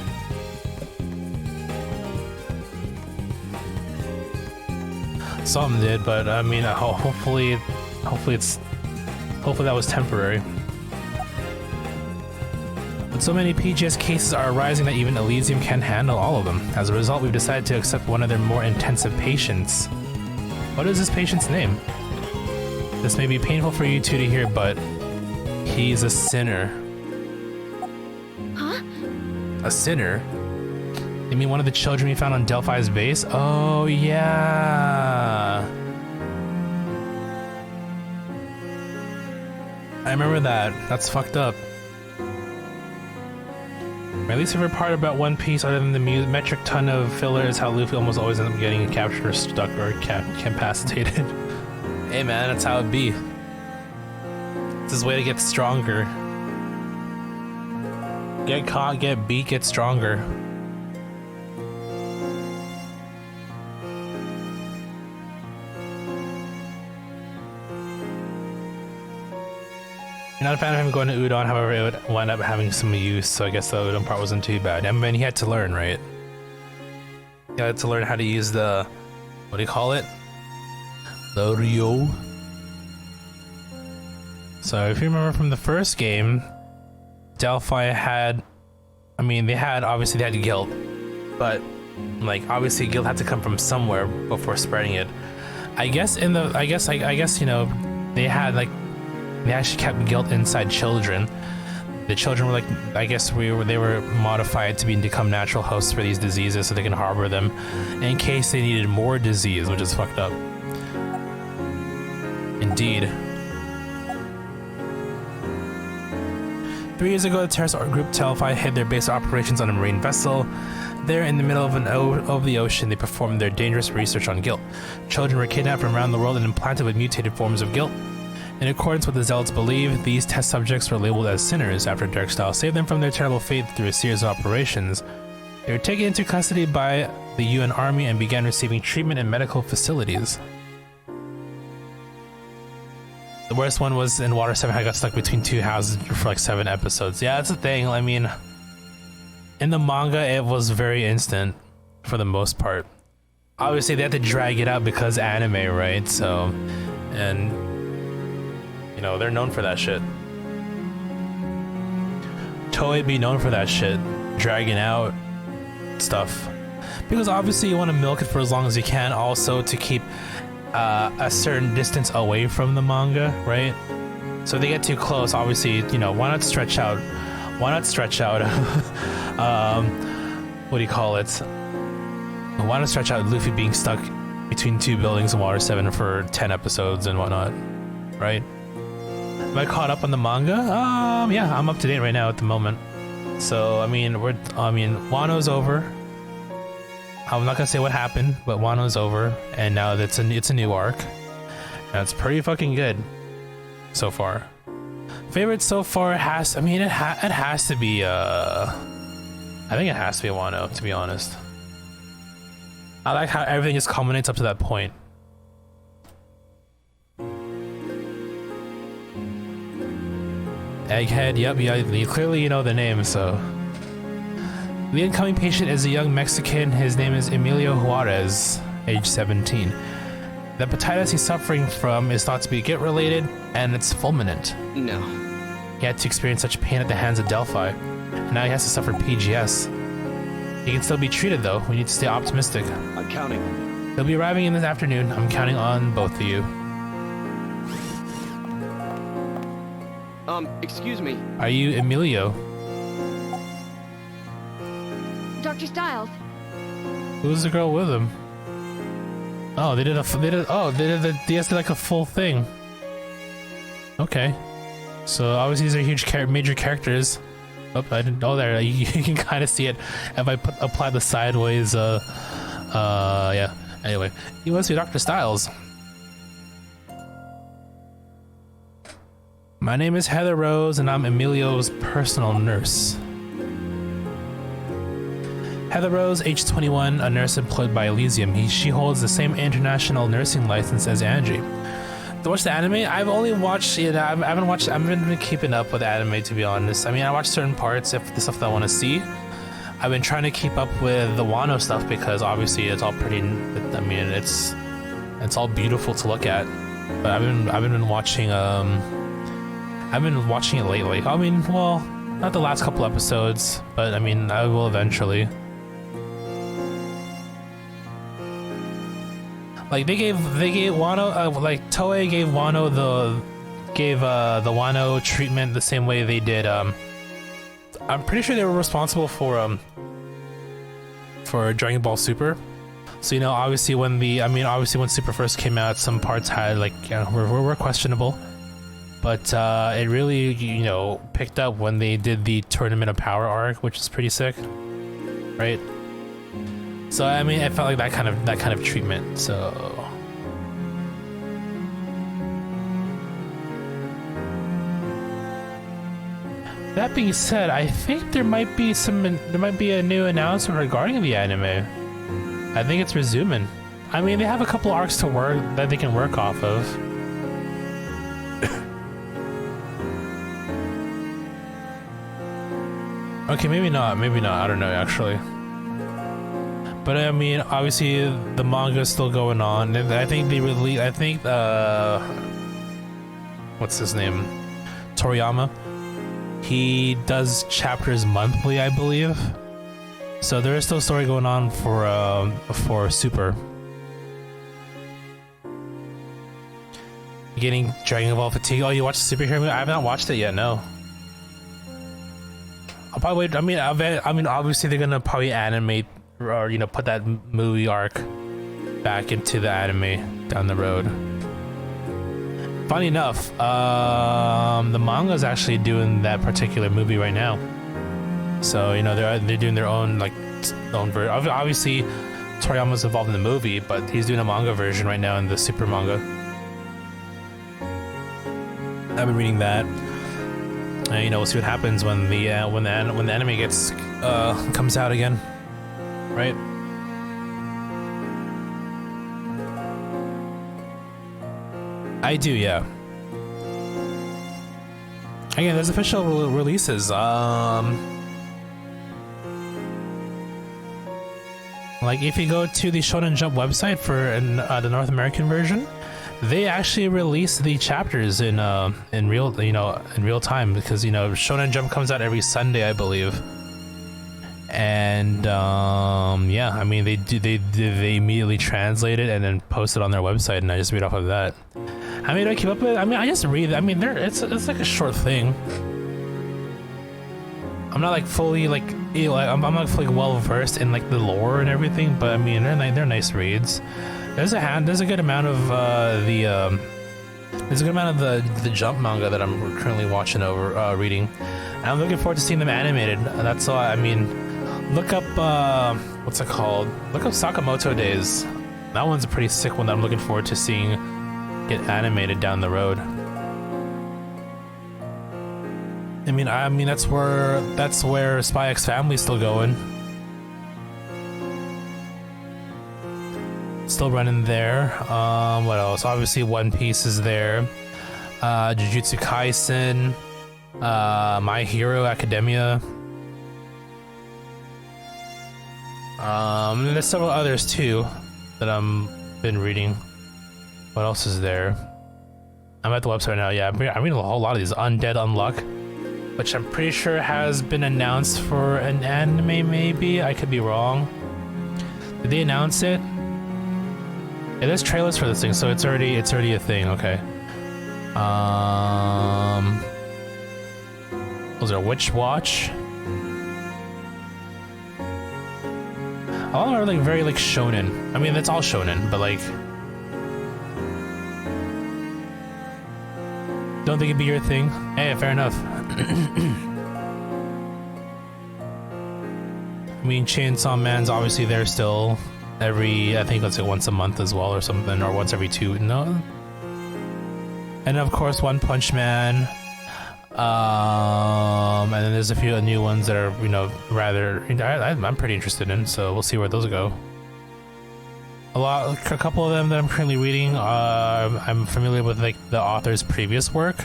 Something did, but I mean, hopefully that was temporary. But so many PGS cases are arising that even Elysium can't handle all of them. As a result, we've decided to accept one of their more intensive patients. What is this patient's name? This may be painful for you two to hear, but he's a sinner. Huh? A sinner? You mean one of the children we found on Delphi's base? Oh, yeah. I remember that. That's fucked up. Or at least if we're part about One Piece, other than the metric ton of filler, is how Luffy almost always ends up getting captured or stuck or incapacitated. Hey man, that's how it be. It's his way to get stronger. Get caught, get beat, get stronger. You're not a fan of him going to udon, however, it would wind up having some use, so I guess the udon part wasn't too bad. I mean, he had to learn, right? He had to learn how to use the, what do you call it? The Ryo. So if you remember from the first game, Delphi had, I mean, obviously they had guilt, but like obviously guilt had to come from somewhere before spreading it. I guess you know, they had like, they actually kept guilt inside children. The children were like, I guess they were modified to become natural hosts for these diseases so they can harbor them in case they needed more disease, which is fucked up. Indeed. 3 years ago, the terrorist group Delphi hid their base operations on a marine vessel. There, in the middle of the ocean, they performed their dangerous research on guilt. Children were kidnapped from around the world and implanted with mutated forms of guilt. In accordance with the Zealots' belief, these test subjects were labeled as sinners after Dark Style saved them from their terrible fate through a series of operations. They were taken into custody by the UN Army and began receiving treatment in medical facilities. The worst one was in Water 7. I got stuck between two houses for like 7 episodes. Yeah, that's the thing. I mean, in the manga, it was very instant for the most part. Obviously, they had to drag it out because anime, right? So, and you know, they're known for that shit. Toei be known for that shit, dragging out stuff. Because obviously you want to milk it for as long as you can, also to keep a certain distance away from the manga, right? So if they get too close, obviously, you know, why not stretch out, what do you call it? Why not stretch out Luffy being stuck between 2 buildings in Water 7 for 10 episodes and whatnot, right? Am I caught up on the manga? Yeah, I'm up to date right now at the moment. So, I mean, Wano's over. I'm not gonna say what happened, but Wano's over, and now it's a new arc. And it's pretty fucking good so far. Favorite so far has, I mean, it has to be, I think it has to be Wano, to be honest. I like how everything just culminates up to that point. Egghead, yep, yeah, clearly you know the name, so. The incoming patient is a young Mexican. His name is Emilio Juarez, age 17. The hepatitis he's suffering from is thought to be guilt-related, and it's fulminant. No. He had to experience such pain at the hands of Delphi, and now he has to suffer PGS. He can still be treated, though. We need to stay optimistic. I'm counting. He'll be arriving in this afternoon. I'm counting on both of you. Excuse me. Are you Emilio? Dr. Styles, Who's the girl with him? Oh, they did like a full thing. Okay. So obviously these are huge major characters. Oh, I didn't know there. You can kind of see it if I apply the sideways. Yeah. Anyway, he must be Dr. Styles. My name is Heather Rose, and I'm Emilio's personal nurse. Heather Rose, age 21, a nurse employed by Elysium. She holds the same international nursing license as Angie. To watch the anime, I've only watched, I haven't been keeping up with anime, to be honest. I mean, I watch certain parts of the stuff that I want to see. I've been trying to keep up with the Wano stuff because obviously it's all pretty, I mean, it's all beautiful to look at. But I've been watching, I've been watching it lately. I mean, well, not the last couple episodes, but I mean, I will eventually. Like they gave Wano, like Toei gave Wano the Wano treatment the same way they did. I'm pretty sure they were responsible for Dragon Ball Super. So you know, obviously when Super first came out, some parts had like, you know, were questionable, but it really, you know, picked up when they did the Tournament of Power arc, which is pretty sick, right? So I mean, it felt like that kind of treatment. So That being said, I think there might be a new announcement regarding the anime. I think it's resuming. I mean, they have a couple arcs to work that they can work off of. Okay, maybe not. I don't know actually. But I mean, obviously the manga is still going on. And I think they release. I think what's his name? Toriyama. He does chapters monthly, I believe. So there is still a story going on for Super. Getting Dragon Ball fatigue. Oh, you watched the superhero movie? I have not watched it yet. No. I'll probably. I mean, obviously they're gonna probably animate or put that movie arc back into the anime down the road. Funny enough, the manga is actually doing that particular movie right now. So they're doing their own own version. Obviously, Toriyama's involved in the movie, but he's doing a manga version right now in the Super manga. I've been reading that. And, we'll see what happens when the anime gets comes out again, right? I do, yeah. Again, there's official releases. Like if you go to the Shonen Jump website for the North American version, they actually release the chapters in real time because Shonen Jump comes out every Sunday, I believe. And yeah, I mean they immediately translate it and then post it on their website, and I just read off of that. I mean, do I keep up with it? I mean, I just read. I mean, it's like a short thing. I'm not like fully I'm not fully well versed in like the lore and everything, but I mean they're nice reads. There's a good amount of the Jump manga that I'm currently watching over reading. And I'm looking forward to seeing them animated. That's all. I mean, look up what's it called? Look up Sakamoto Days. That one's a pretty sick one that I'm looking forward to seeing get animated down the road. I mean that's where Spy X Family's still going. Still running there. What else? Obviously One Piece is there. Jujutsu Kaisen, My Hero Academia. There's several others too that I've been reading. What else is there? I'm at the website now. Yeah, I'm reading a whole lot of these. Undead Unluck, which I'm pretty sure has been announced for an anime. Maybe I could be wrong. Did they announce it? Yeah, there's trailers for this thing, so it's already a thing. Okay. Was there Witch Watch? All of them are like very like shonen. I mean, it's all shonen, but like, don't think it'd be your thing. Hey, fair enough. I mean, Chainsaw Man's obviously there still. I think let's say once a month as well or something, or once every 2. No. And of course, One Punch Man. And then there's a few new ones that are, rather I'm pretty interested in. So we'll see where those go. A couple of them that I'm currently reading. I'm familiar with like the author's previous work.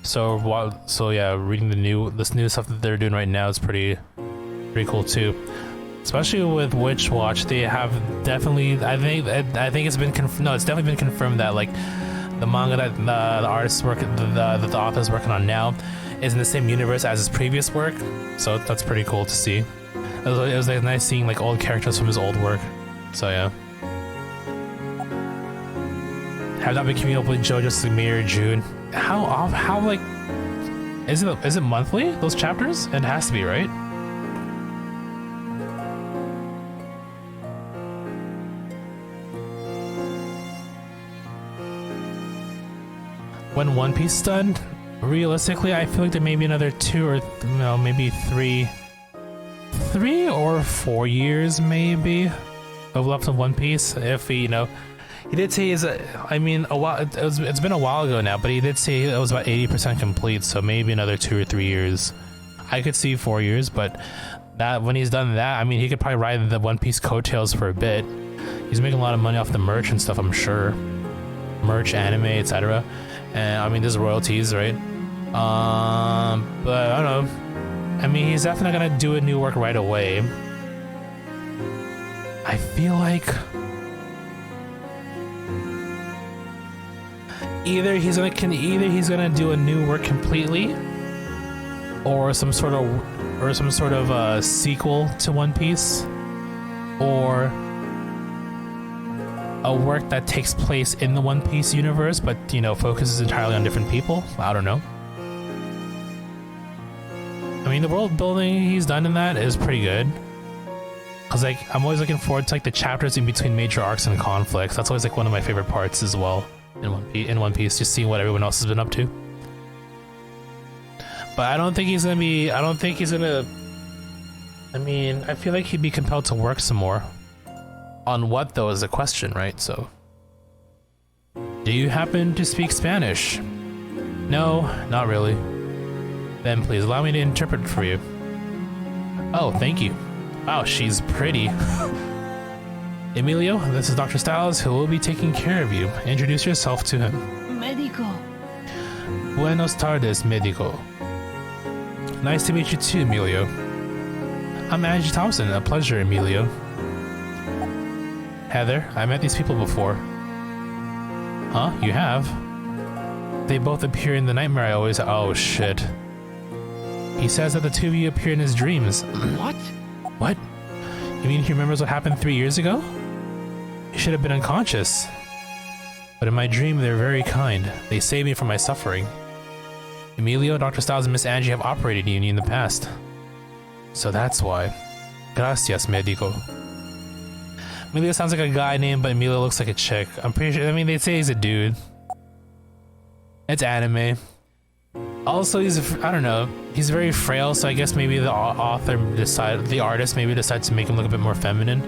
So yeah, reading this new stuff that they're doing right now is pretty cool too. Especially with Witch Watch, they have definitely. I think it's been it's definitely been confirmed that like the manga that the artist's that the author's working on now is in the same universe as his previous work. So that's pretty cool to see. It was like nice seeing like old characters from his old work. So yeah. Have not been keeping up with JoJo since May or June. How like is it monthly? Those chapters? It has to be, right? When One Piece is done, realistically, I feel like there may be another 2 or maybe 3 or 4 years maybe of left of One Piece. If we, He did say I mean, a while. It's been a while ago now, but he did say it was about 80% complete. So maybe another 2 or 3 years. I could see 4 years, but that when he's done that, I mean, he could probably ride the One Piece coattails for a bit. He's making a lot of money off the merch and stuff, I'm sure. Merch, anime, etc. And I mean, there's royalties, right? But I don't know. I mean, he's definitely not gonna do a new work right away. I feel like either he's gonna do a new work completely, or some sort of sequel to One Piece, or a work that takes place in the One Piece universe, but you know, focuses entirely on different people. I don't know. I mean, the world building he's done in that is pretty good. Cause like I'm always looking forward to like the chapters in between major arcs and conflicts. That's always like one of my favorite parts as well in One Piece, just seeing what everyone else has been up to. But I don't think he's gonna be. I mean, I feel like he'd be compelled to work some more. On what though is the question, right? So, do you happen to speak Spanish? No, not really. Then please allow me to interpret for you. Oh, thank you. Wow, she's pretty. Emilio, this is Dr. Styles, who will be taking care of you. Introduce yourself to him. Medico. Buenos tardes, médico. Nice to meet you too, Emilio. I'm Angie Thompson. A pleasure, Emilio. Heather, I met these people before. Huh? You have? They both appear in the nightmare I always... Oh, shit. He says that the two of you appear in his dreams. What? What? You mean he remembers what happened 3 years ago? You should have been unconscious. But in my dream, they're very kind. They saved me from my suffering. Emilio, Dr. Styles, and Miss Angie have operated on you in the past. So that's why. Gracias, médico. Emilio sounds like a guy name, but Emilio looks like a chick. I'm pretty sure, I mean, they say he's a dude. It's anime. Also, I don't know, he's very frail, so I guess maybe the artist maybe decided to make him look a bit more feminine.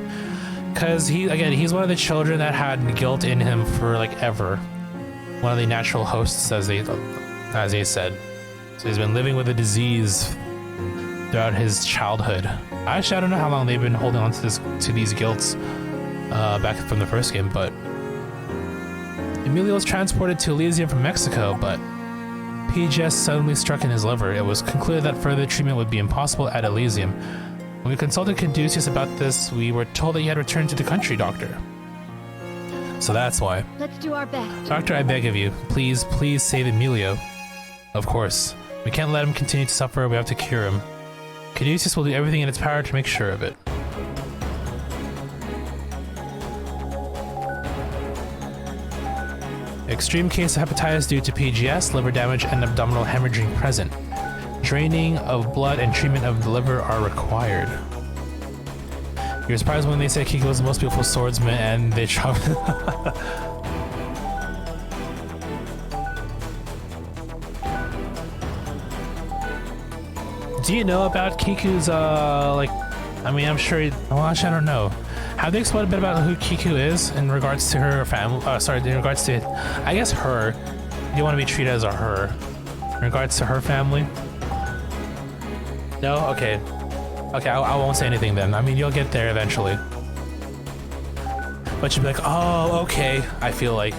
Cause he's one of the children that had guilt in him for like ever. One of the natural hosts, as they said. So he's been living with a disease throughout his childhood. Actually, I don't know how long they've been holding on to these guilts back from the first game, but Emilio was transported to Elysium from Mexico, but PGS suddenly struck in his liver. It was concluded that further treatment would be impossible at Elysium. When we consulted Caduceus about this, we were told that he had returned to the country, Doctor. So that's why. Let's do our best. Doctor, I beg of you, please save Emilio. Of course. We can't let him continue to suffer, we have to cure him. Caduceus will do everything in its power to make sure of it. Extreme case of hepatitis due to PGS, liver damage, and abdominal hemorrhaging present. Draining of blood and treatment of the liver are required. You're surprised when they say Kiko is the most beautiful swordsman and they chop. Do you know about Kiku's, I mean, I'm sure, well, actually, I don't know. Have they explained a bit about who Kiku is in regards to her family? In regards to, I guess, her. You want to be treated as a her. In regards to her family? No? Okay. Okay, I won't say anything then. I mean, you'll get there eventually. But you'll be like, oh, okay, I feel like.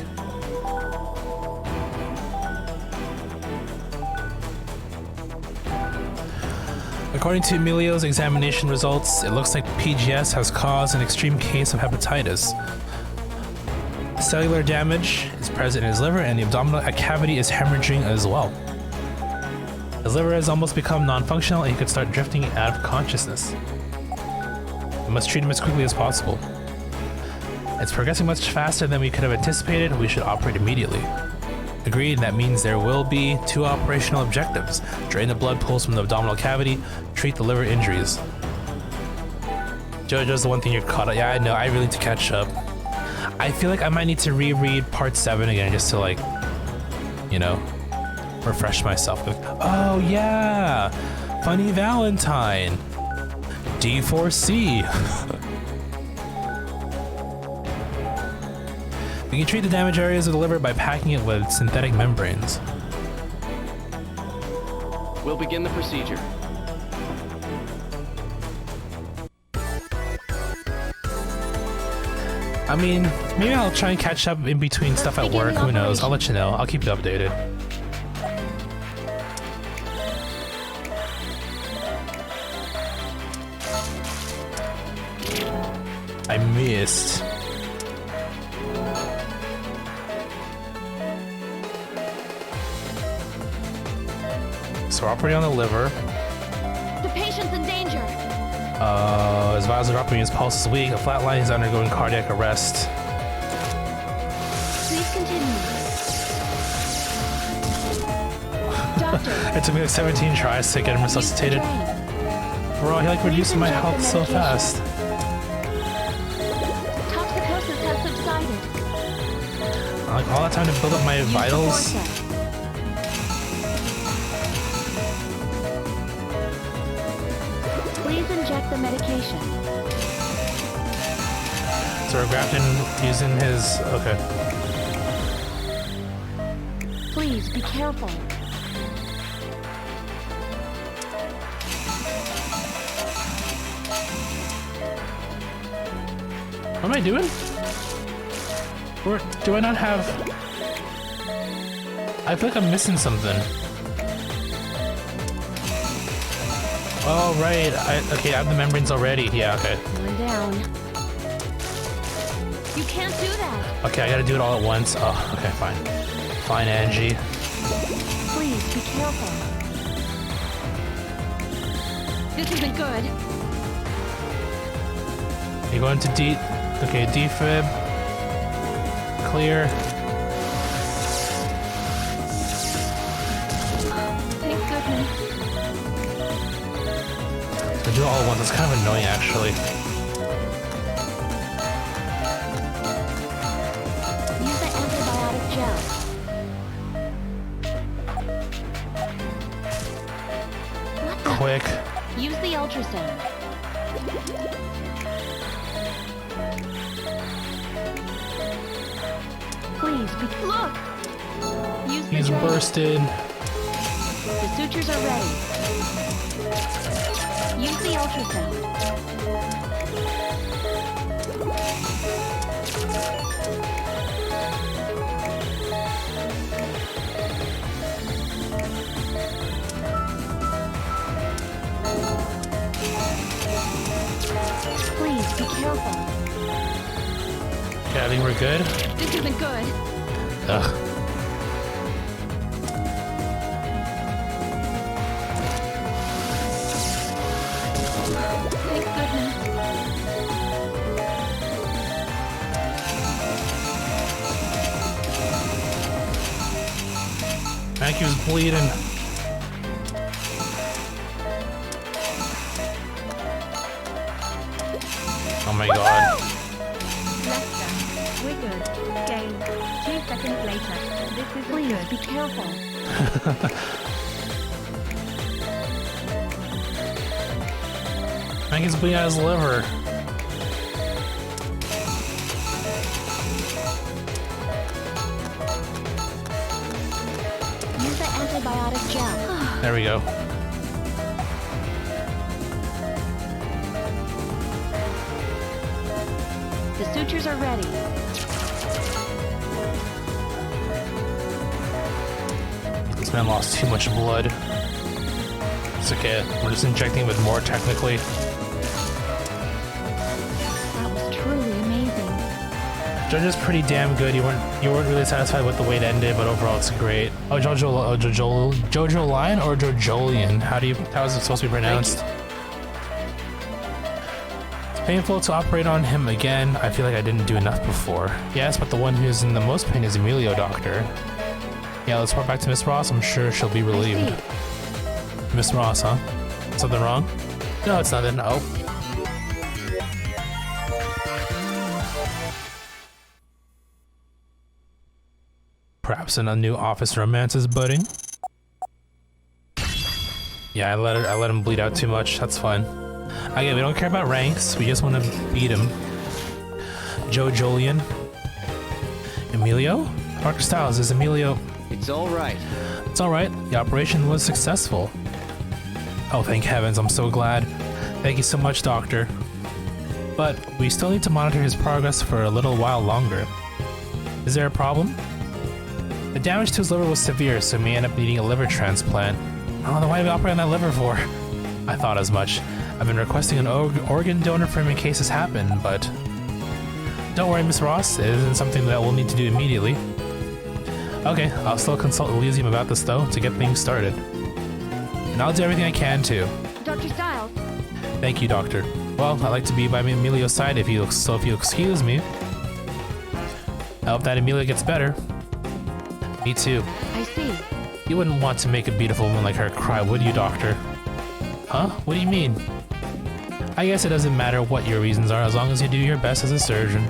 According to Emilio's examination results, it looks like PGS has caused an extreme case of hepatitis. Cellular damage is present in his liver, and the abdominal cavity is hemorrhaging as well. His liver has almost become non-functional, and he could start drifting out of consciousness. We must treat him as quickly as possible. It's progressing much faster than we could have anticipated. We should operate immediately. Agreed, that means there will be 2 operational objectives. Drain the blood pools from the abdominal cavity, treat the liver injuries. JoJo's the one thing you're caught up. Yeah, I know, I really need to catch up. I feel like I might need to reread part 7 again just to like, you know, refresh myself. Oh yeah, Funny Valentine. D4C. You can treat the damaged areas of the liver by packing it with synthetic membranes. We'll begin the procedure. I mean, maybe I'll try and catch up in between stuff at work. Who knows? I'll let you know. I'll keep you updated. I missed. So we're operating on the liver. The patient's in danger. His vitals are dropping, his pulse is weak. A flat line is undergoing cardiac arrest. Please continue. Doctor. It took me like 17 tries to get him resuscitated. Bro, he like reducing my health so fast. Toxicosis has subsided. Like all that time to build up my vitals. Please inject the medication. So we're grafting using his. Okay. Please be careful. What am I doing? Or do I not have... I feel like I'm missing something. Oh, right. Okay, I have the membranes already. Yeah, okay. One down. You can't do that. Okay, I gotta do it all at once. Oh, okay, fine. Fine, Angie. Please be careful. This isn't good. You go into D... Okay, defib. Clear. Thank goodness. I do it all at once. It's kind of annoying, actually. Use the antibiotic gel. What the? Quick. Use the ultrasound. Please be look. Use the He's drain. bursted. The sutures are ready. Use the ultrasound. Please be careful. Okay, I think we're good. This isn't good. Ugh. Thank goodness. Maggie was bleeding. Oh my god. Lester, we're good. Game. 2 seconds later. This is Please good. be careful. Maggie's bleeding out his liver. Use the antibiotic gel. There we go. The sutures are ready. This man lost too much blood. It's okay. We're just injecting with more technically. That was truly amazing. Judge is pretty damn good. You weren't really satisfied with the way it ended, but overall it's great. Oh, Jojo Lion or Jojolian? How is it supposed to be pronounced? It's painful to operate on him again. I feel like I didn't do enough before. Yes, but the one who's in the most pain is Emilio, doctor. Yeah, let's report back to Miss Ross. I'm sure she'll be relieved. Miss Ross, huh? Something wrong? No, it's nothing. Oh. Perhaps in a new office romance is budding. Yeah, I let him bleed out too much. That's fine. Again, we don't care about ranks. We just want to beat him. Joe Jolian. Emilio? Dr. Styles, is Emilio... It's all right. It's alright. The operation was successful. Oh, thank heavens, I'm so glad. Thank you so much, Doctor. But we still need to monitor his progress for a little while longer. Is there a problem? The damage to his liver was severe, so he may end up needing a liver transplant. Oh, then why did we operate on that liver for? I thought as much. I've been requesting an organ donor for him in case this happened, but... Don't worry, Miss Ross, it isn't something that we'll need to do immediately. Okay, I'll still consult Elysium about this though, to get things started. And I'll do everything I can too. Dr. Styles, Thank you, Doctor. Well, I'd like to be by Emilio's side if you excuse me. I hope that Emilia gets better. Me too. I see. You wouldn't want to make a beautiful woman like her cry, would you, Doctor? Huh? What do you mean? I guess it doesn't matter what your reasons are as long as you do your best as a surgeon.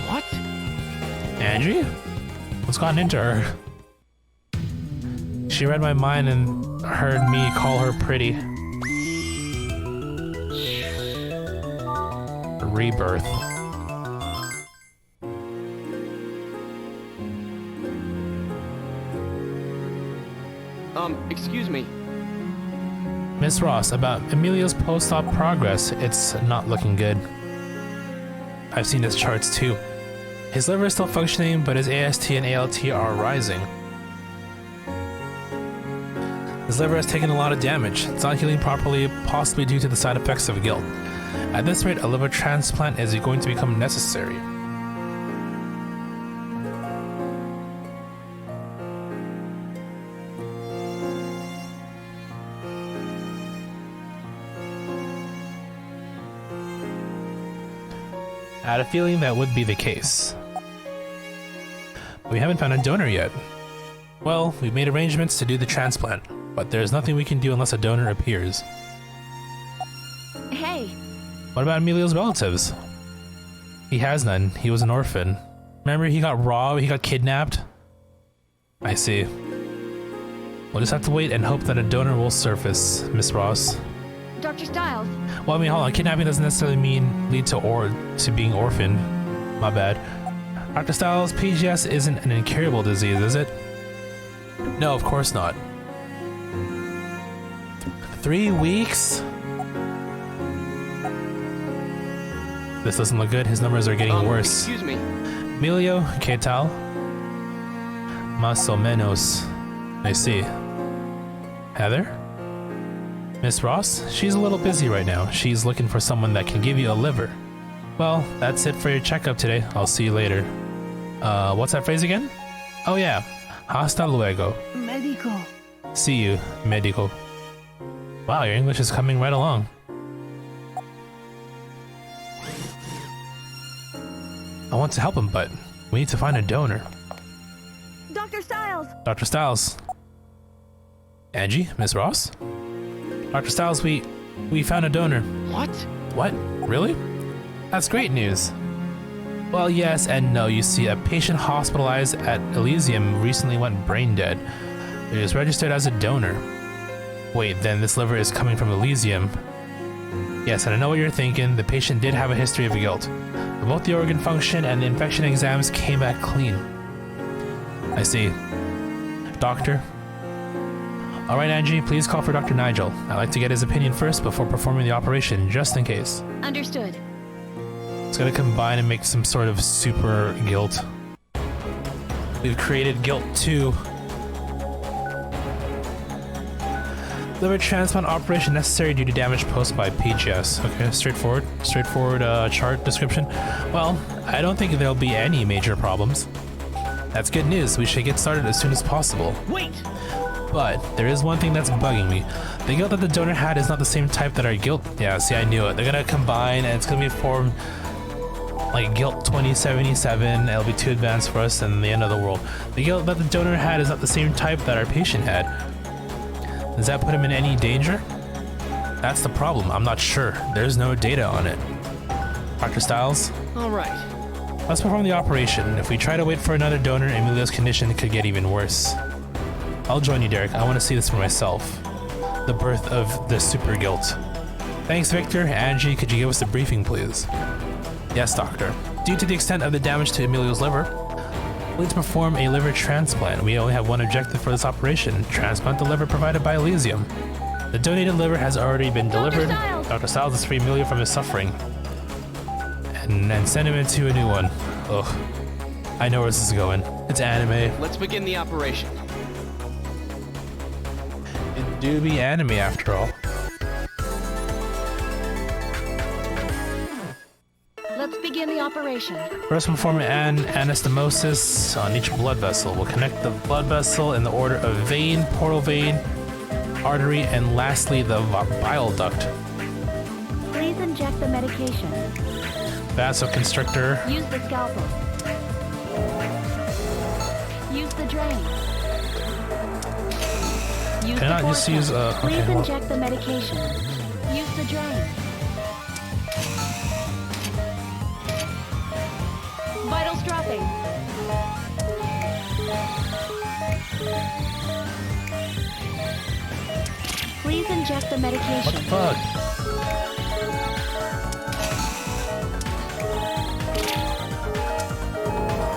What? Angie? What's gotten into her? She read my mind and heard me call her pretty. Rebirth. Excuse me. Miss Ross, about Emilio's post-op progress, it's not looking good. I've seen his charts too. His liver is still functioning, but his AST and ALT are rising. His liver has taken a lot of damage. It's not healing properly, possibly due to the side effects of guilt. At this rate, a liver transplant is going to become necessary. I had a feeling that would be the case. We haven't found a donor yet. Well, we've made arrangements to do the transplant, but there's nothing we can do unless a donor appears. Hey, What about Emilio's relatives? He has none. He was an orphan. Remember, he got robbed, he got kidnapped? I see. We'll just have to wait and hope that a donor will surface, Miss Ross. Dr. Styles, Well, I mean, hold on. Kidnapping doesn't necessarily lead to being orphaned. My bad. Dr. Styles, PGS isn't an incurable disease, is it? No, of course not. 3 weeks? This doesn't look good. His numbers are getting worse. Excuse me. Emilio, ¿qué tal? Más o menos. I see. Heather? Miss Ross? She's a little busy right now. She's looking for someone that can give you a liver. Well, that's it for your checkup today. I'll see you later. What's that phrase again? Oh yeah. Hasta luego. Medico. See you, medico. Wow, your English is coming right along. I want to help him, but we need to find a donor. Dr. Styles, Dr. Styles. Angie? Miss Ross? Dr. Styles, we found a donor. What? What? Really? That's great news. Well, yes and no. You see, a patient hospitalized at Elysium recently went brain dead. It is registered as a donor. Wait, then this liver is coming from Elysium. Yes, and I know what you're thinking. The patient did have a history of guilt. But both the organ function and the infection exams came back clean. I see. Doctor? Alright, Angie, please call for Dr. Nigel. I'd like to get his opinion first before performing the operation, just in case. Understood. It's gonna combine and make some sort of super guilt. We've created guilt 2. Liver transplant operation necessary due to damage posed by PGS. Okay, straightforward chart description. Well, I don't think there'll be any major problems. That's good news. We should get started as soon as possible. Wait! But there is one thing that's bugging me. The guilt that the donor had is not the same type that our guilt... Yeah, see, I knew it. They're gonna combine and it's gonna be formed like guilt 2077. It'll be too advanced for us and the end of the world. The guilt that the donor had is not the same type that our patient had. Does that put him in any danger? That's the problem. I'm not sure. There's no data on it. Dr. Styles? Alright. Let's perform the operation. If we try to wait for another donor, Emilio's condition could get even worse. I'll join you, Derek. I want to see this for myself. The birth of the super guilt. Thanks, Victor. Angie, could you give us a briefing, please? Yes, doctor. Due to the extent of the damage to Emilio's liver, we need to perform a liver transplant. We only have one objective for this operation: transplant the liver provided by Elysium. The donated liver has already been delivered. Styles. Dr. Styles has freed Emilio from his suffering. And send him into a new one. Ugh. I know where this is going. It's anime. Let's begin the operation. It do be anime after all. Let's begin the operation. First, we'll perform an anastomosis on each blood vessel. We'll connect the blood vessel in the order of vein, portal vein, artery, and lastly the bile duct. Please inject the medication. Vasoconstrictor. Use the scalpel. Use the drain. Use Can I the just use forceps. okay, Please well, inject the medication. Use the drain. Vitals dropping. Please inject the medication. what the fuck?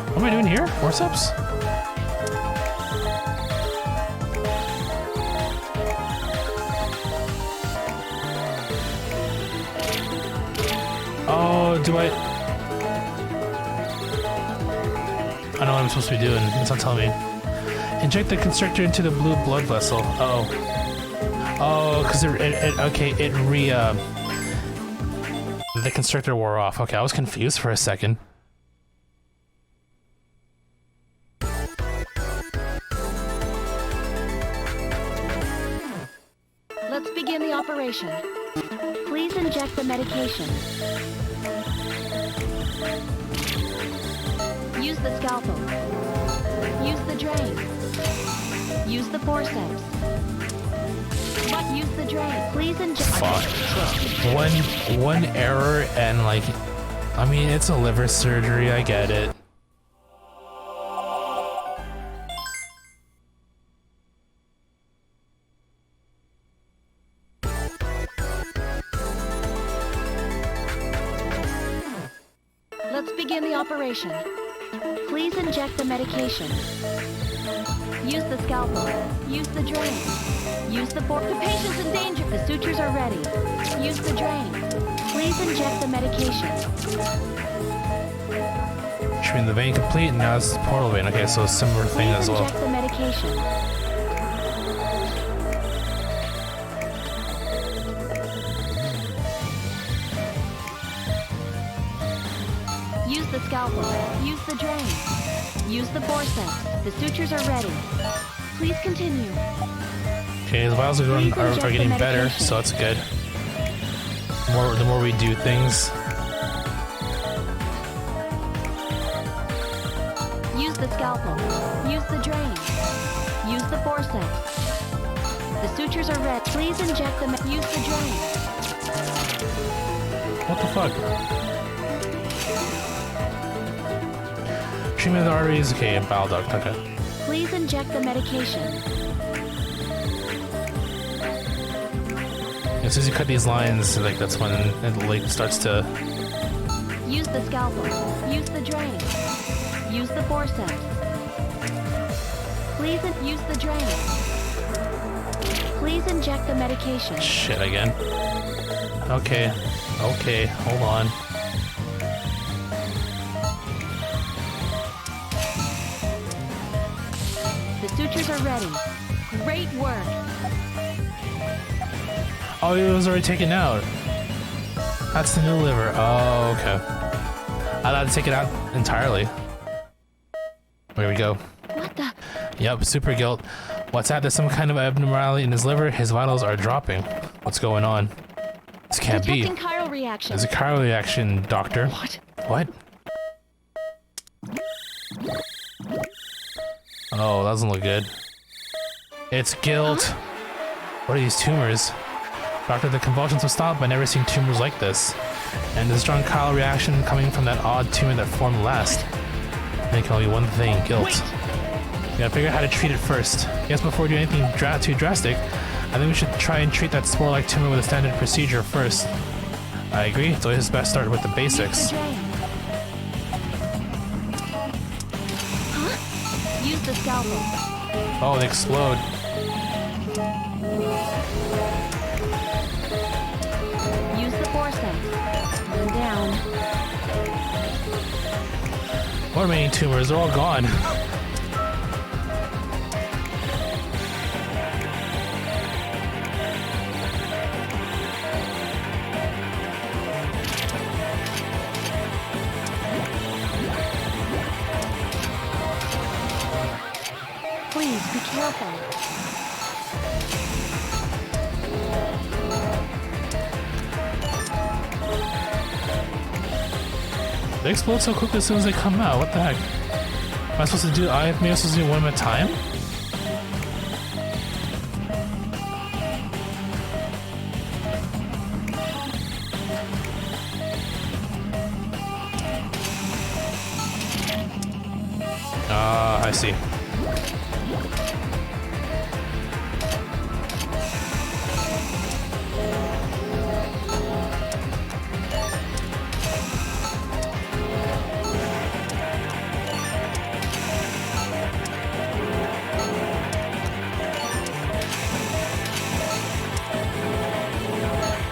What am I doing here? Forceps? Oh, do I know what I'm supposed to be doing. It's not telling me. Inject the constrictor into the blue blood vessel. Oh. Oh, because the constrictor wore off. Okay, I was confused for a second. Let's begin the operation. Please inject the medication. Use the scalpel. Use the drain. Use the forceps. Use the drain. Please inject. Fuck. One error and like, I mean, it's a liver surgery. I get it. Let's begin the operation. Please inject the medication. Use the scalpel. Use the drain. Use the fork. The patient's in danger. The sutures are ready. Use the drain. Please inject the medication. Treating the vein complete, and now it's the portal vein. Okay, so a similar thing Please as well. inject the medication. Use the scalpel. Use the drain. Use the forceps. The sutures are ready. Please continue. Okay, the vials are getting better, so that's good. The more we do things. Use the scalpel. Use the drain. Use the forceps. The sutures are red. Please inject them. Use the drain. What the fuck? Treatment of the arteries. Okay, bile duct. Okay. Please inject the medication. As soon as you cut these lines, like that's when it like starts to. Use the scalpel. Use the drain. Use the forceps. Please use the drain. Please inject the medication. Shit again. Okay. Okay, hold on. The sutures are ready. Great work. Oh, it was already taken out. That's the new liver. Oh, okay. I had to take it out entirely. There we go. What the? Yep, super guilt. What's that? There's some kind of abnormality in his liver. His vitals are dropping. What's going on? This can't be. Detecting chiral reaction. There's a chiral reaction, doctor. What? What? Oh, that doesn't look good. It's guilt. What are these tumors? Doctor, the convulsions have stopped. I've never seen tumors like this. And there's a strong chiral reaction coming from that odd tumor that formed last. And it can only be one thing, guilt. We gotta figure out how to treat it first. Yes, before we do anything too drastic, I think we should try and treat that spore-like tumor with a standard procedure first. I agree. It's always best to start with the basics. Use the drain. the scalpel. Oh, they explode. Use the forceps. And down. What remaining tumors? They're all gone. Please be careful. They explode so quickly as soon as they come out. What the heck? Am I supposed to do? Maybe I'm supposed to do one at a time? I see.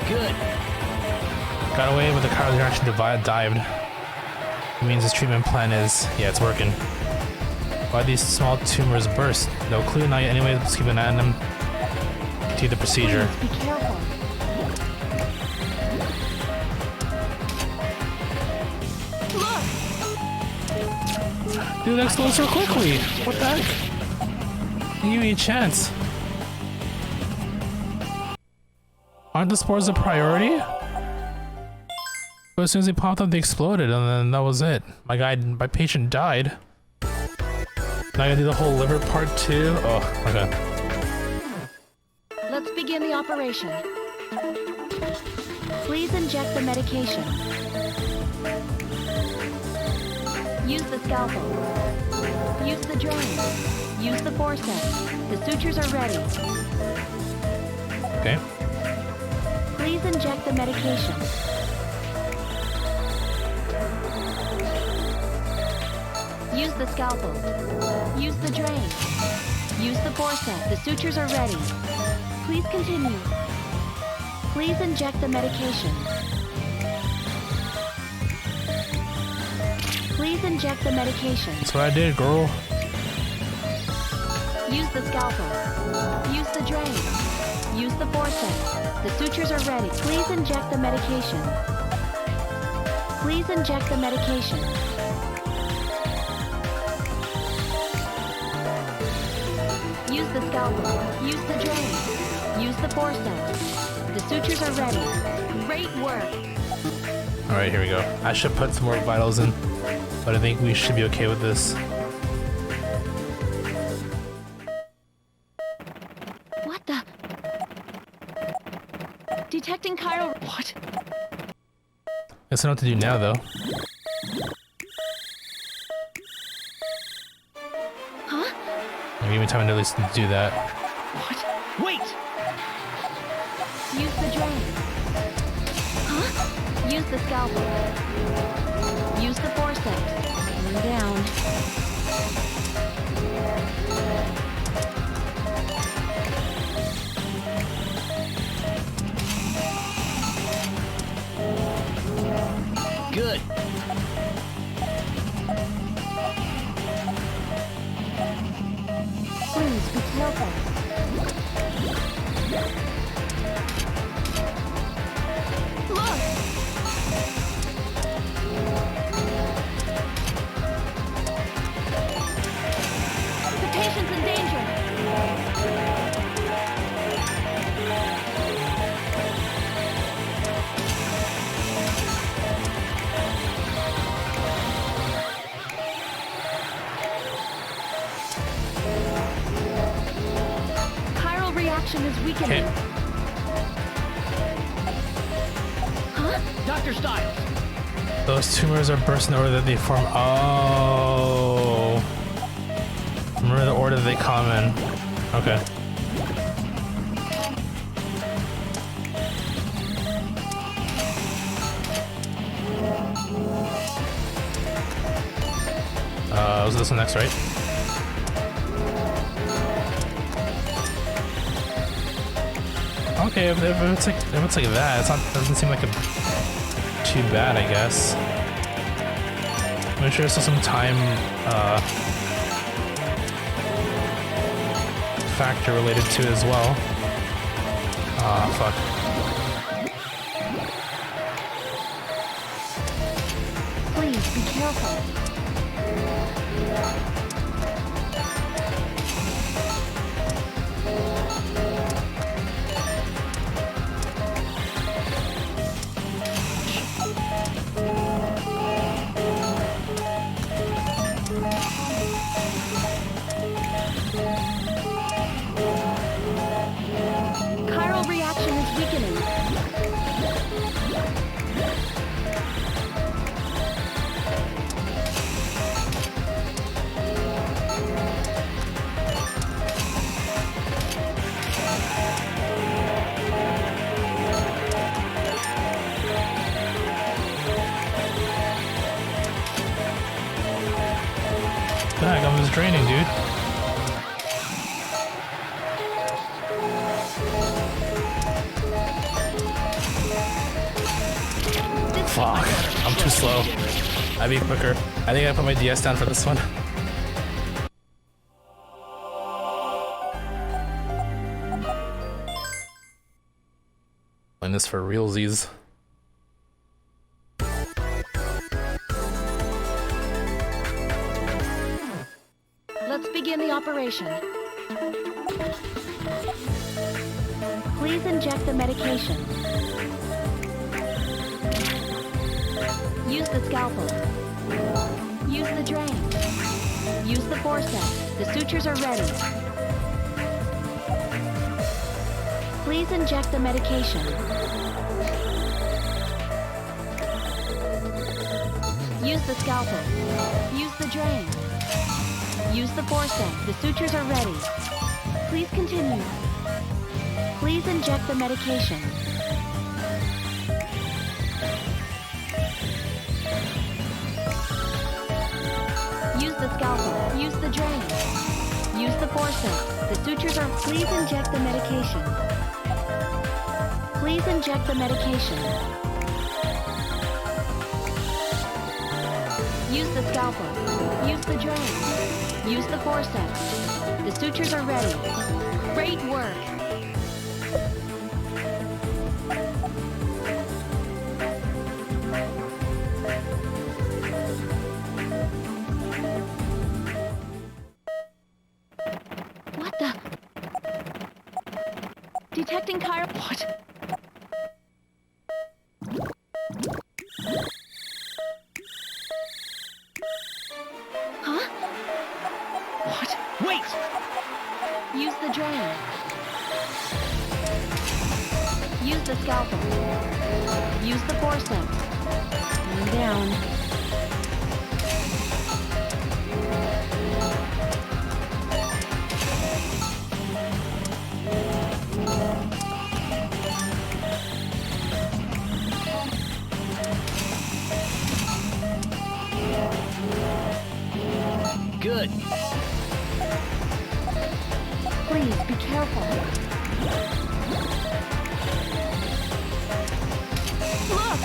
Good. Got away with the car reaction dived. It means this treatment plan is, yeah, it's working. Why these small tumors burst? No clue, not yet. Anyway, let's keep an eye on them. Continue the procedure. Please be careful. Look! Dude, that explodes so quickly. What the heck? Give me a chance. Aren't the spores a priority? But as soon as they popped up, they exploded, and then that was it. My patient died. Now I gotta do the whole liver part too. Oh, okay. Let's begin the operation. Please inject the medication. Use the scalpel. Use the drain. Use the forceps. The sutures are ready. Okay. Please inject the medication. Use the scalpel. Use the drain. Use the forceps. The sutures are ready. Please continue. Please inject the medication. Please inject the medication. That's what I did, girl. Use the scalpel. Use the drain. Use the forceps. The sutures are ready. Please inject the medication. Please inject the medication. Use the scalpel. Use the drain. Use the forceps. The sutures are ready. Great work. Alright, here we go. I should put some more vitals in, but I think we should be okay with this. What the? Detecting chiral. What? Guess I know what to do now, though. Huh? Give me time to at least do that. What? Wait! Use the drain. Huh? Use the scalpel. Use the forceps. And down. Good. Please be careful. Look! The patient's in danger. Chiral reaction is weakening. Okay. Huh? Dr. Styles. Those tumors are bursting in the order that they form. Oh. Remember the order that they come in. Okay. Was this one next, right? Okay, if it's like that, it's not, doesn't seem like a too bad, I guess. I'm sure there's still some time factor related to it as well. Ah, fuck. Please be careful. Chiral reaction is weakening. Dang, I'm just draining, dude. Fuck, I'm too slow. I'd be quicker. I think I put my DS down for this one. Playing this for realsies. Let's begin the operation. Please inject the medication. Use the scalpel. Use the drain. Use the forceps. The sutures are ready. Please inject the medication. Use the scalpel. Use the drain. Use the forceps. The sutures are ready. Please continue. Please inject the medication. Use the scalpel. Use the drain. Use the forceps. The sutures are... Please inject the medication. Please inject the medication. Use the scalpel. Use the drain. Use the forceps. The sutures are ready. Great work. What the? Detecting chiral... What? Huh? What? Wait! Use the drain. Use the scalpel. Use the forceps. Going down. Good. Please be careful. Look!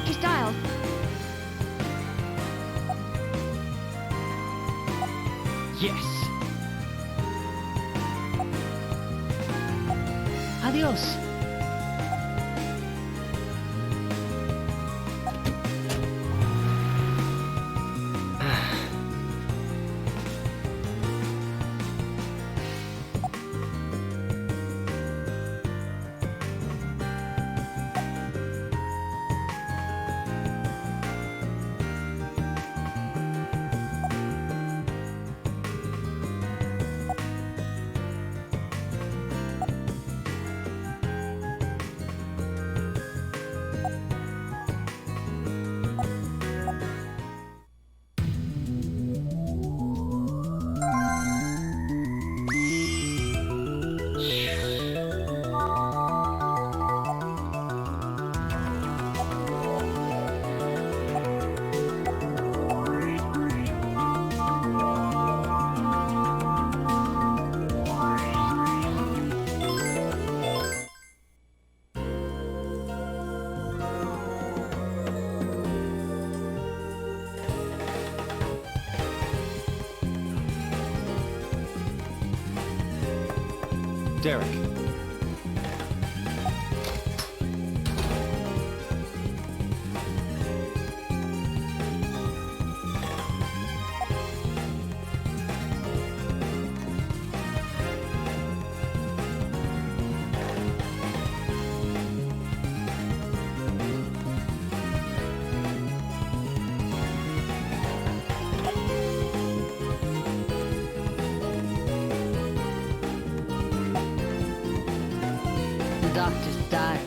Dr. Styles. Yes. Adios. Derek. Dr. Styles.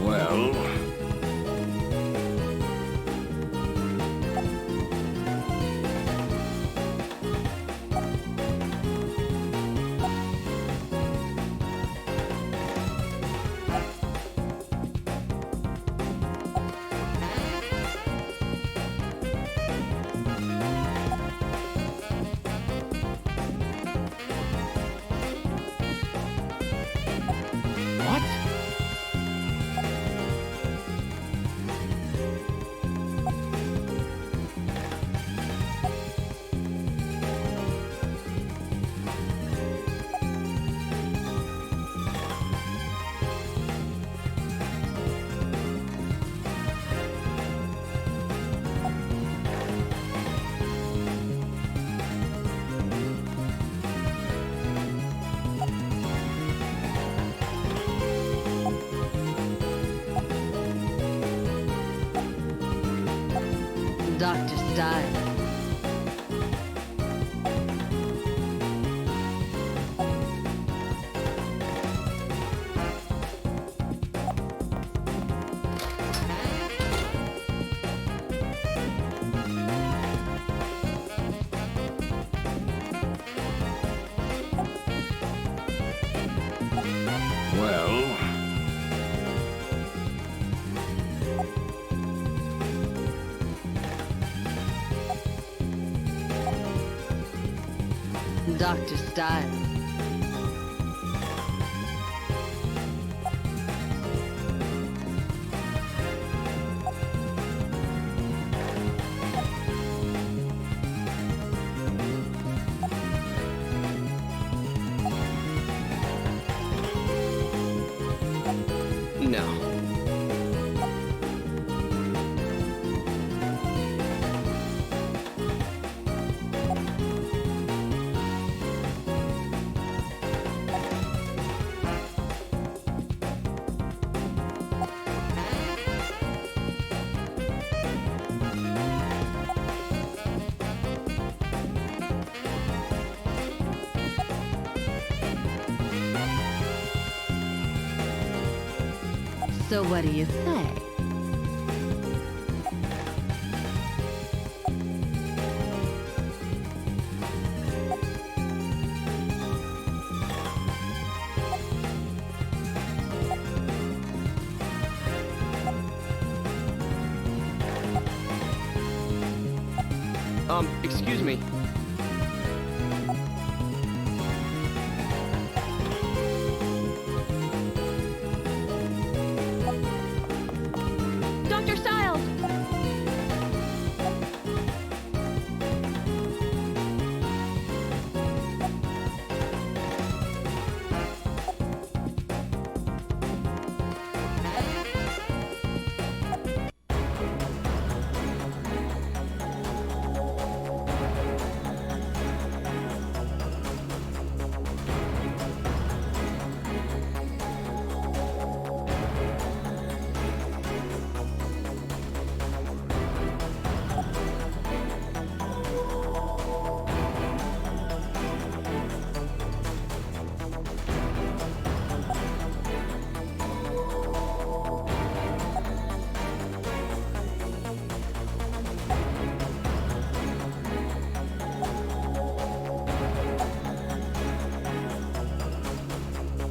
Well... What? Dr. Styles. Dr. Style. No. So what do you say? Excuse me. Dr. Styles!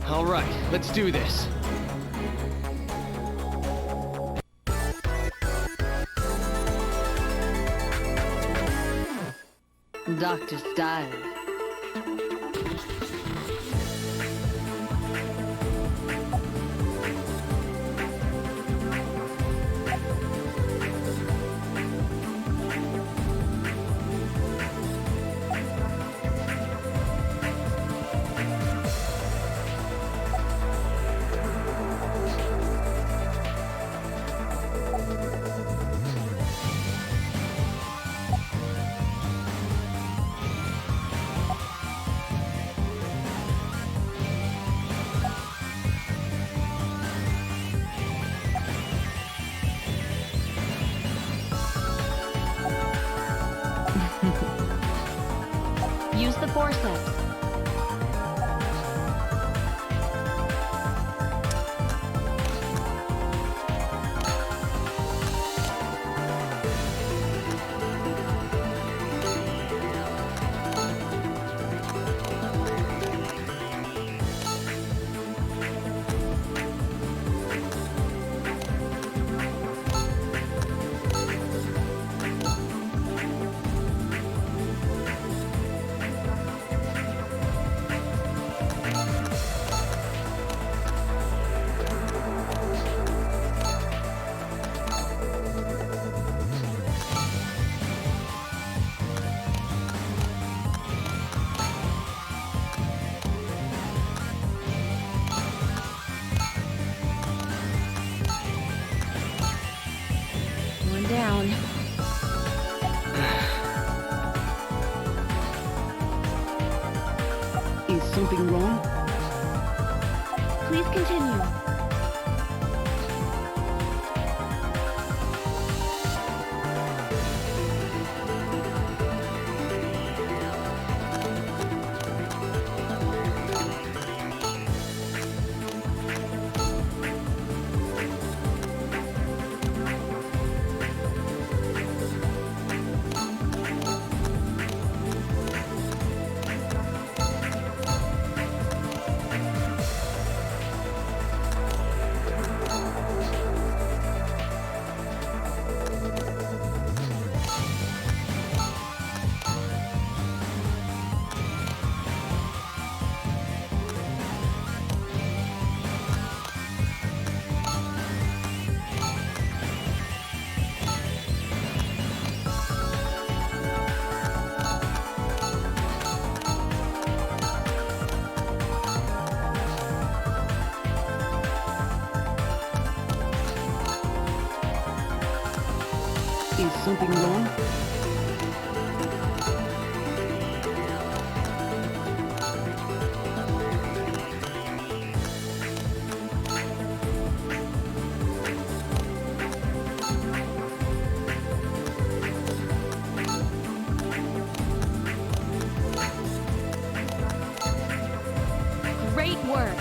All right, let's do this. Dr. Styles. Use the forceps. One down. Is something wrong? Please continue. something wrong? Great work.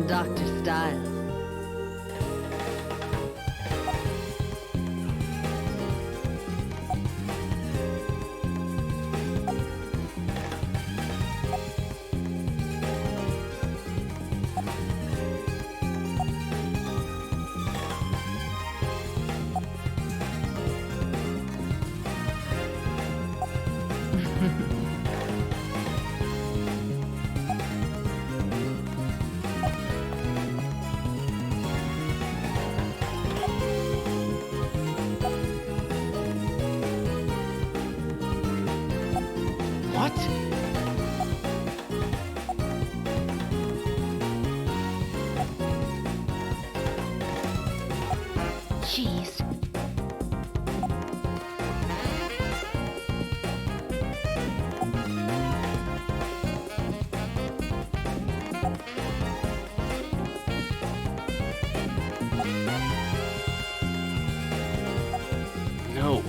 Dr. Styles. What? Jeez. No.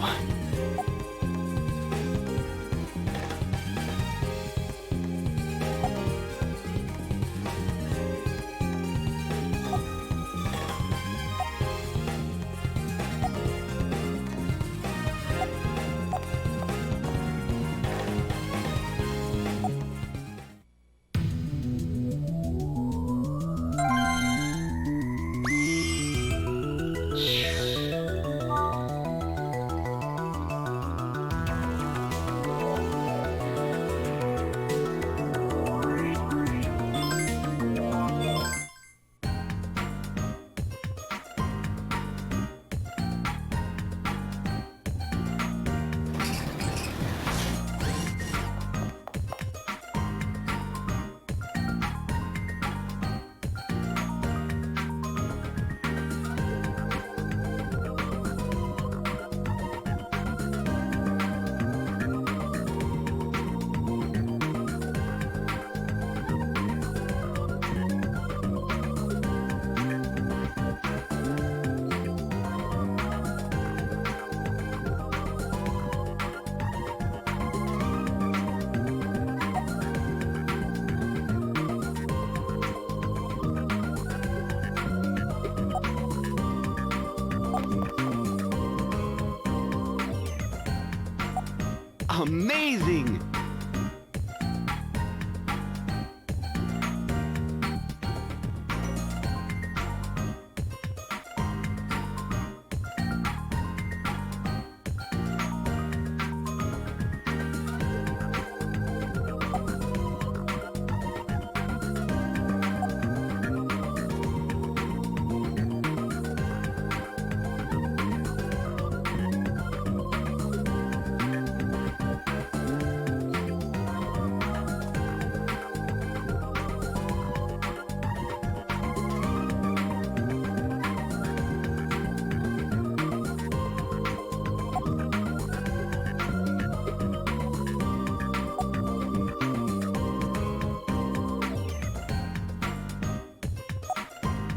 Amazing!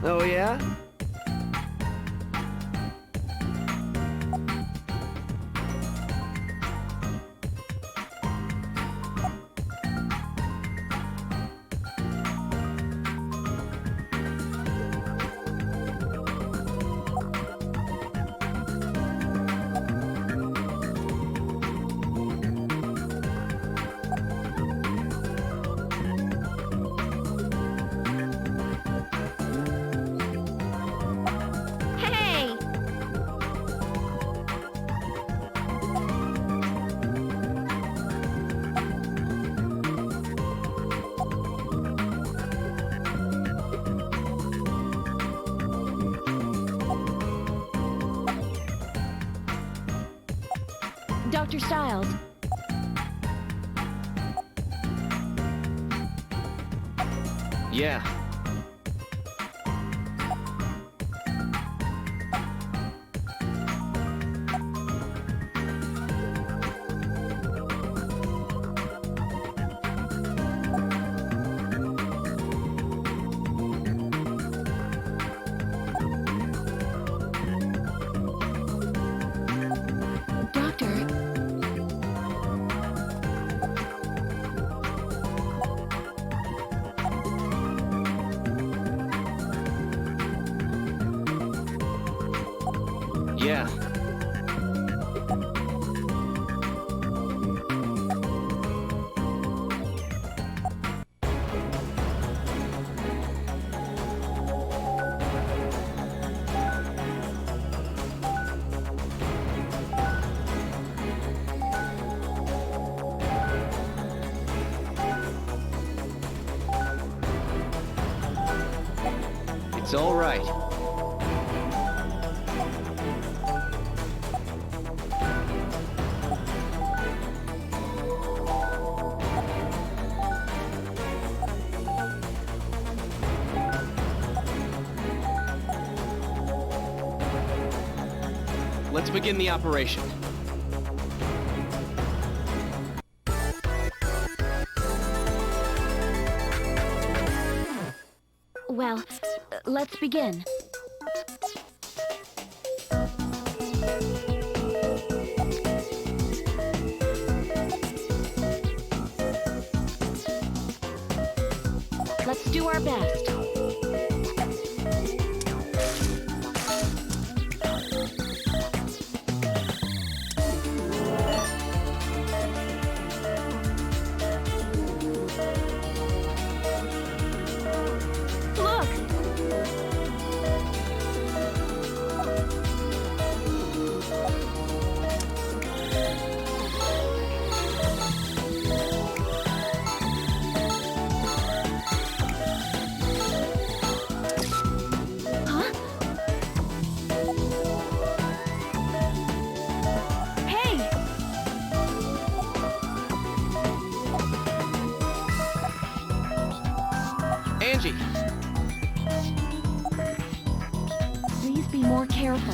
Oh yeah? Dr. Styles, Yeah. Doctor, Yeah. It's all right. Let's begin the operation. well, let's begin. Let's do our best. Look! Huh? Hey! Angie! Please be more careful.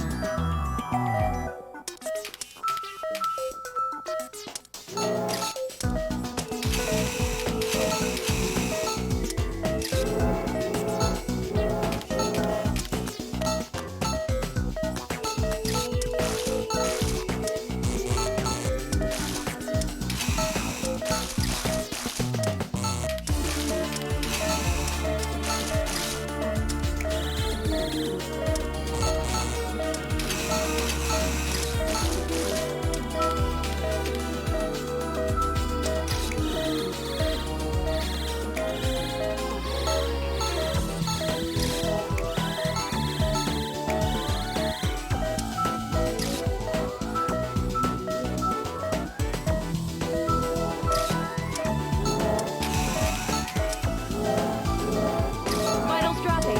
Vitals dropping.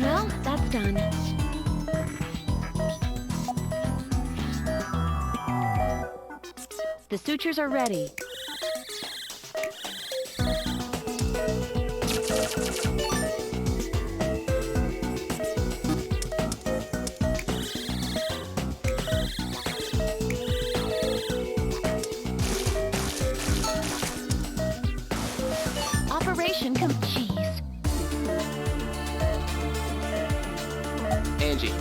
Well, that's done. The sutures are ready. medication. Come, jeez. Angie.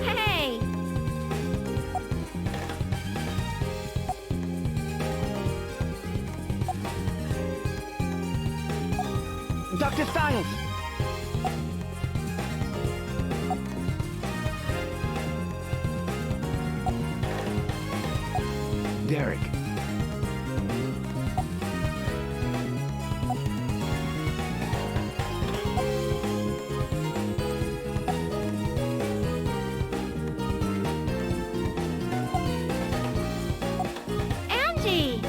Hey! Dr. Styles! Derek. Angie!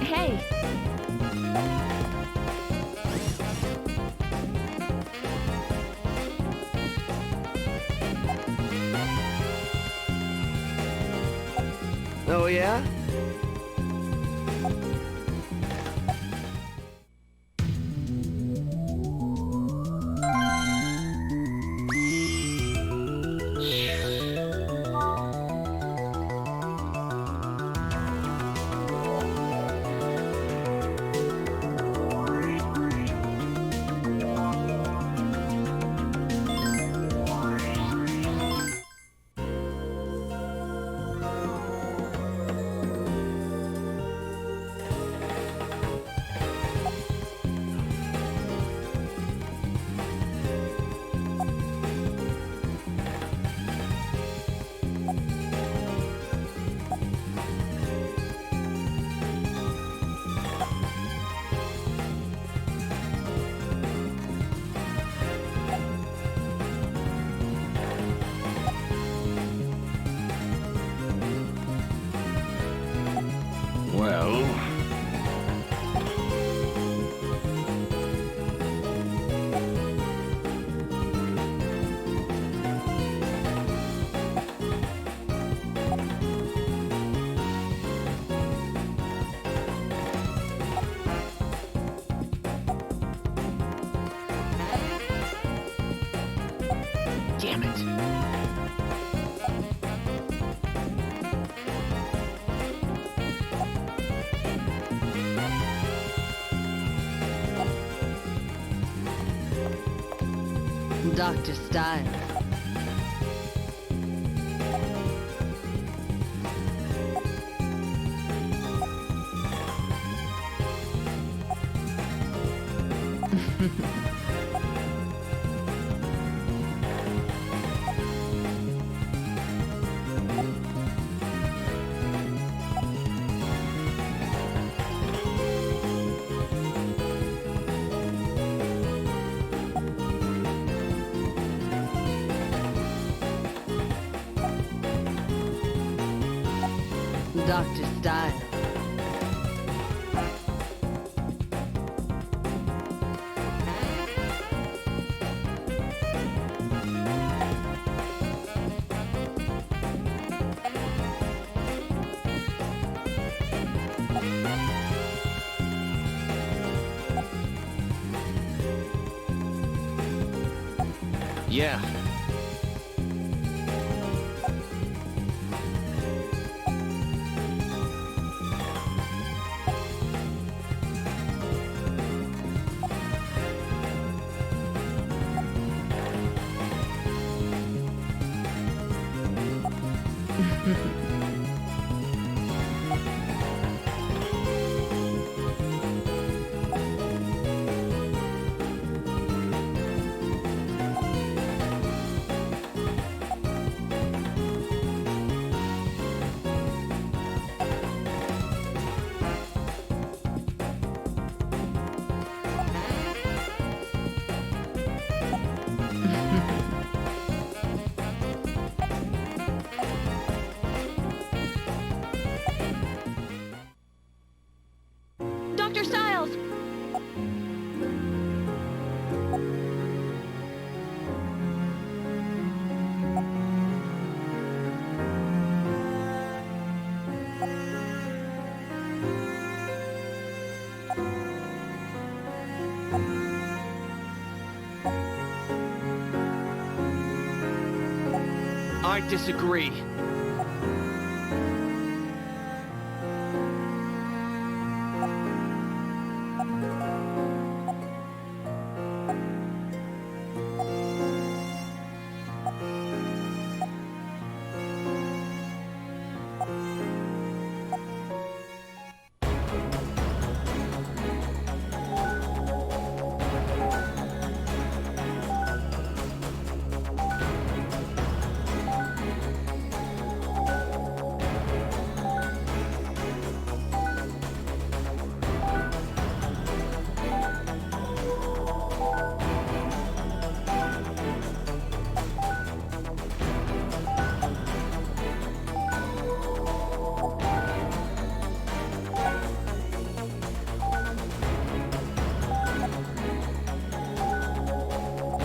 Hey! Oh, yeah? Well... Damn it. Dr. Styles. Dr. Styles. Yeah. I disagree.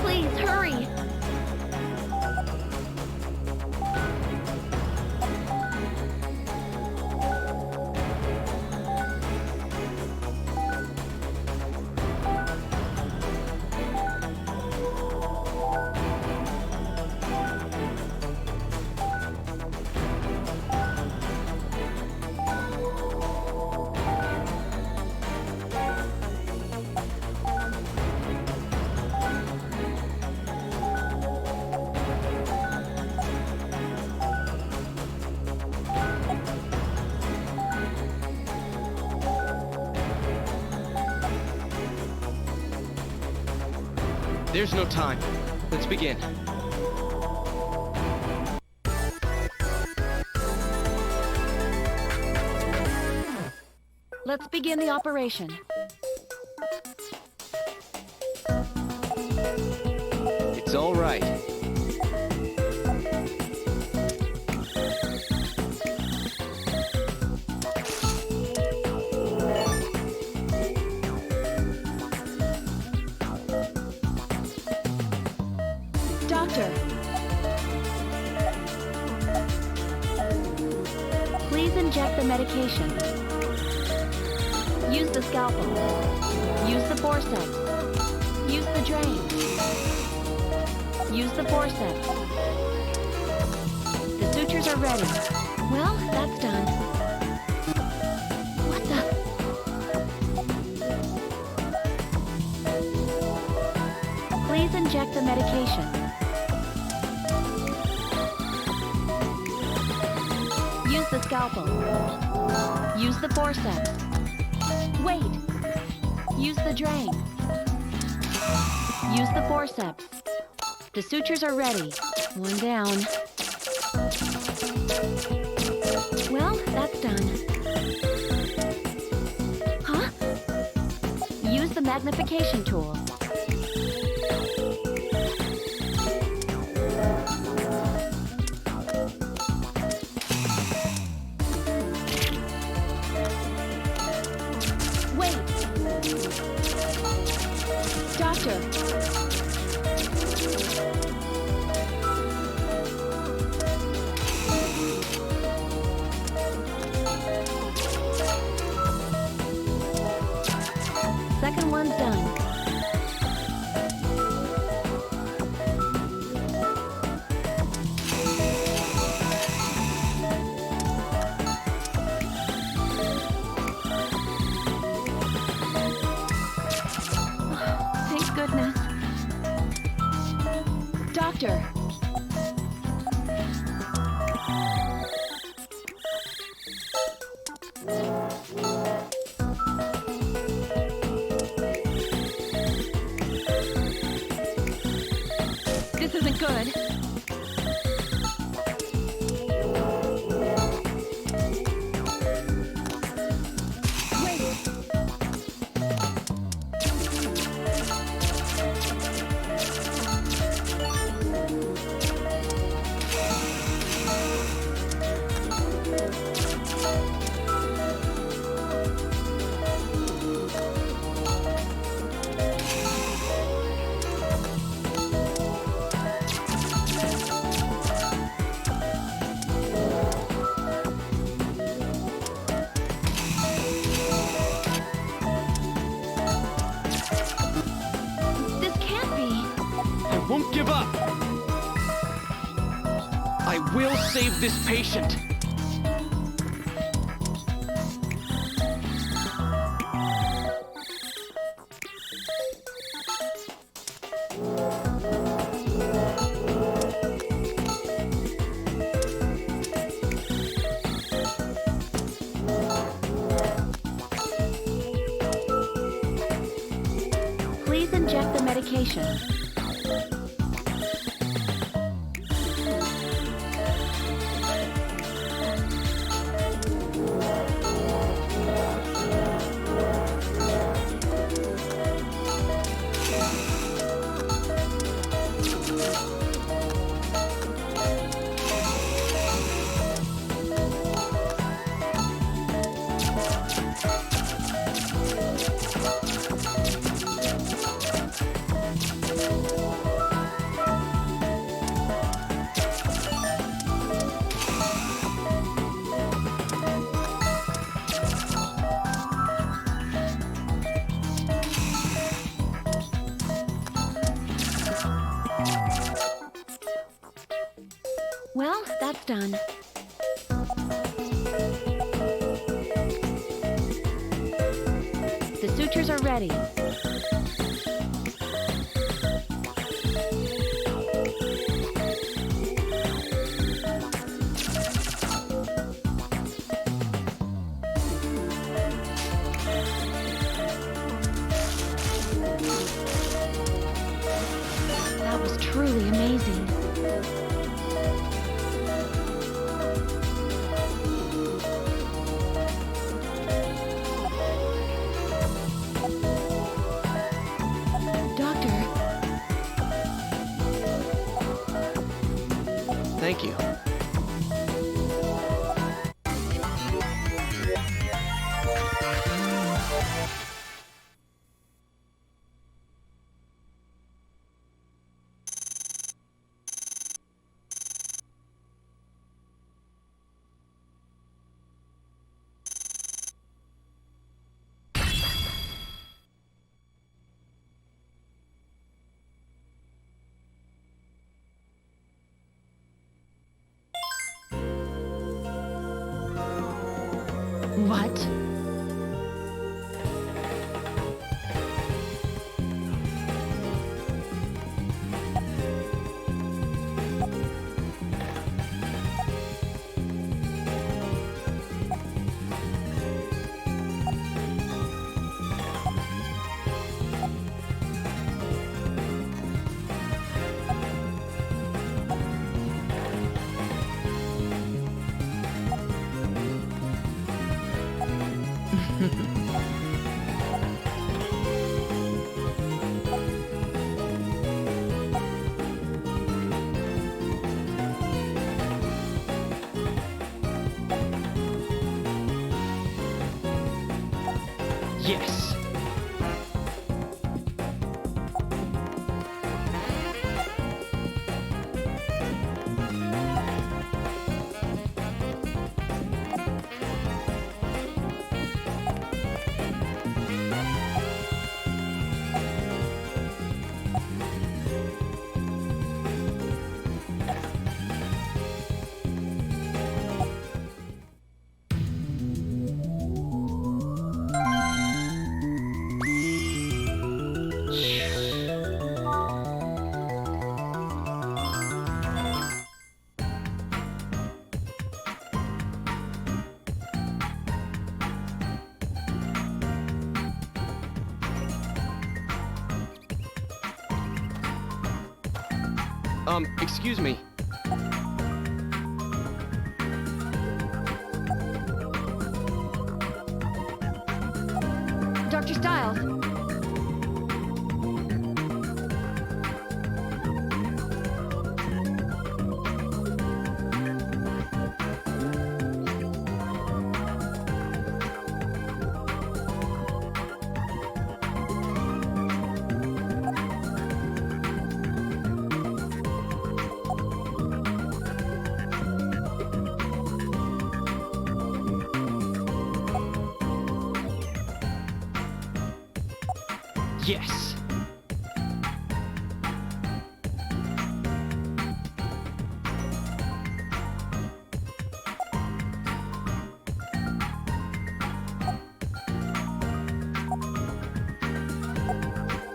Please, hurry! There's no time. Let's begin. Let's begin the operation. It's all right. Doctor. Please inject the medication. Use the scalpel. Use the forceps. Use the drain. Use the forceps. The sutures are ready. Well, that's done. What the? Please inject the medication. Use the scalpel. Use the forceps. Wait! Use the drain. Use the forceps. The sutures are ready. One down. Well, that's done. Huh? Use the magnification tool. Wait! Doctor! Second one's done. Thank goodness. Doctor. This isn't good. will save this patient. Please inject the medication. Well, that's done. The sutures are ready. That was truly amazing. Doctor, Thank you. what? Yes. Excuse me. Dr. Stiles, Yes.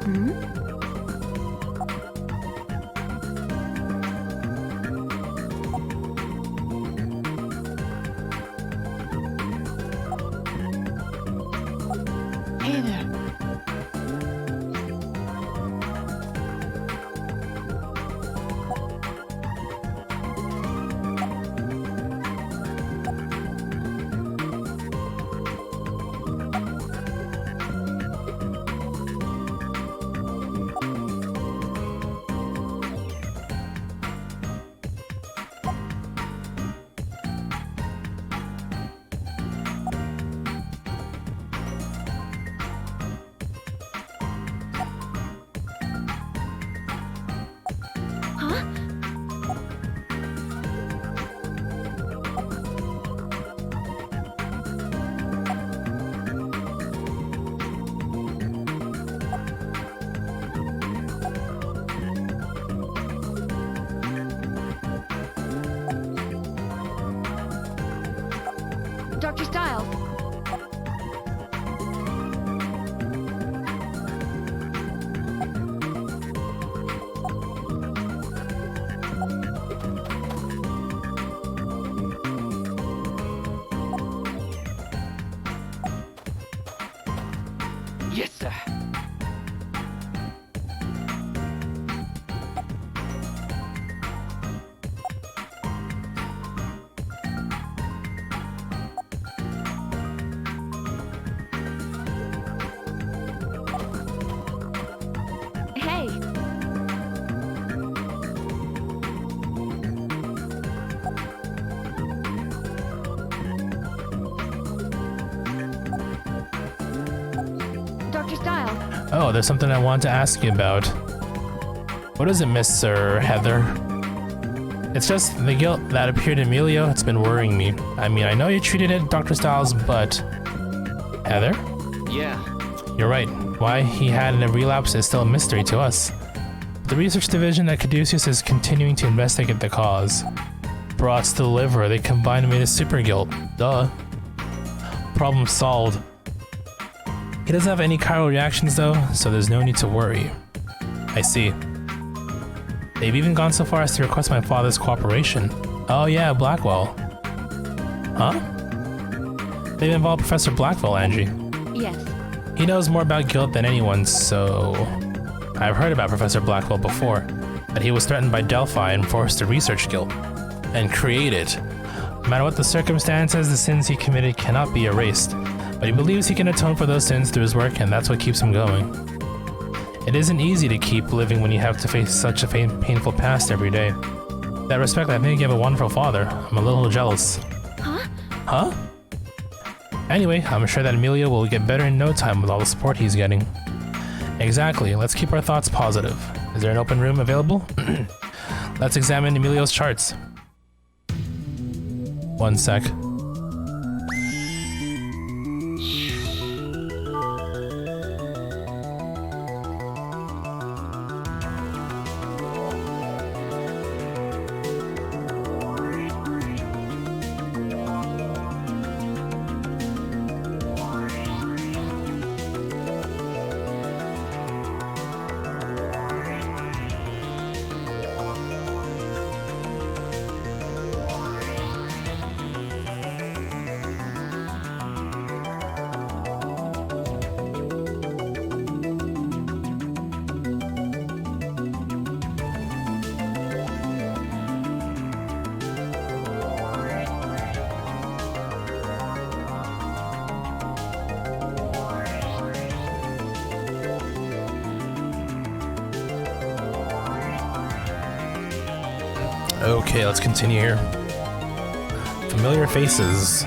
Hey there. Huh? Dr. Styles. Yes, sir. Hey. Dr. Styles. Oh, there's something I want to ask you about. What is it, Mr. Heather? It's just the guilt that appeared in Emilio. It's been worrying me. I mean, I know you treated it, Dr. Styles, but... Heather? Yeah. You're right. Why he had a relapse is still a mystery to us. The research division at Caduceus is continuing to investigate the cause. Brought to the liver, they combined and made a super guilt. Duh. Problem solved. He doesn't have any chiral reactions though, so there's no need to worry. I see. They've even gone so far as to request my father's cooperation. Oh yeah, Blackwell. Huh? They've involved Professor Blackwell, Angie. Yes. He knows more about guilt than anyone, so... I've heard about Professor Blackwell before, that he was threatened by Delphi and forced to research guilt. And create it. No matter what the circumstances, the sins he committed cannot be erased, but he believes he can atone for those sins through his work, and that's what keeps him going. It isn't easy to keep living when you have to face such a painful past every day. In that respect, I think you have a wonderful father. I'm a little jealous. Huh? Huh? Anyway, I'm sure that Emilio will get better in no time with all the support he's getting. Exactly, let's keep our thoughts positive. Is there an open room available? Let's examine Emilio's charts. One sec. Okay, let's continue here. Familiar faces.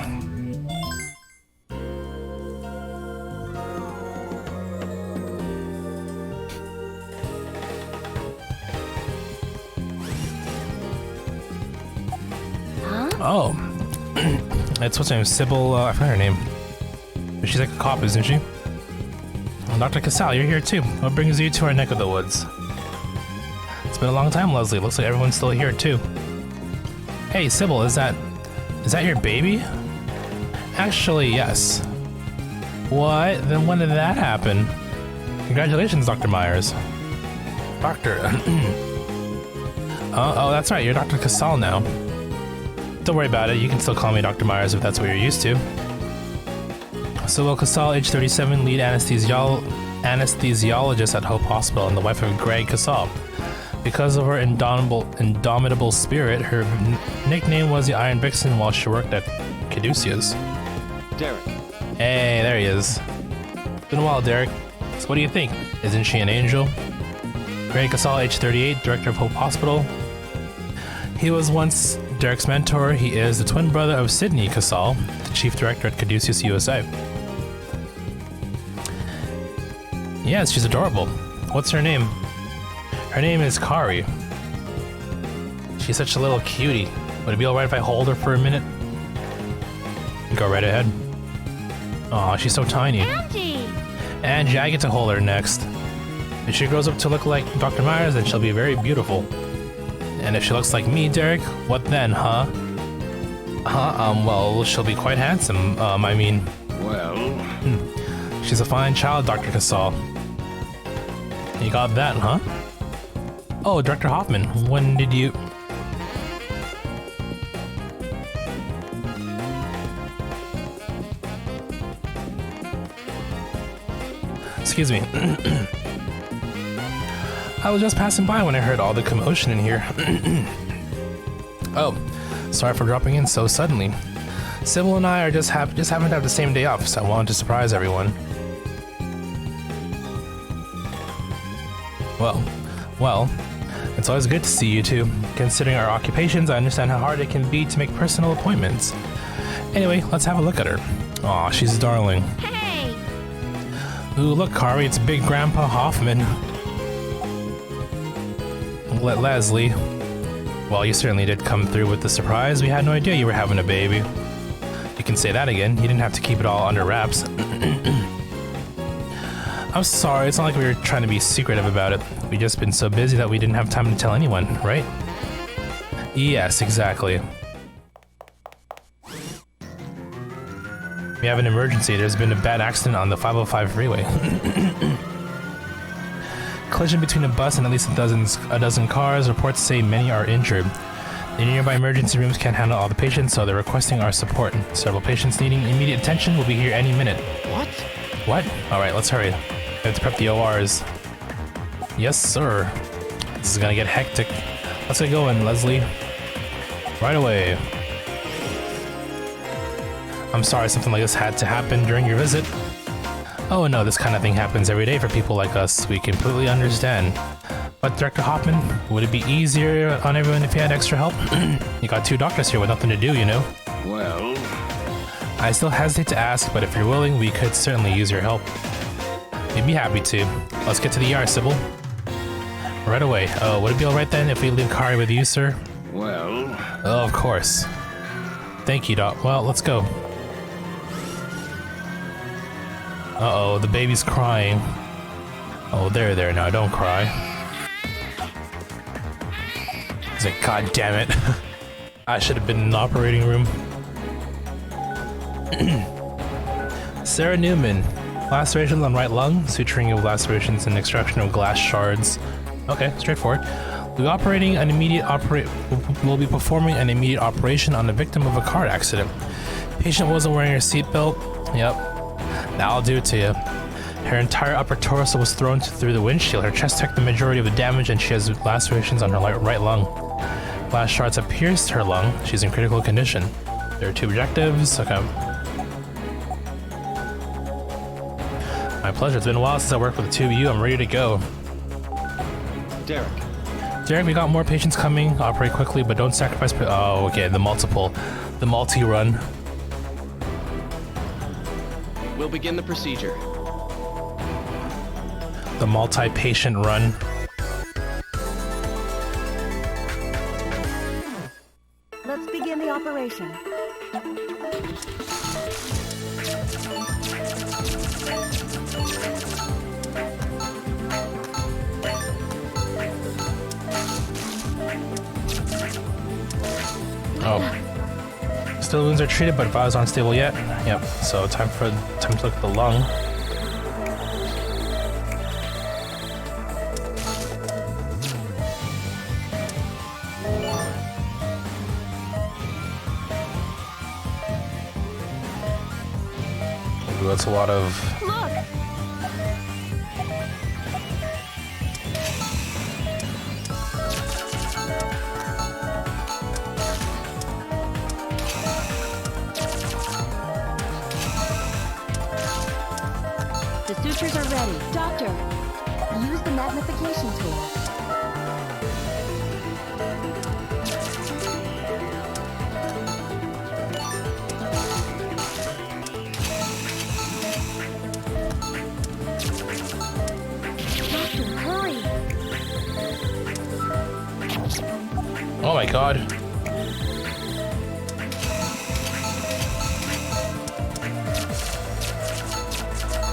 Huh? Oh. That's what's her name? Sybil, I forgot her name. She's like a cop, isn't she? Well, Dr. Casal, you're here too. What brings you to our neck of the woods? It's been a long time, Leslie. Looks like everyone's still here too. Hey, Sybil, is that your baby? Actually, yes. What? Then when did that happen? Congratulations, Dr. Myers. Doctor. Oh, that's right. You're Dr. Casal now. Don't worry about it. You can still call me Dr. Myers if that's what you're used to. Sybil Casal, age 37, lead anesthesiologist at Hope Hospital and the wife of Greg Casal. Because of her indomitable spirit, her nickname was the Iron Vixen while she worked at Caduceus. Derek. Hey, there he is. Been a while, Derek. So what do you think? Isn't she an angel? Greg Casal, age 38, director of Hope Hospital. He was once Derek's mentor. He is the twin brother of Sydney Casal, the chief director at Caduceus USA. Yes, she's adorable. What's her name? Her name is Kari. She's such a little cutie. Would it be alright if I hold her for a minute? Go right ahead. Aw, she's so tiny. Angie, I get to hold her next. If she grows up to look like Dr. Myers, then she'll be very beautiful. And if she looks like me, Derek, what then, huh? Well, she'll be quite handsome. Well... She's a fine child, Dr. Casal. You got that, huh? Oh, Dr. Hoffman, when did you... Excuse me. I was just passing by when I heard all the commotion in here. Oh, sorry for dropping in so suddenly. Sybil and I just happen to have the same day off, so I wanted to surprise everyone. Well, it's always good to see you two. Considering our occupations, I understand how hard it can be to make personal appointments. Anyway, let's have a look at her. Aw, she's darling. Hey! Ooh, look, Kari, it's Big Grandpa Hoffman. Leslie. Well, you certainly did come through with the surprise. We had no idea you were having a baby. You can say that again. You didn't have to keep it all under wraps. I'm sorry, it's not like we were trying to be secretive about it. We've just been so busy that we didn't have time to tell anyone, right? Yes, exactly. We have an emergency. There's been a bad accident on the 505 freeway. Collision between a bus and at least a dozen cars. Reports say many are injured. The nearby emergency rooms can't handle all the patients, so they're requesting our support. Several patients needing immediate attention will be here any minute. What? Alright, let's hurry. We have to prep the ORs. Yes, sir. This is gonna get hectic. Let's get going, Leslie. Right away. I'm sorry something like this had to happen during your visit. Oh no, this kind of thing happens every day for people like us. We completely understand. But Director Hoffman, would it be easier on everyone if you had extra help? You got two doctors here with nothing to do, you know? Well... I still hesitate to ask, but if you're willing, we could certainly use your help. We'd be happy to. Let's get to the ER, Sybil. Right away. Oh, would it be alright then if we leave Kari with you, sir? Well... Oh, of course. Thank you, Doc. Well, let's go. Uh-oh, the baby's crying. Oh, there now, don't cry. He's like, God damn it. I should have been in the operating room. Sarah Newman. Lacerations on right lung, suturing of lacerations and extraction of glass shards. Okay, straightforward. We'll be performing an immediate operation on the victim of a car accident. Patient wasn't wearing her seatbelt. Yep. That'll do it to you. Her entire upper torso was thrown through the windshield. Her chest took the majority of the damage and she has lacerations on her right lung. Glass shards have pierced her lung. She's in critical condition. There are two objectives. Okay. My pleasure. It's been a while since I worked with the two of you. I'm ready to go. Derek, we got more patients coming. Operate quickly, but don't sacrifice... Oh, okay. The multi-run. we'll begin the procedure. The multi-patient run. Let's begin the operation. Oh. Still wounds are treated, but vitals aren't stable yet. Yep, so time to look at the lung. Ooh, that's a lot of... Look! The sutures are ready. Doctor, use the magnification tool. Doctor, hurry! Oh my god.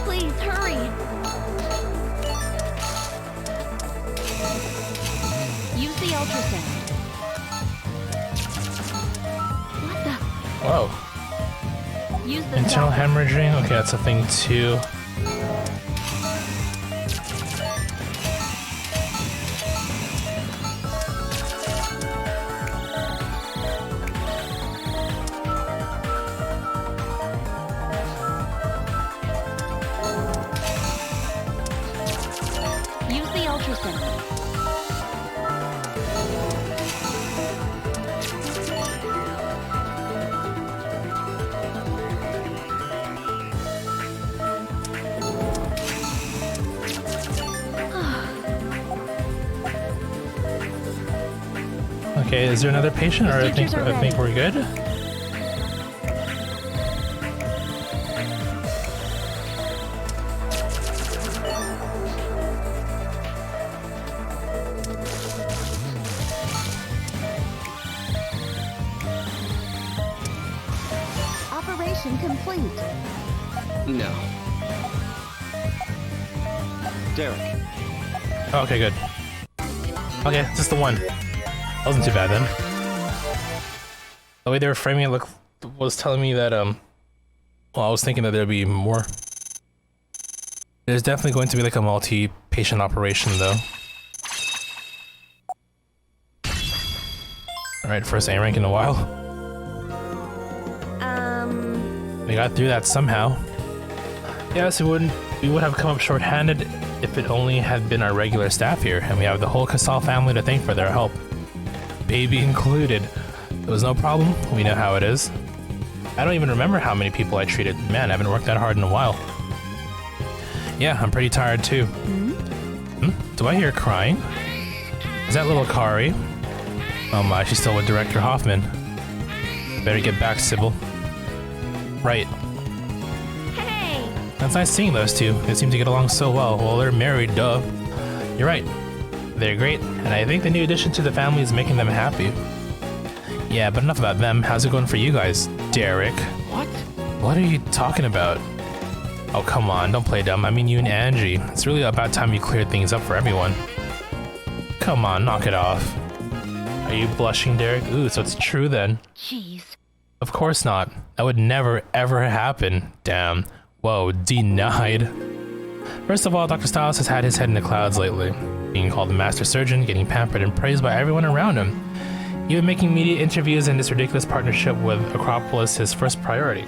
Please, hurry! Use the ultrasound. What the? Whoa. Use the Internal scalpel. hemorrhaging? Okay, that's a thing too. Use the ultrasound. Okay, is there another patient, or I think sutures are we're good? Operation complete. No. Derek. Oh, okay, good. Okay, just the one. Wasn't too bad then. The way they were framing it was telling me that well, I was thinking that there'd be more. There's definitely going to be like a multi-patient operation though. Alright, first A rank in a while. We got through that somehow. Yes, we would have come up short-handed if it only had been our regular staff here, and we have the whole Casal family to thank for their help. Baby included. It was no problem. We know how it is. I don't even remember how many people I treated. Man, I haven't worked that hard in a while. Yeah, I'm pretty tired too. Do I hear crying? Is that little Kari? Oh my, she's still with Director Hoffman. Better get back, Sybil. Right. Hey! That's nice seeing those two. They seem to get along so well. Well, they're married, duh. You're right. They're great, and I think the new addition to the family is making them happy. Yeah, but enough about them. How's it going for you guys, Derek? What? What are you talking about? Oh, come on, don't play dumb. I mean you and Angie. It's really about time you cleared things up for everyone. Come on, knock it off. Are you blushing, Derek? Ooh, so it's true then. Jeez. Of course not. That would never, ever happen. Damn. Whoa, denied. First of all, Dr. Styles has had his head in the clouds lately. Being called the master surgeon, getting pampered and praised by everyone around him. Even making media interviews and this ridiculous partnership with Acropolis his first priority.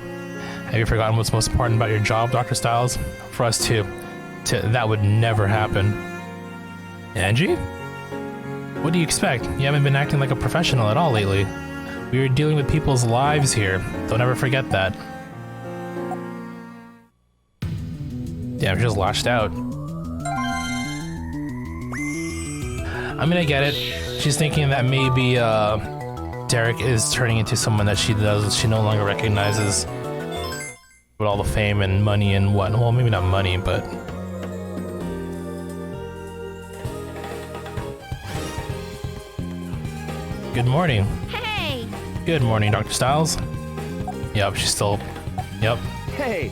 Have you forgotten what's most important about your job, Dr. Styles? For us too. That would never happen. Angie? What do you expect? You haven't been acting like a professional at all lately. We are dealing with people's lives here. Don't ever forget that. Damn, she just lashed out. I mean, I get it. She's thinking that maybe Derek is turning into someone that she no longer recognizes with all the fame and money and what. Well, maybe not money, but good morning. Hey! Good morning, Dr. Styles. Yep, she's still. Yep. Hey!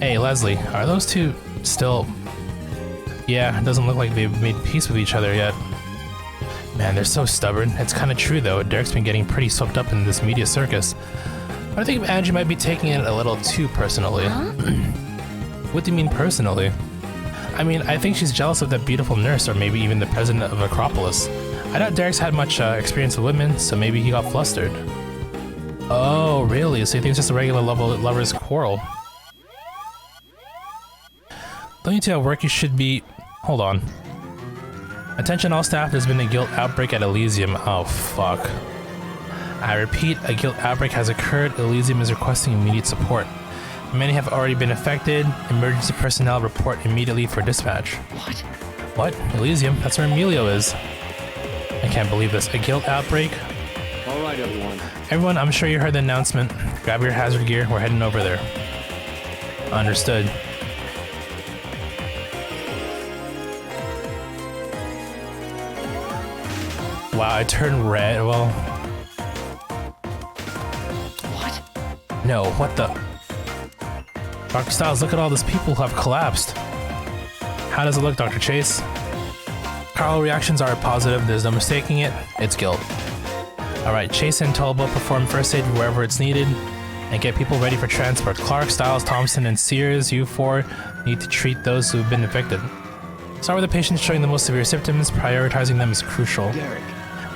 Hey, Leslie, are those two still... Yeah, it doesn't look like they've made peace with each other yet. Man, they're so stubborn. It's kind of true, though. Derek's been getting pretty swept up in this media circus. I think Angie might be taking it a little too personally. Huh? What do you mean, personally? I mean, I think she's jealous of that beautiful nurse, or maybe even the president of Acropolis. I doubt Derek's had much experience with women, so maybe he got flustered. Oh, really? So you think it's just a regular lover's quarrel? Don't you tell work you should be... Hold on. Attention all staff, there's been a guilt outbreak at Elysium. Oh, fuck. I repeat, a guilt outbreak has occurred. Elysium is requesting immediate support. Many have already been affected. Emergency personnel report immediately for dispatch. What? What? Elysium? That's where Emilio is. I can't believe this. A guilt outbreak? All right, everyone. Everyone, I'm sure you heard the announcement. Grab your hazard gear. We're heading over there. Understood. Wow, I turned red. Well... What? No, what the... Dr. Styles, look at all these people who have collapsed. How does it look, Dr. Chase? Carl reactions are positive. There's no mistaking it. It's guilt. Alright, Chase and Tulba perform first aid wherever it's needed and get people ready for transport. Clark, Styles, Thompson, and Sears, you four, need to treat those who've been infected. Start with the patients showing the most severe symptoms. Prioritizing them is crucial. Derek.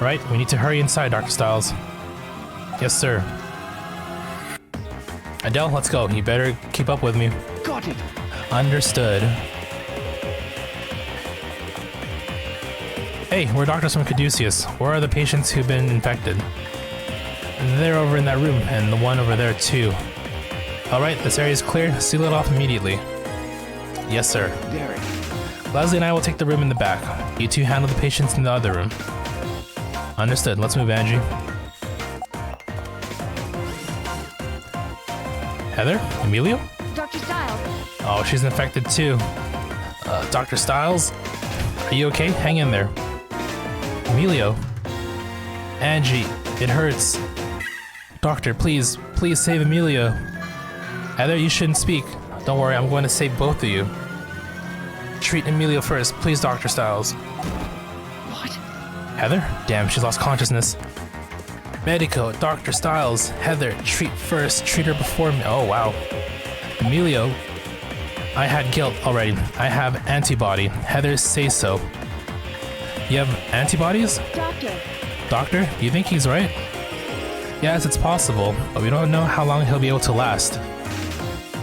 Right, we need to hurry inside, Dr. Styles. Yes, sir. Adele, let's go. You better keep up with me. Got it. Understood. Hey, we're doctors from Caduceus. Where are the patients who've been infected? They're over in that room, and the one over there too. Alright, this area is clear. Seal it off immediately. Yes, sir. Derek. Leslie and I will take the room in the back. You two handle the patients in the other room. Understood. Let's move, Angie. Heather? Emilio? Dr. Styles, Oh, she's infected too. Dr. Styles? Are you okay? Hang in there. Emilio? Angie, it hurts. Doctor, please save Emilio. Heather, you shouldn't speak. Don't worry, I'm going to save both of you. Treat Emilio first, please, Dr. Styles. What? Heather? Damn, she's lost consciousness. Medico, Dr. Styles, Heather, treat first, treat her before me. Oh, wow. Emilio, I had guilt already. I have antibody. Heather, say so. You have antibodies? Doctor. Doctor, do you think he's right? Yes, it's possible, but we don't know how long he'll be able to last.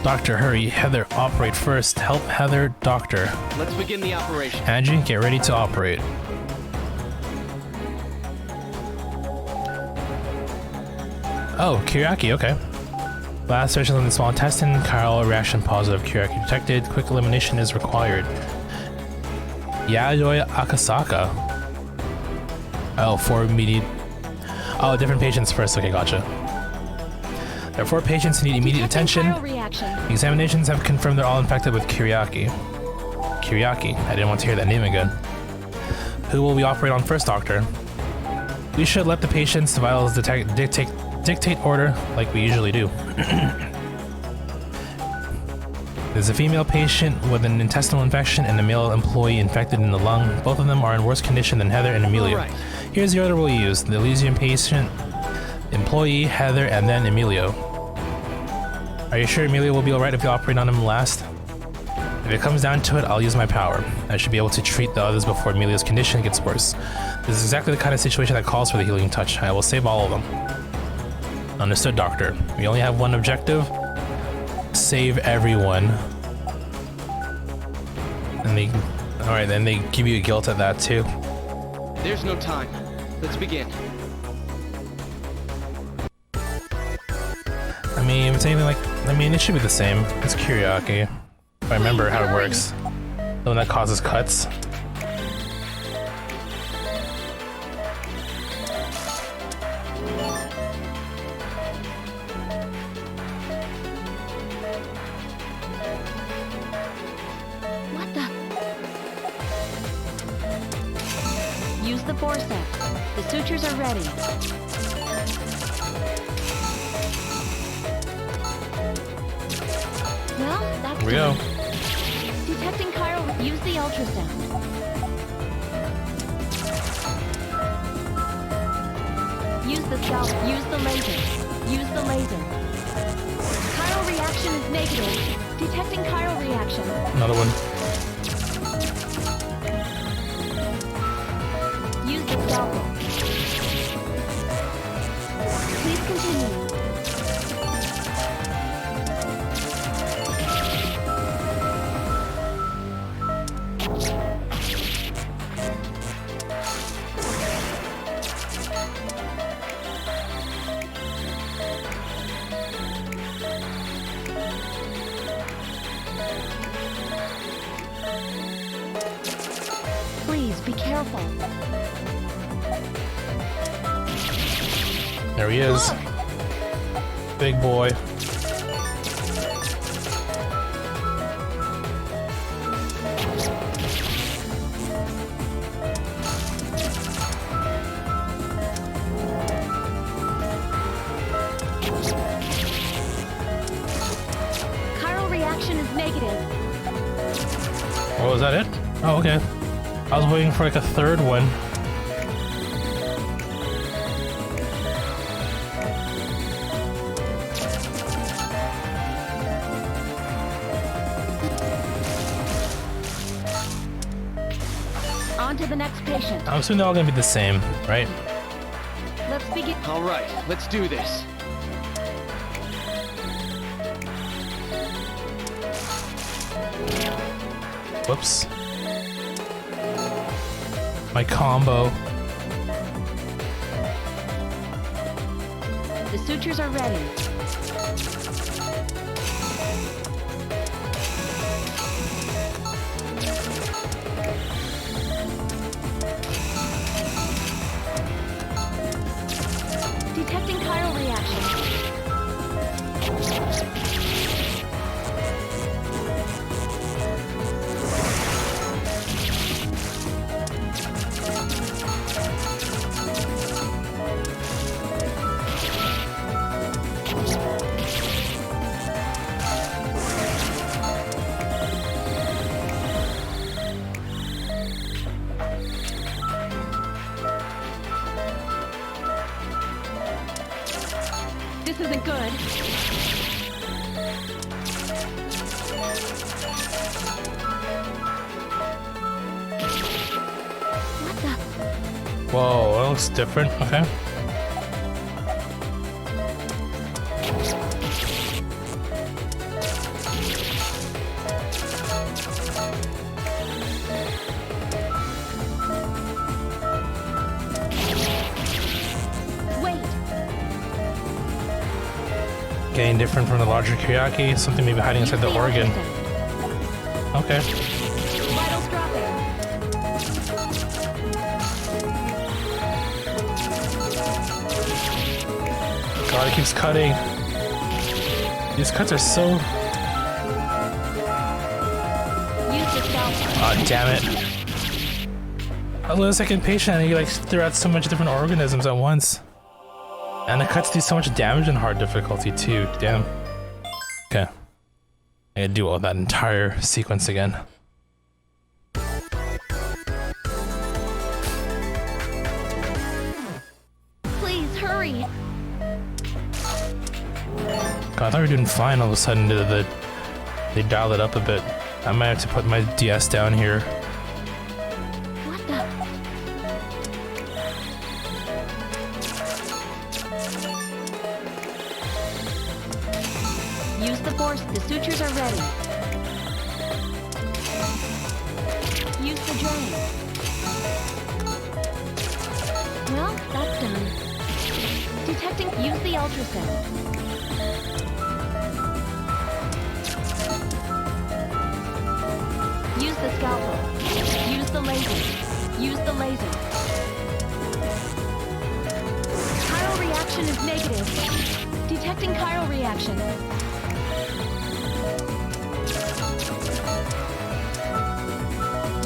Doctor, hurry. Heather, operate first. Help Heather, doctor. Let's begin the operation. Angie, get ready to operate. Oh, Kyriaki, okay. Last search on the small intestine. Chiral reaction positive. Kyriaki detected. Quick elimination is required. Yayoi Akasaka. Oh, 4 immediate... Oh, different patients first. Okay, gotcha. There are 4 patients who need immediate attention. Chiral reaction. Examinations have confirmed they're all infected with Kyriaki. Kyriaki. I didn't want to hear that name again. Who will we operate on first, Doctor? We should let the patient's vitals dictate order like we usually do. There's a female patient with an intestinal infection and a male employee infected in the lung. Both of them are in worse condition than Heather and Emilio. Right. Here's the order we'll use. The Elysium patient, employee, Heather, and then Emilio. Are you sure Emilio will be alright if you operate on him last? If it comes down to it, I'll use my power. I should be able to treat the others before Emilio's condition gets worse. This is exactly the kind of situation that calls for the healing touch. I will save all of them. Understood, Doctor. We only have one objective. Save everyone. And they... Alright, then they give you a guilt at that too. There's no time. Let's begin. I mean, if it's anything like... I mean, it should be the same. It's Kyriaki. If I remember how it works. The one that causes cuts. What the? Use the forceps. The sutures are ready. Well, that's Here we go. done. Detecting chiral. Use the ultrasound. Use the scalp. Use the laser. Use the laser. Chiral reaction is negative. Detecting chiral reaction. Another one. Use the scalpel. Please continue. careful. There he is. Big boy. Chiral reaction is negative. Oh, is that it? Oh, okay. I was waiting for like a third one. On to the next patient. I'm assuming they're all gonna be the same, right? Let's begin. All right, let's do this. Whoops. My combo. The sutures are ready. Detecting chiral reaction. This isn't good. What the? Whoa, that looks different. Okay. Wait. Getting different from the larger Kyriaki. Something maybe hiding inside the organ. Okay. Vitals dropping. God, it keeps cutting. These cuts are so... Use the scalpel. Oh, damn it. I was a second patient and he like threw out so much different organisms at once. And the cuts do so much damage in hard difficulty too. Damn. Okay. I gotta do all that entire sequence again. Please hurry. God, I thought we were doing fine. All of a sudden, they dialed it up a bit. I might have to put my DS down here. What the? Use the force. The sutures are ready. Use the drain. Well, that's done. Detecting. Use the ultrasound. Use the scalpel. Use the laser. Use the laser. Chiral reaction is negative. Detecting chiral reaction.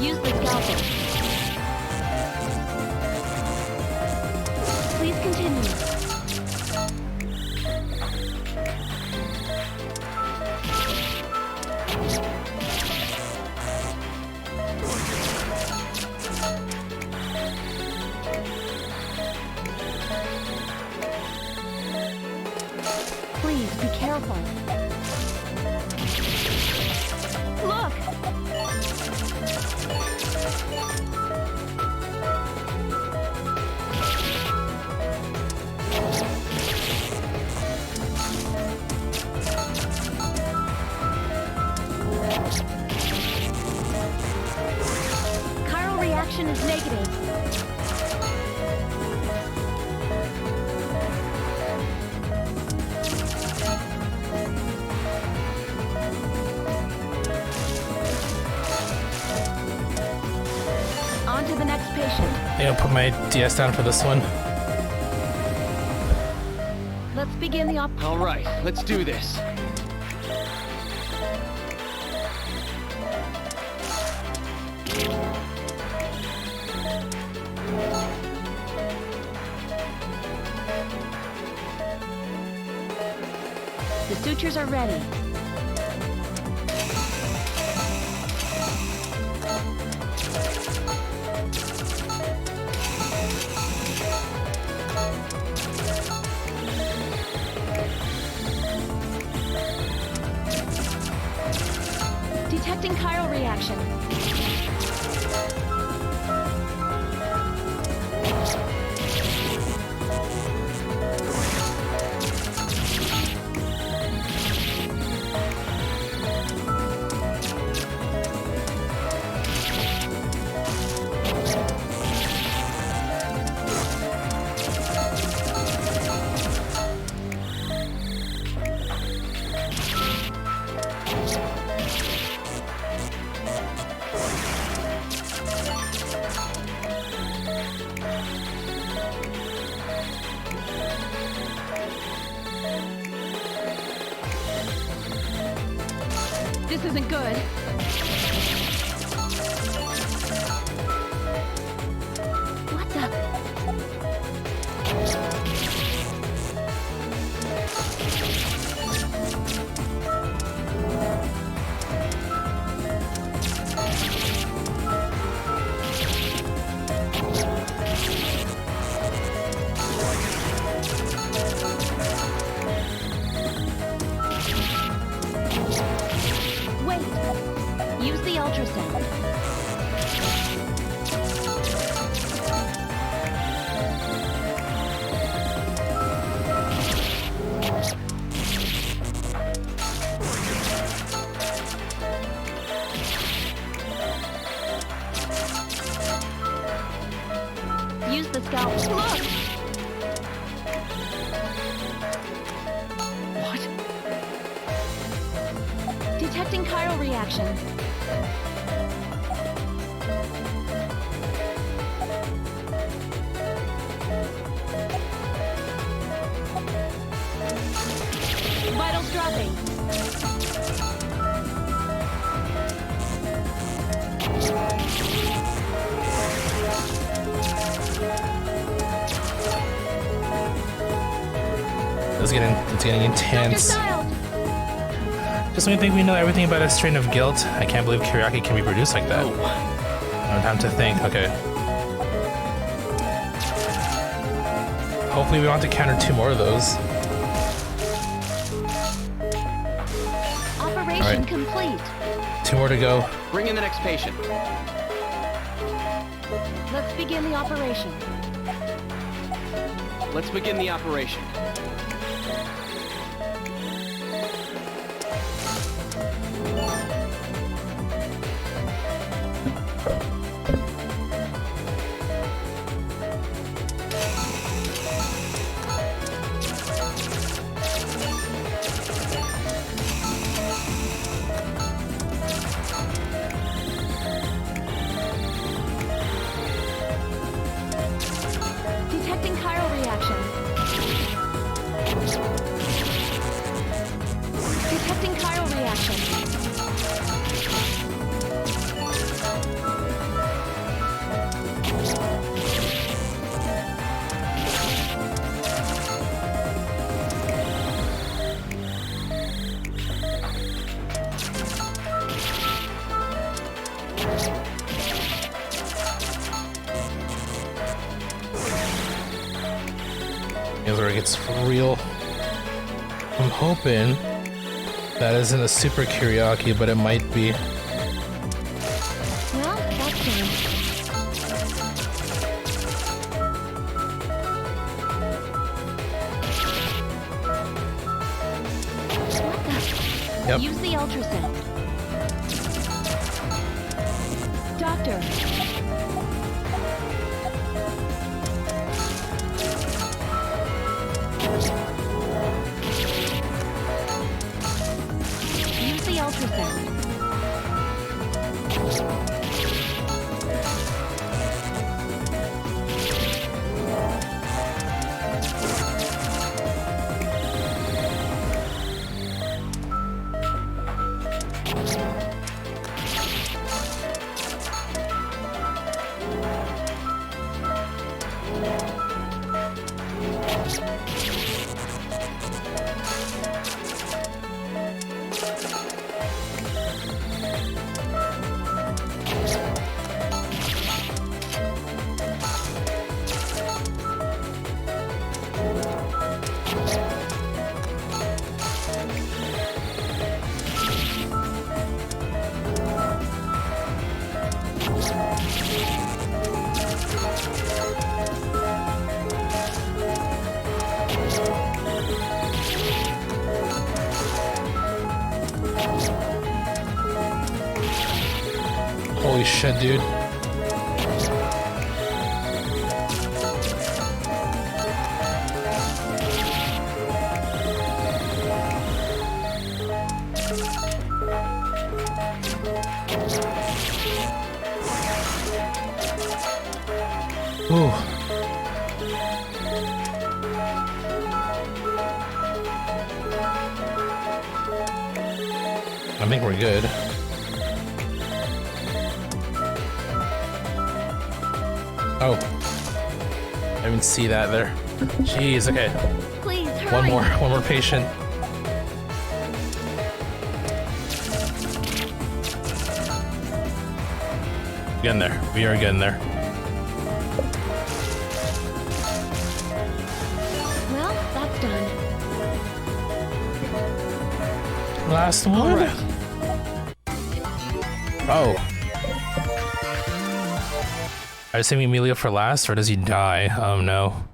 Use the scalpel. Please continue. Please be careful. Look! Chiral reaction is negative. On to the next I'll put my DS down for this one. Let's begin the All right, let's do this. The sutures are ready. Detecting chiral reaction. This isn't good. What the? Wait. Use the ultrasound. Use the scalpel. Look! What? Detecting chiral reaction. Vitals dropping. It's getting Dr. intense. Styles! Just when you think we know everything about a strain of guilt, I can't believe Kiriaki can be produced like that. No time to think. Okay. Hopefully we don't have to counter 2 more of those. Operation Alright. complete. 2 more to go. Bring in the next patient. Let's begin the operation. Let's begin the operation. Detecting chiral reaction. Detecting chiral reaction. Here's where it gets real. I'm hoping that isn't a super Kiriaki, but it might be. Well, that's done. What the? Yep. Use the ultrasound. Doctor. Use the ultrasound. Holy shit, dude. Ooh. I think we're good. Oh. I didn't see that there. Jeez, okay. Please, hurry. One more patient. Getting there. We are getting there. Well, that's done. Last one. Oh. Are you saving Emilio for last, or does he die? Oh no.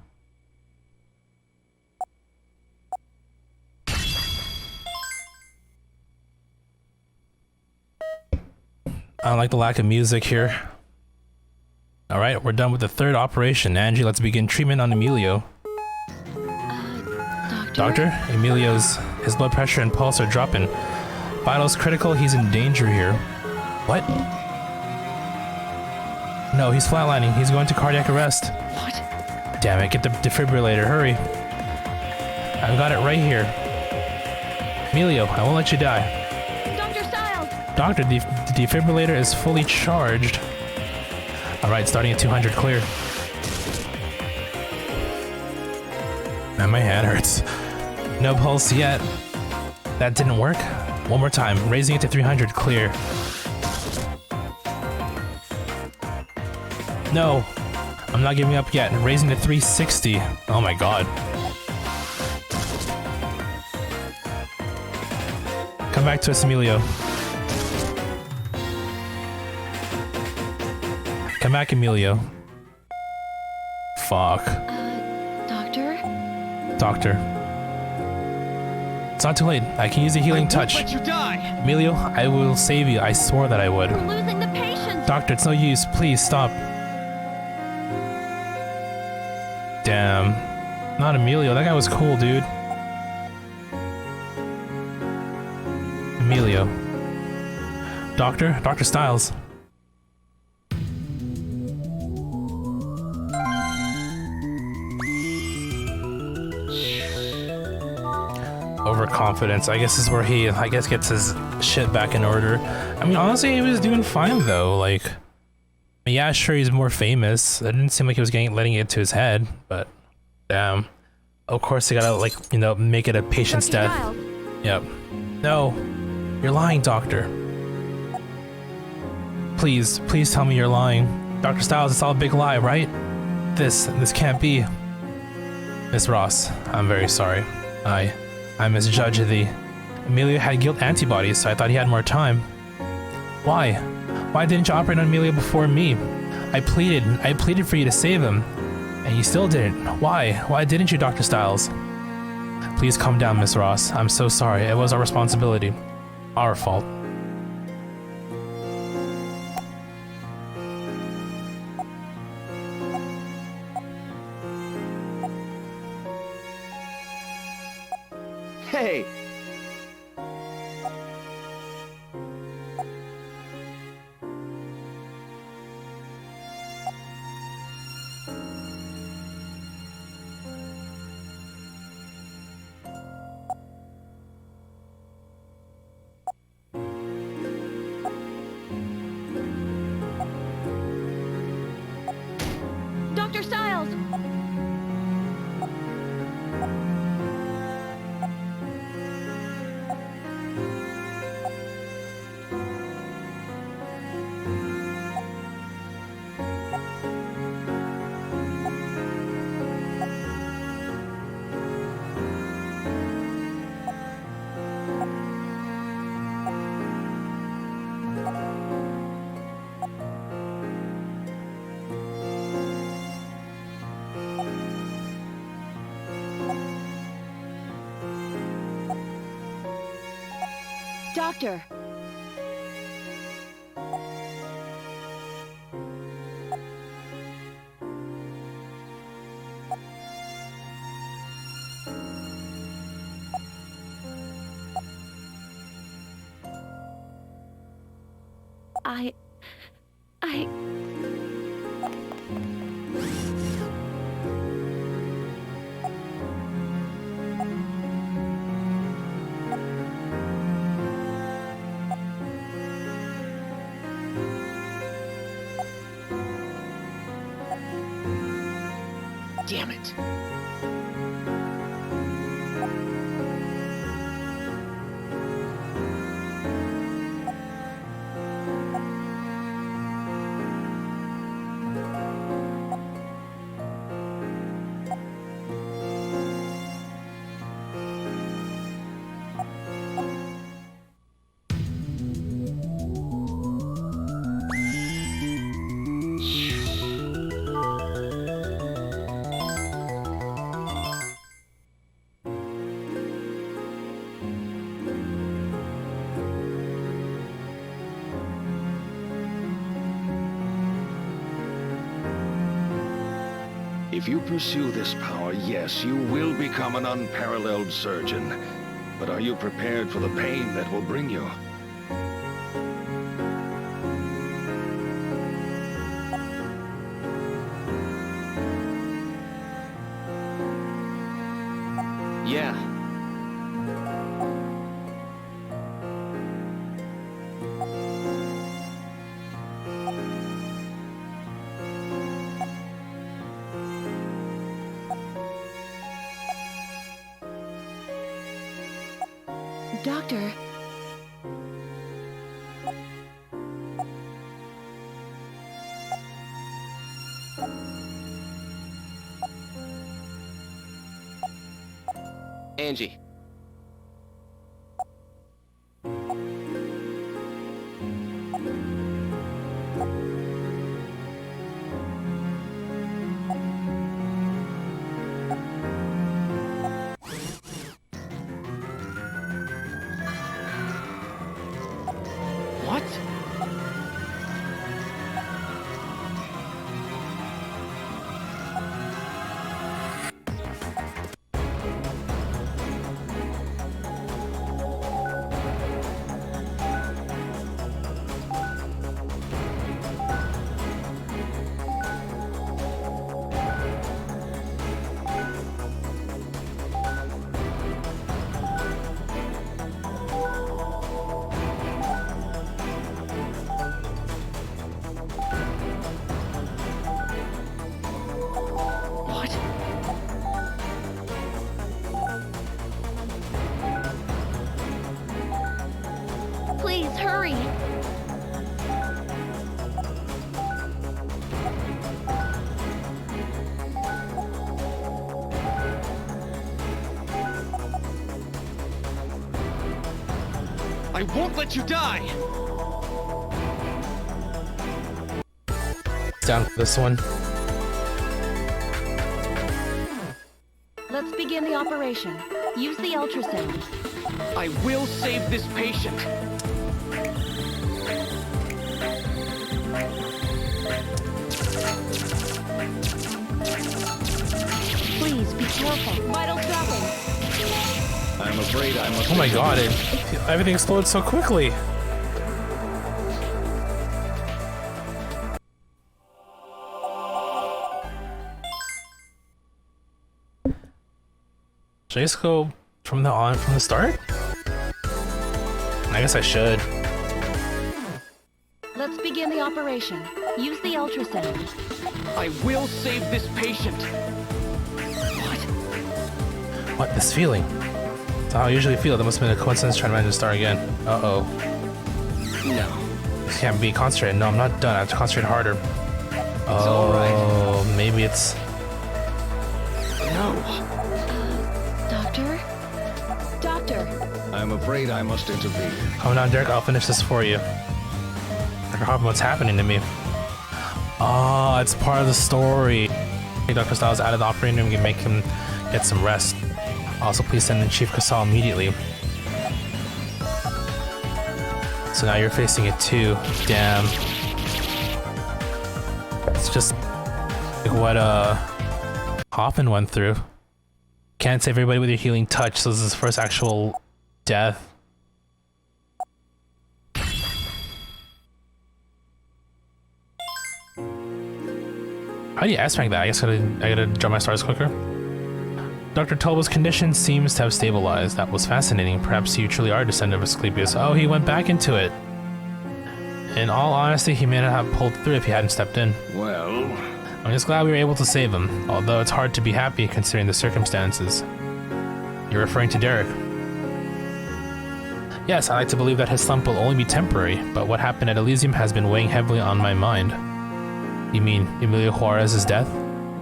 I don't like the lack of music here. Alright, we're done with the third operation. Angie, let's begin treatment on Emilio. Doctor? His blood pressure and pulse are dropping. Vitals critical, he's in danger here. What? No, he's flatlining. He's going to cardiac arrest. What? Damn it, get the defibrillator, hurry. I've got it right here. Emilio, I won't let you die. Dr. Styles! Doctor, the defibrillator is fully charged. Alright, starting at 200, clear. Man, my hand hurts. No pulse yet. That didn't work. One more time, raising it to 300, clear. No, I'm not giving up yet. Raising to 360. Oh my god. Come back to us, Emilio. Come back, Emilio. Fuck. Doctor? Doctor. It's not too late. I can use a healing touch. Let you die. Emilio, I will save you. I swore that I would. We're losing the patient! Doctor, it's no use. Please, stop. Damn. Not Emilio. That guy was cool, dude. Emilio. Doctor Styles. Overconfidence. I guess is where he, gets his shit back in order. I mean, honestly, he was doing fine though. Like, yeah, sure, he's more famous. It didn't seem like he was letting it to his head, but damn. Of course, they gotta make it a patient's Dr. death. Styles. Yep. No, you're lying, doctor. Please tell me you're lying. Dr. Styles, it's all a big lie, right? This can't be. Miss Ross, I'm very sorry. I misjudged thee. Emilio had guilt antibodies, so I thought he had more time. Why? Why didn't you operate on Emilio before me? I pleaded for you to save him, and you still didn't. Why? Why didn't you, Dr. Styles? Please calm down, Miss Ross. I'm so sorry. It was our responsibility. Our fault. Hey! Dr. Styles! Doctor! I... Damn it. If you pursue this power, yes, you will become an unparalleled surgeon. But are you prepared for the pain that will bring you? Yeah. Doctor, Angie. What? What? please hurry. I won't let you die! Down for this one. Let's begin the operation. Use the ultrasound. I will save this patient! Please be careful. Vital dropping. I'm afraid I must... Oh my god, everything exploded so quickly. Should I just go from the start? I guess I should. Let's begin the operation. Use the ultrasound. I will save this patient! What? This feeling? That's how I usually feel. That must have been a coincidence trying to manage to start again. Uh-oh. No. This can't be concentrated. No, I'm not done. I have to concentrate harder. all right. Maybe it's... No. Doctor? Doctor? I'm afraid I must intervene. Calm down, Derek. I'll finish this for you. Dr. Hoffman, what's happening to me? Oh, it's part of the story. Take Dr. Styles out of the operating room and make him get some rest. Also, please send in Chief Casal immediately. So now you're facing it too. Damn. It's just like what Hoffman went through. Can't save everybody with your healing touch, so this is his first actual death. How do you S-rank that? I guess I gotta jump my stars quicker. Dr. Tulba's condition seems to have stabilized. That was fascinating. Perhaps you truly are a descendant of Asclepius. Oh, he went back into it. In all honesty, he may not have pulled through if he hadn't stepped in. Well, I'm just glad we were able to save him, although it's hard to be happy considering the circumstances. You're referring to Derek. Yes, I like to believe that his slump will only be temporary, but what happened at Elysium has been weighing heavily on my mind. You mean Emilio Juarez's death?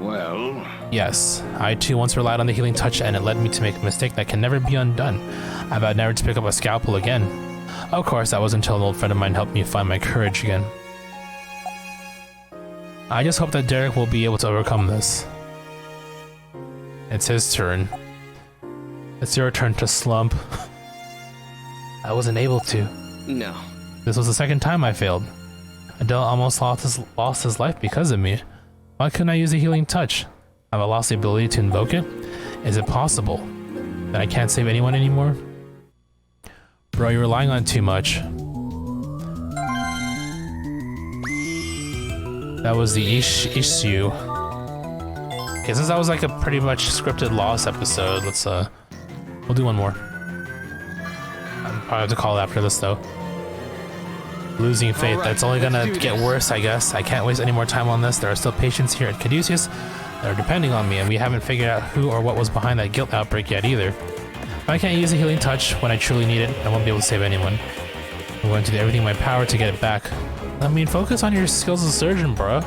well, Yes, I too once relied on the healing touch and it led me to make a mistake that can never be undone. I vowed never to pick up a scalpel again. Of course, that was until an old friend of mine helped me find my courage again. I just hope that Derek will be able to overcome this. It's his turn. It's your turn to slump. I wasn't able to. No. This was the second time I failed. Adele almost lost his life because of me. Why couldn't I use a healing touch? Have I lost the ability to invoke it? Is it possible that I can't save anyone anymore? Bro, you're relying on it too much. That was the issue. Okay, since that was like a pretty much scripted loss episode, let's we'll do one more. I'll probably have to call it after this though. Losing faith. That's only gonna get worse, I guess. I can't waste any more time on this. There are still patients here at Caduceus that are depending on me, and we haven't figured out who or what was behind that guilt outbreak yet either. If I can't use a healing touch when I truly need it, I won't be able to save anyone. I'm going to do everything in my power to get it back. I mean, focus on your skills as a surgeon, bro.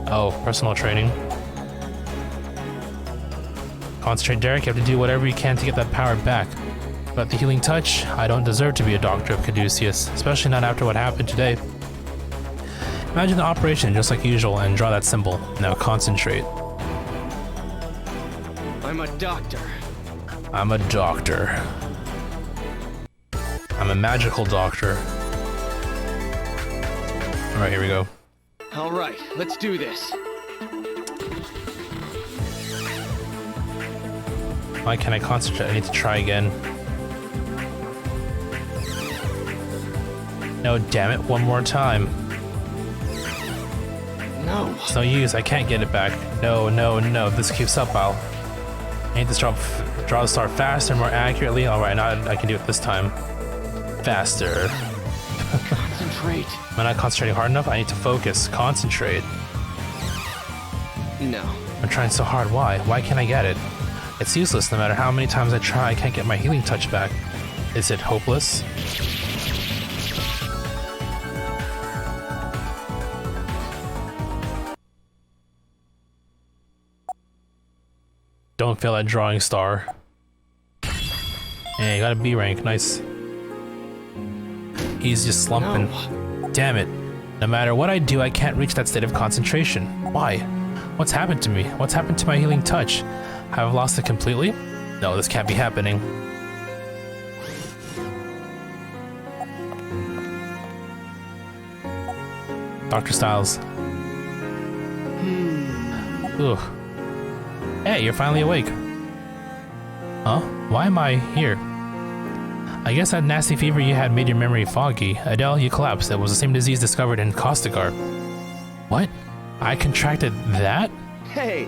Oh, personal training. Concentrate, Derek. You have to do whatever you can to get that power back. But the healing touch, I don't deserve to be a doctor of Caduceus, especially not after what happened today. Imagine the operation just like usual and draw that symbol. Now concentrate. I'm a doctor. I'm a doctor. I'm a magical doctor. Alright, here we go. All right, let's do this. Why can't I concentrate? I need to try again. No, damn it, one more time. No. It's no use, I can't get it back. No, no, no, if this keeps up, I need to draw the star faster, more accurately. Alright, now I can do it this time. Faster. Concentrate. Am I not concentrating hard enough? I need to focus, concentrate. No. I'm trying so hard, why? Why can't I get it? It's useless, no matter how many times I try, I can't get my healing touch back. Is it hopeless? Don't fail at drawing star. Hey, got a B rank, nice. He's just slumping. No. Damn it. No matter what I do, I can't reach that state of concentration. Why? What's happened to me? What's happened to my healing touch? Have I lost it completely? No, this can't be happening. Dr. Styles. Ugh. Hey, you're finally awake. Huh? Why am I here? I guess that nasty fever you had made your memory foggy. Adele, you collapsed. It was the same disease discovered in Costigar. What? I contracted that? Hey.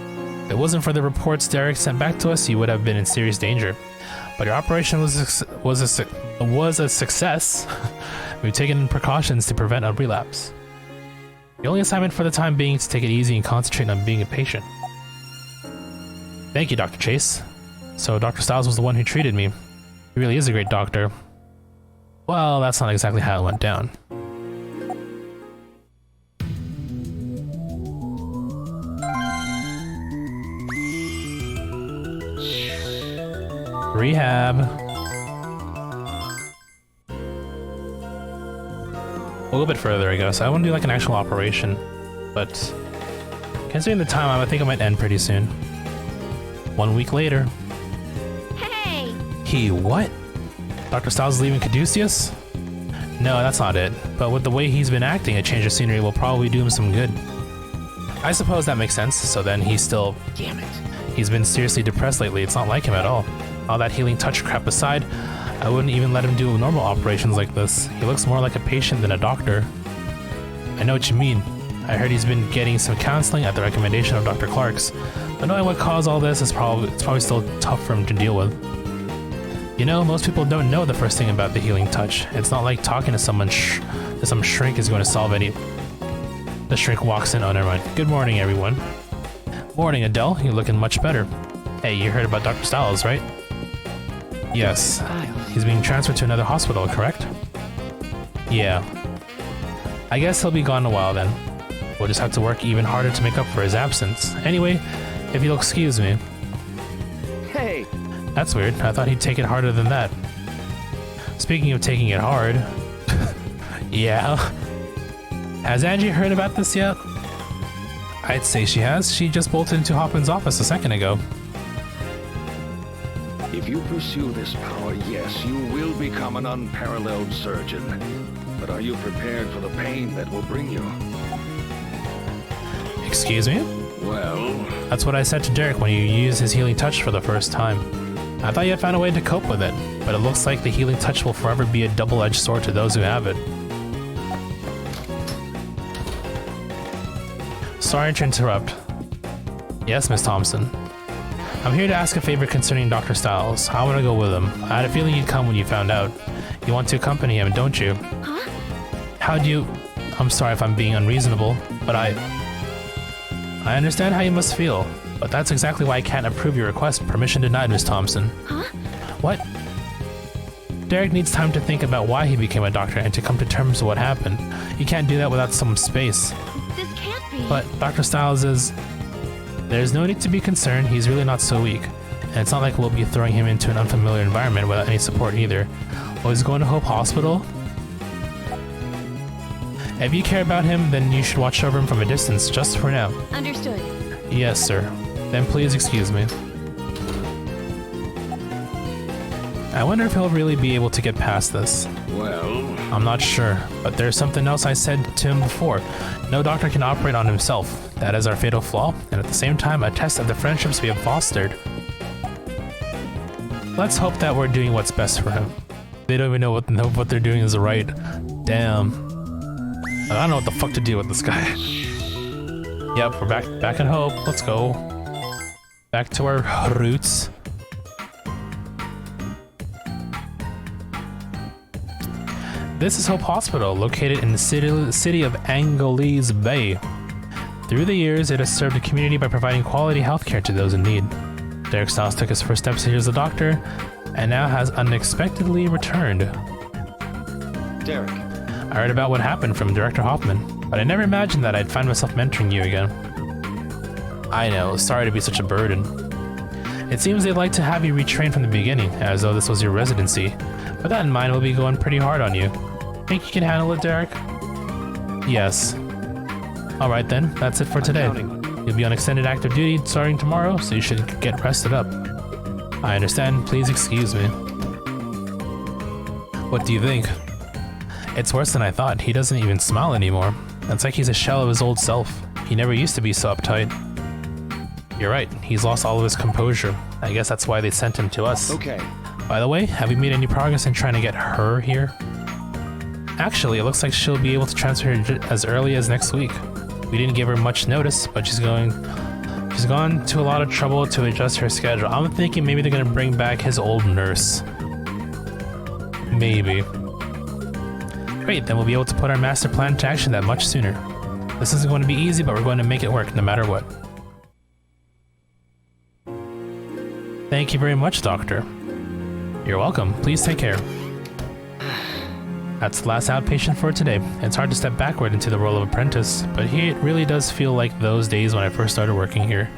If it wasn't for the reports Derek sent back to us, you would have been in serious danger. But your operation was a success. We've taken precautions to prevent a relapse. The only assignment for the time being is to take it easy and concentrate on being a patient. Thank you, Dr. Chase. So Dr. Styles was the one who treated me. He really is a great doctor. Well, that's not exactly how it went down. Rehab. We'll go a bit further, I guess. I want to do like an actual operation, but considering the time, I think I might end pretty soon. 1 week later. Hey! He what? Dr. Styles is leaving Caduceus? No, that's not it. But with the way he's been acting, a change of scenery will probably do him some good. I suppose that makes sense. So then he's still... Damn it. He's been seriously depressed lately. It's not like him at all. All that healing touch crap aside, I wouldn't even let him do normal operations like this. He looks more like a patient than a doctor. I know what you mean. I heard he's been getting some counseling at the recommendation of Dr. Clark's, but knowing what caused all this is probably still tough for him to deal with. You know, most people don't know the first thing about the healing touch. It's not like talking to someone to some shrink is going to solve any... The shrink walks in. Oh, never mind. Good morning, everyone. Morning, Adele. You're looking much better. Hey, you heard about Dr. Styles, right? Yes. He's being transferred to another hospital, correct? Yeah. I guess he'll be gone a while then. We'll just have to work even harder to make up for his absence. Anyway, if you'll excuse me. Hey! That's weird. I thought he'd take it harder than that. Speaking of taking it hard... yeah. Has Angie heard about this yet? I'd say she has. She just bolted into Hoppin's office a second ago. If you pursue this power, yes, you will become an unparalleled surgeon. But are you prepared for the pain that will bring you? Excuse me? Well... That's what I said to Derek when you used his healing touch for the first time. I thought you had found a way to cope with it, but it looks like the healing touch will forever be a double-edged sword to those who have it. Sorry to interrupt. Yes, Miss Thompson. I'm here to ask a favor concerning Dr. Styles. I want to go with him. I had a feeling you'd come when you found out. You want to accompany him, don't you? Huh? How do you... I'm sorry if I'm being unreasonable, but I understand how you must feel, but that's exactly why I can't approve your request. Permission denied, Miss Thompson. Huh? What? Derek needs time to think about why he became a doctor and to come to terms with what happened. You can't do that without some space. This can't be. But Dr. Styles is... There's no need to be concerned, he's really not so weak. And it's not like we'll be throwing him into an unfamiliar environment without any support either. Oh, he's going to Hope Hospital? If you care about him, then you should watch over him from a distance, just for now. Understood. Yes, sir. Then please excuse me. I wonder if he'll really be able to get past this. Well... I'm not sure, but there's something else I said to him before. No doctor can operate on himself. That is our fatal flaw, and at the same time, a test of the friendships we have fostered. Let's hope that we're doing what's best for him. They don't even know what they're doing is right. Damn. I don't know what the fuck to do with this guy. Yep, we're back in Hope. Let's go. Back to our roots. This is Hope Hospital, located in the city of Angeles Bay. Through the years, it has served the community by providing quality healthcare to those in need. Derek Styles took his first steps here as a doctor, and now has unexpectedly returned. Derek. I heard about what happened from Director Hoffman, but I never imagined that I'd find myself mentoring you again. I know, sorry to be such a burden. It seems they'd like to have you retrain from the beginning, as though this was your residency. With that in mind, we'll be going pretty hard on you. Think you can handle it, Derek? Yes. Alright then, that's it for today. You'll be on extended active duty starting tomorrow, so you should get rested up. I understand, please excuse me. What do you think? It's worse than I thought. He doesn't even smile anymore. It's like he's a shell of his old self. He never used to be so uptight. You're right, he's lost all of his composure. I guess that's why they sent him to us. Okay. By the way, have you made any progress in trying to get her here? Actually, it looks like she'll be able to transfer as early as next week. We didn't give her much notice, but she's gone to a lot of trouble to adjust her schedule. I'm thinking maybe they're gonna bring back his old nurse. Maybe. Great, then we'll be able to put our master plan to action that much sooner. This isn't going to be easy, but we're going to make it work no matter what. Thank you very much, Doctor. You're welcome. Please take care. That's the last outpatient for today. It's hard to step backward into the role of apprentice, but here it really does feel like those days when I first started working here.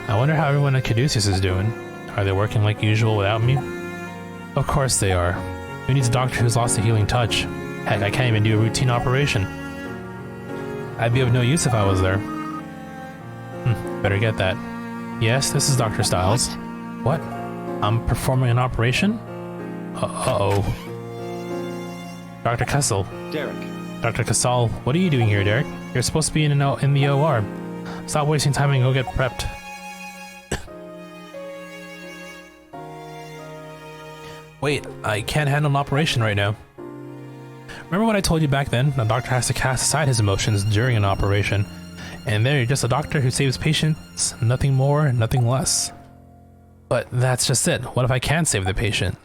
I wonder how everyone at Caduceus is doing. Are they working like usual without me? Of course they are. Who needs a doctor who's lost a healing touch? Heck, I can't even do a routine operation. I'd be of no use if I was there. Better get that. Yes, this is Dr. Styles. What? I'm performing an operation? Uh-oh. Dr. Kessel. Derek. Dr. Casal, what are you doing here, Derek? You're supposed to be in the OR. Stop wasting time and go get prepped. Wait, I can't handle an operation right now. Remember what I told you back then? The doctor has to cast aside his emotions during an operation. And there, you're just a doctor who saves patients, nothing more, nothing less. But that's just it. What if I can't save the patient?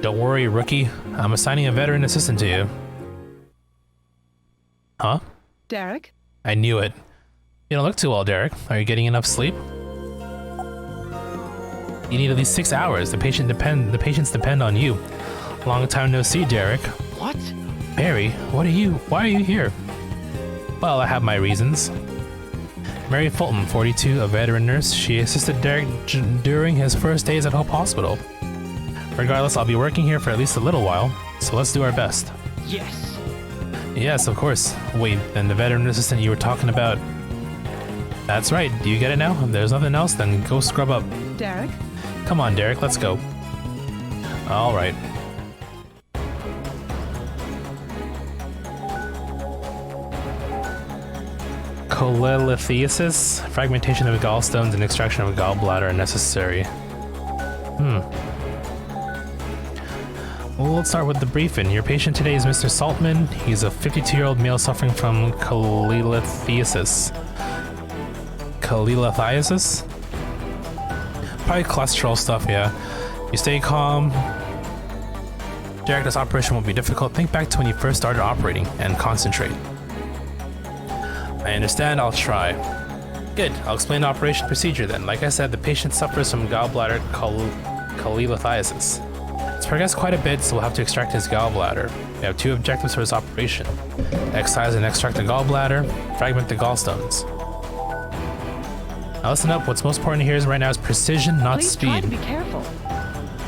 Don't worry, rookie. I'm assigning a veteran assistant to you. Huh? Derek? I knew it. You don't look too well, Derek. Are you getting enough sleep? You need at least 6 hours. The patients depend on you. Long time no see, Derek. What? Mary, why are you here? Well, I have my reasons. Mary Fulton, 42, a veteran nurse. She assisted Derek during his first days at Hope Hospital. Regardless, I'll be working here for at least a little while, so let's do our best. Yes. Yes, of course. Wait, then the veteran assistant you were talking about... That's right, do you get it now? If there's nothing else, then go scrub up. Derek? Come on, Derek, let's go. Alright. Cholelithiasis, fragmentation of gallstones and extraction of gallbladder are necessary. Well, let's start with the briefing. Your patient today is Mr. Saltman. He's a 52-year-old male suffering from cholelithiasis. Cholelithiasis? Probably cholesterol stuff, yeah. You stay calm. Derek, this operation won't be difficult. Think back to when you first started operating and concentrate. I understand, I'll try. Good, I'll explain the operation procedure then. Like I said, the patient suffers from gallbladder cholelithiasis. It's progressed quite a bit, so we'll have to extract his gallbladder. We have 2 objectives for this operation. Excise and extract the gallbladder, fragment the gallstones. Now listen up, what's most important here right now is precision, not Please speed. try to be careful.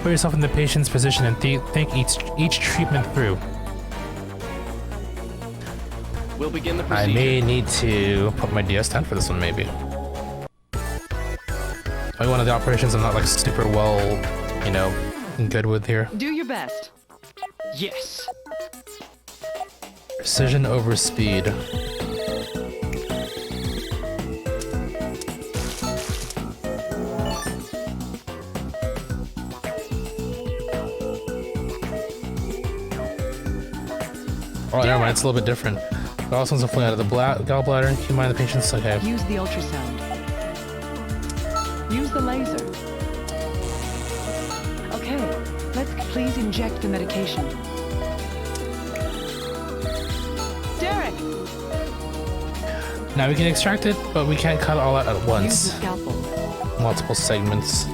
Put yourself in the patient's position and think each treatment through. We'll begin the I procedure. may need to put my DS10 for this one, maybe. Probably one of the operations I'm not like super well, you know, good with here. Do your best. Yes. Precision over speed. Oh, never mind, it's a little bit different. Gallstones are flowing out of the gallbladder. Keep in mind the patient's okay. Use the ultrasound. Use the laser. Okay, let's please inject the medication. Derek! Now we can extract it, but we can't cut it all out at Use the once. scalpel. Multiple segments.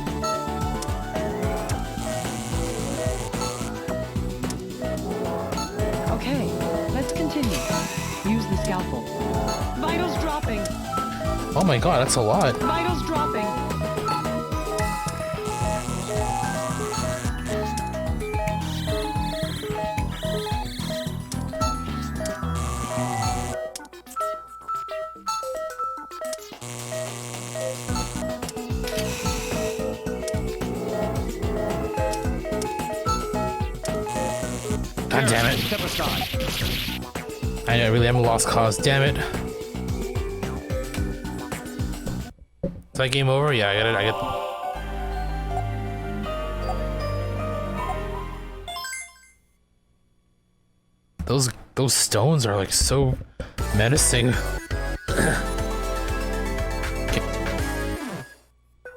Okay, let's continue. Use the scalpel. Vitals dropping. Oh my god, that's a lot. Vitals dropping. God damn it. Step aside. I really am a lost cause, damn it. Is that game over? Yeah, I get those stones are like so menacing.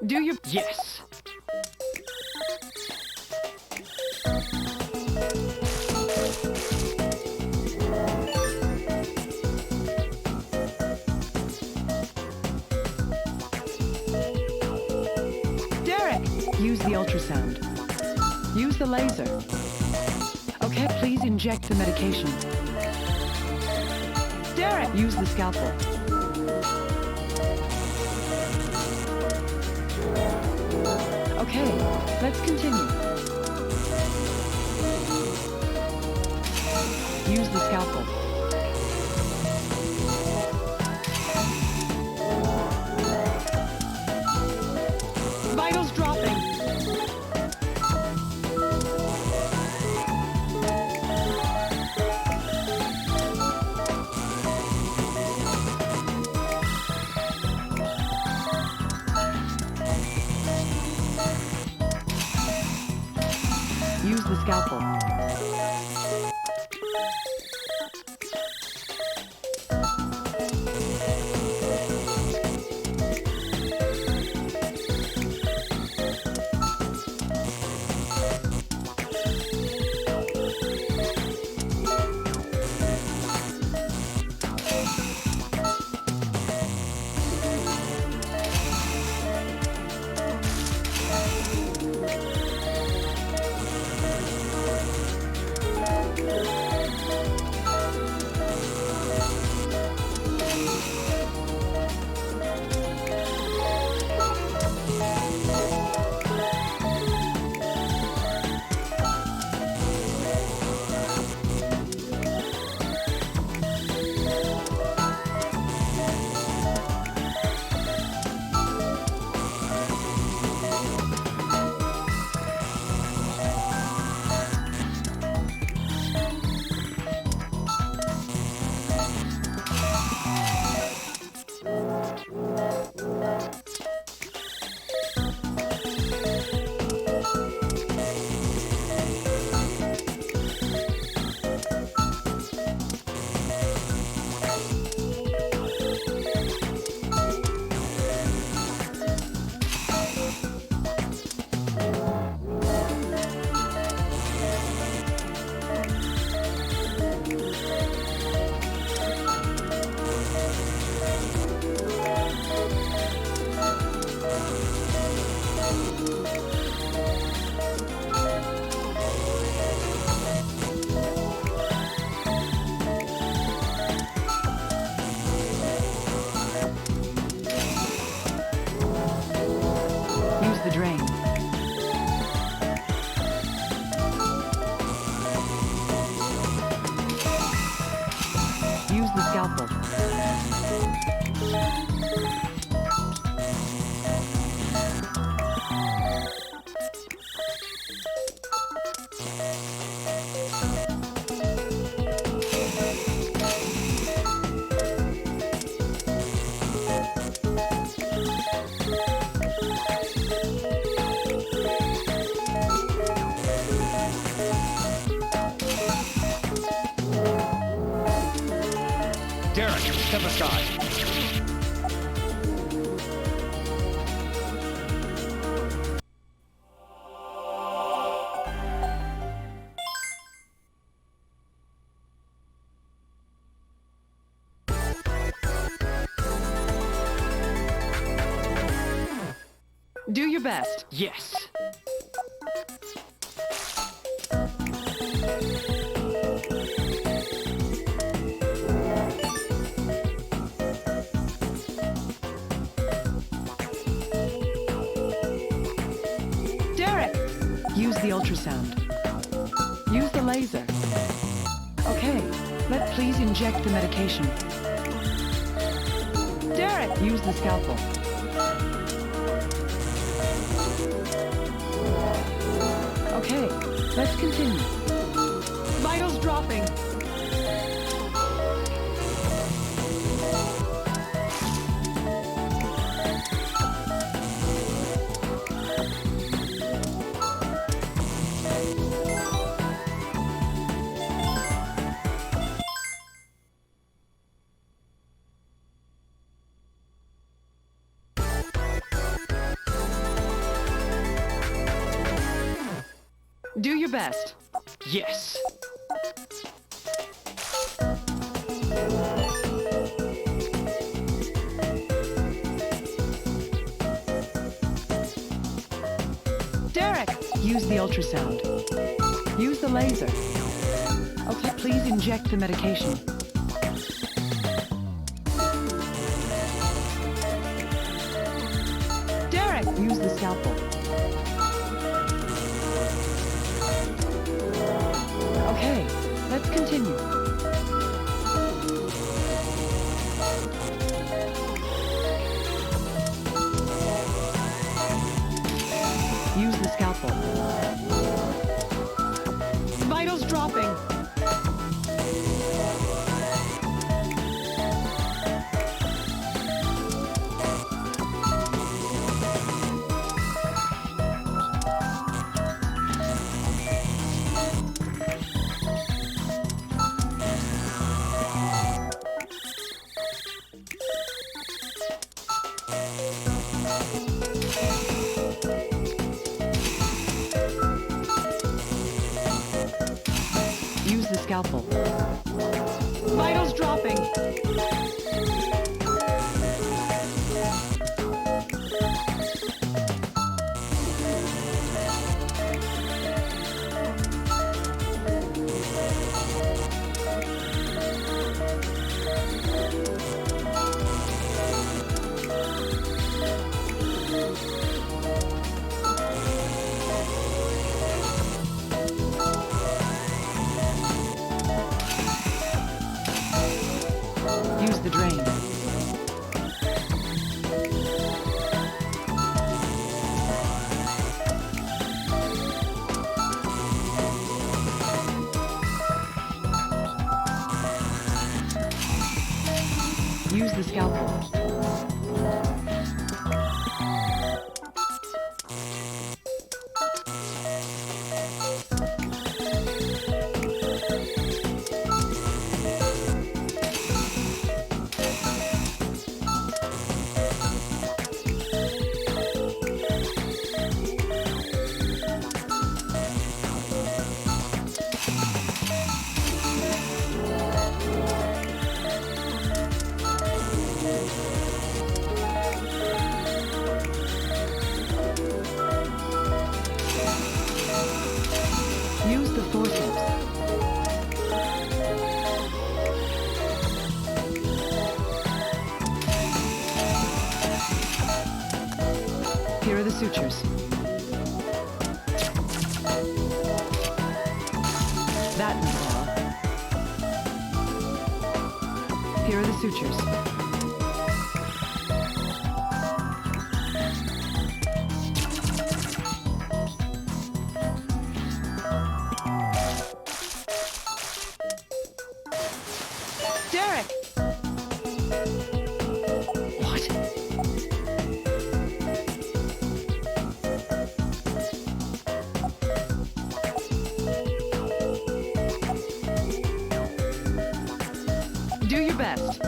Do your... Yes. Derek! Use the ultrasound. Use the laser. Okay, please inject the medication. Derek! Use the scalpel. Okay, let's continue. Use the scalpel. Vitals dropping. Use the scalpel. the scalpel. Derek, step aside. Do your best. Yes. Derek! Use the ultrasound. Use the laser. Okay, please inject the medication. Derek! Use the scalpel. Okay, let's continue. Vitals dropping. Do your best. Yes. Derek! Use the ultrasound. Use the laser. Okay, please inject the medication. Derek! Use the scalpel. Okay, let's continue. Use the scalpel. Vitals dropping. Use the scalpel. Vitals dropping. Use the drain. Use the scalpel. Use the forceps. Here are the sutures. That went well. Here are the sutures. Derek! What? Do your best.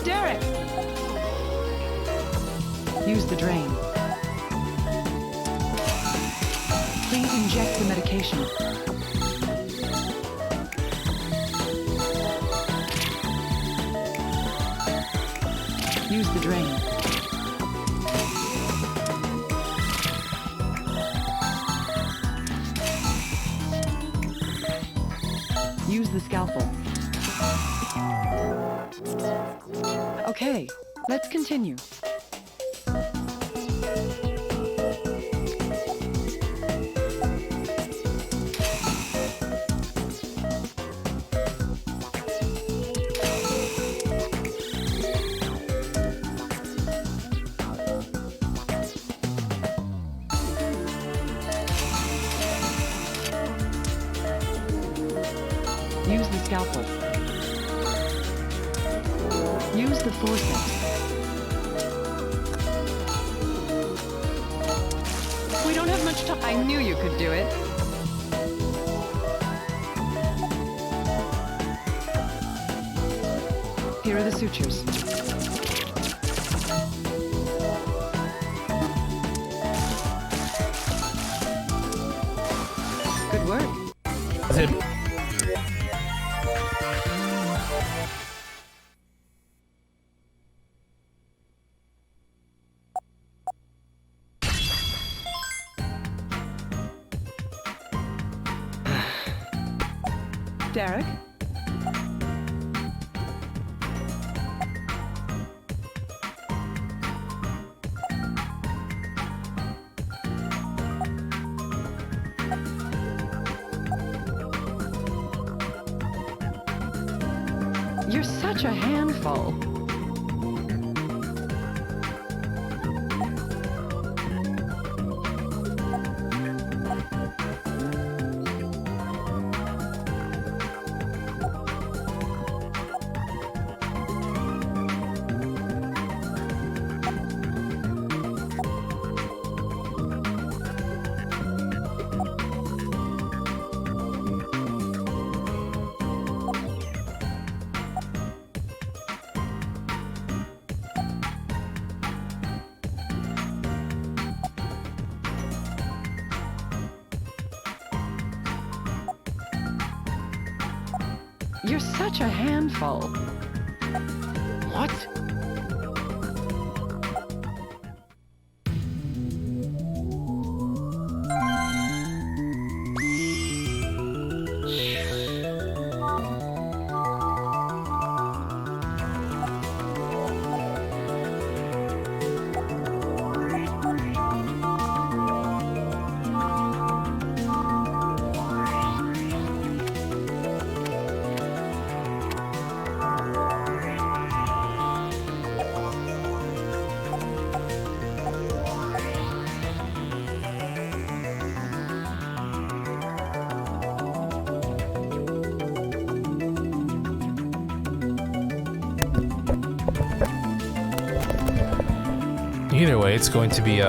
Derek! Use the drain. Please inject the medication. Use the drain. Use the scalpel. Okay, let's continue. Use the scalpel. Use the forceps. We don't have much time. I knew you could do it. Here are the sutures. Good work. That's it. Derek? You're such a handful. You're such a handful. What? Either way, it's going to be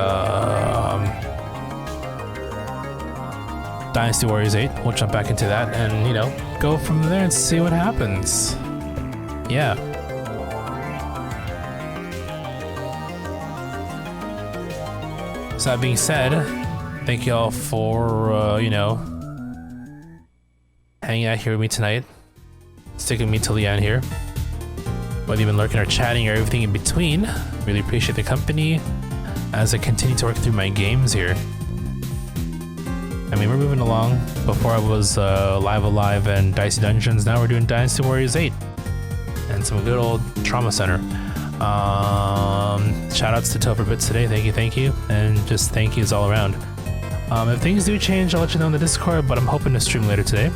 Dynasty Warriors 8. We'll jump back into that and, you know, go from there and see what happens. Yeah. So that being said, thank you all for, you know, hanging out here with me tonight. Sticking with me till the end here. Whether you've been lurking or chatting or everything in between, really appreciate the company as I continue to work through my games here. I mean, we're moving along. Before I was Live Alive and Dicey Dungeons, now we're doing Dynasty Warriors 8 and some good old Trauma Center. Shout outs to Topher Bits today, thank you, and just thank yous all around. If things do change, I'll let you know in the Discord, but I'm hoping to stream later today.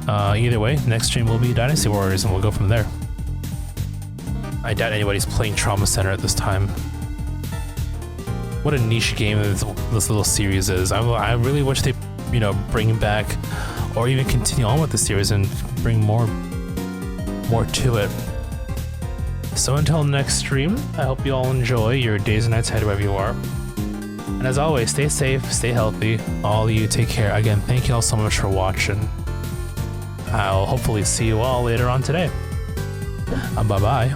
Either way, next stream will be Dynasty Warriors and we'll go from there. I doubt anybody's playing Trauma Center at this time. What a niche game this little series is. I really wish they, bring back or even continue on with the series and bring more to it. So until next stream, I hope you all enjoy your days and nights ahead wherever you are. And as always, stay safe, stay healthy. All of you take care. Again, thank you all so much for watching. I'll hopefully see you all later on today. Bye-bye.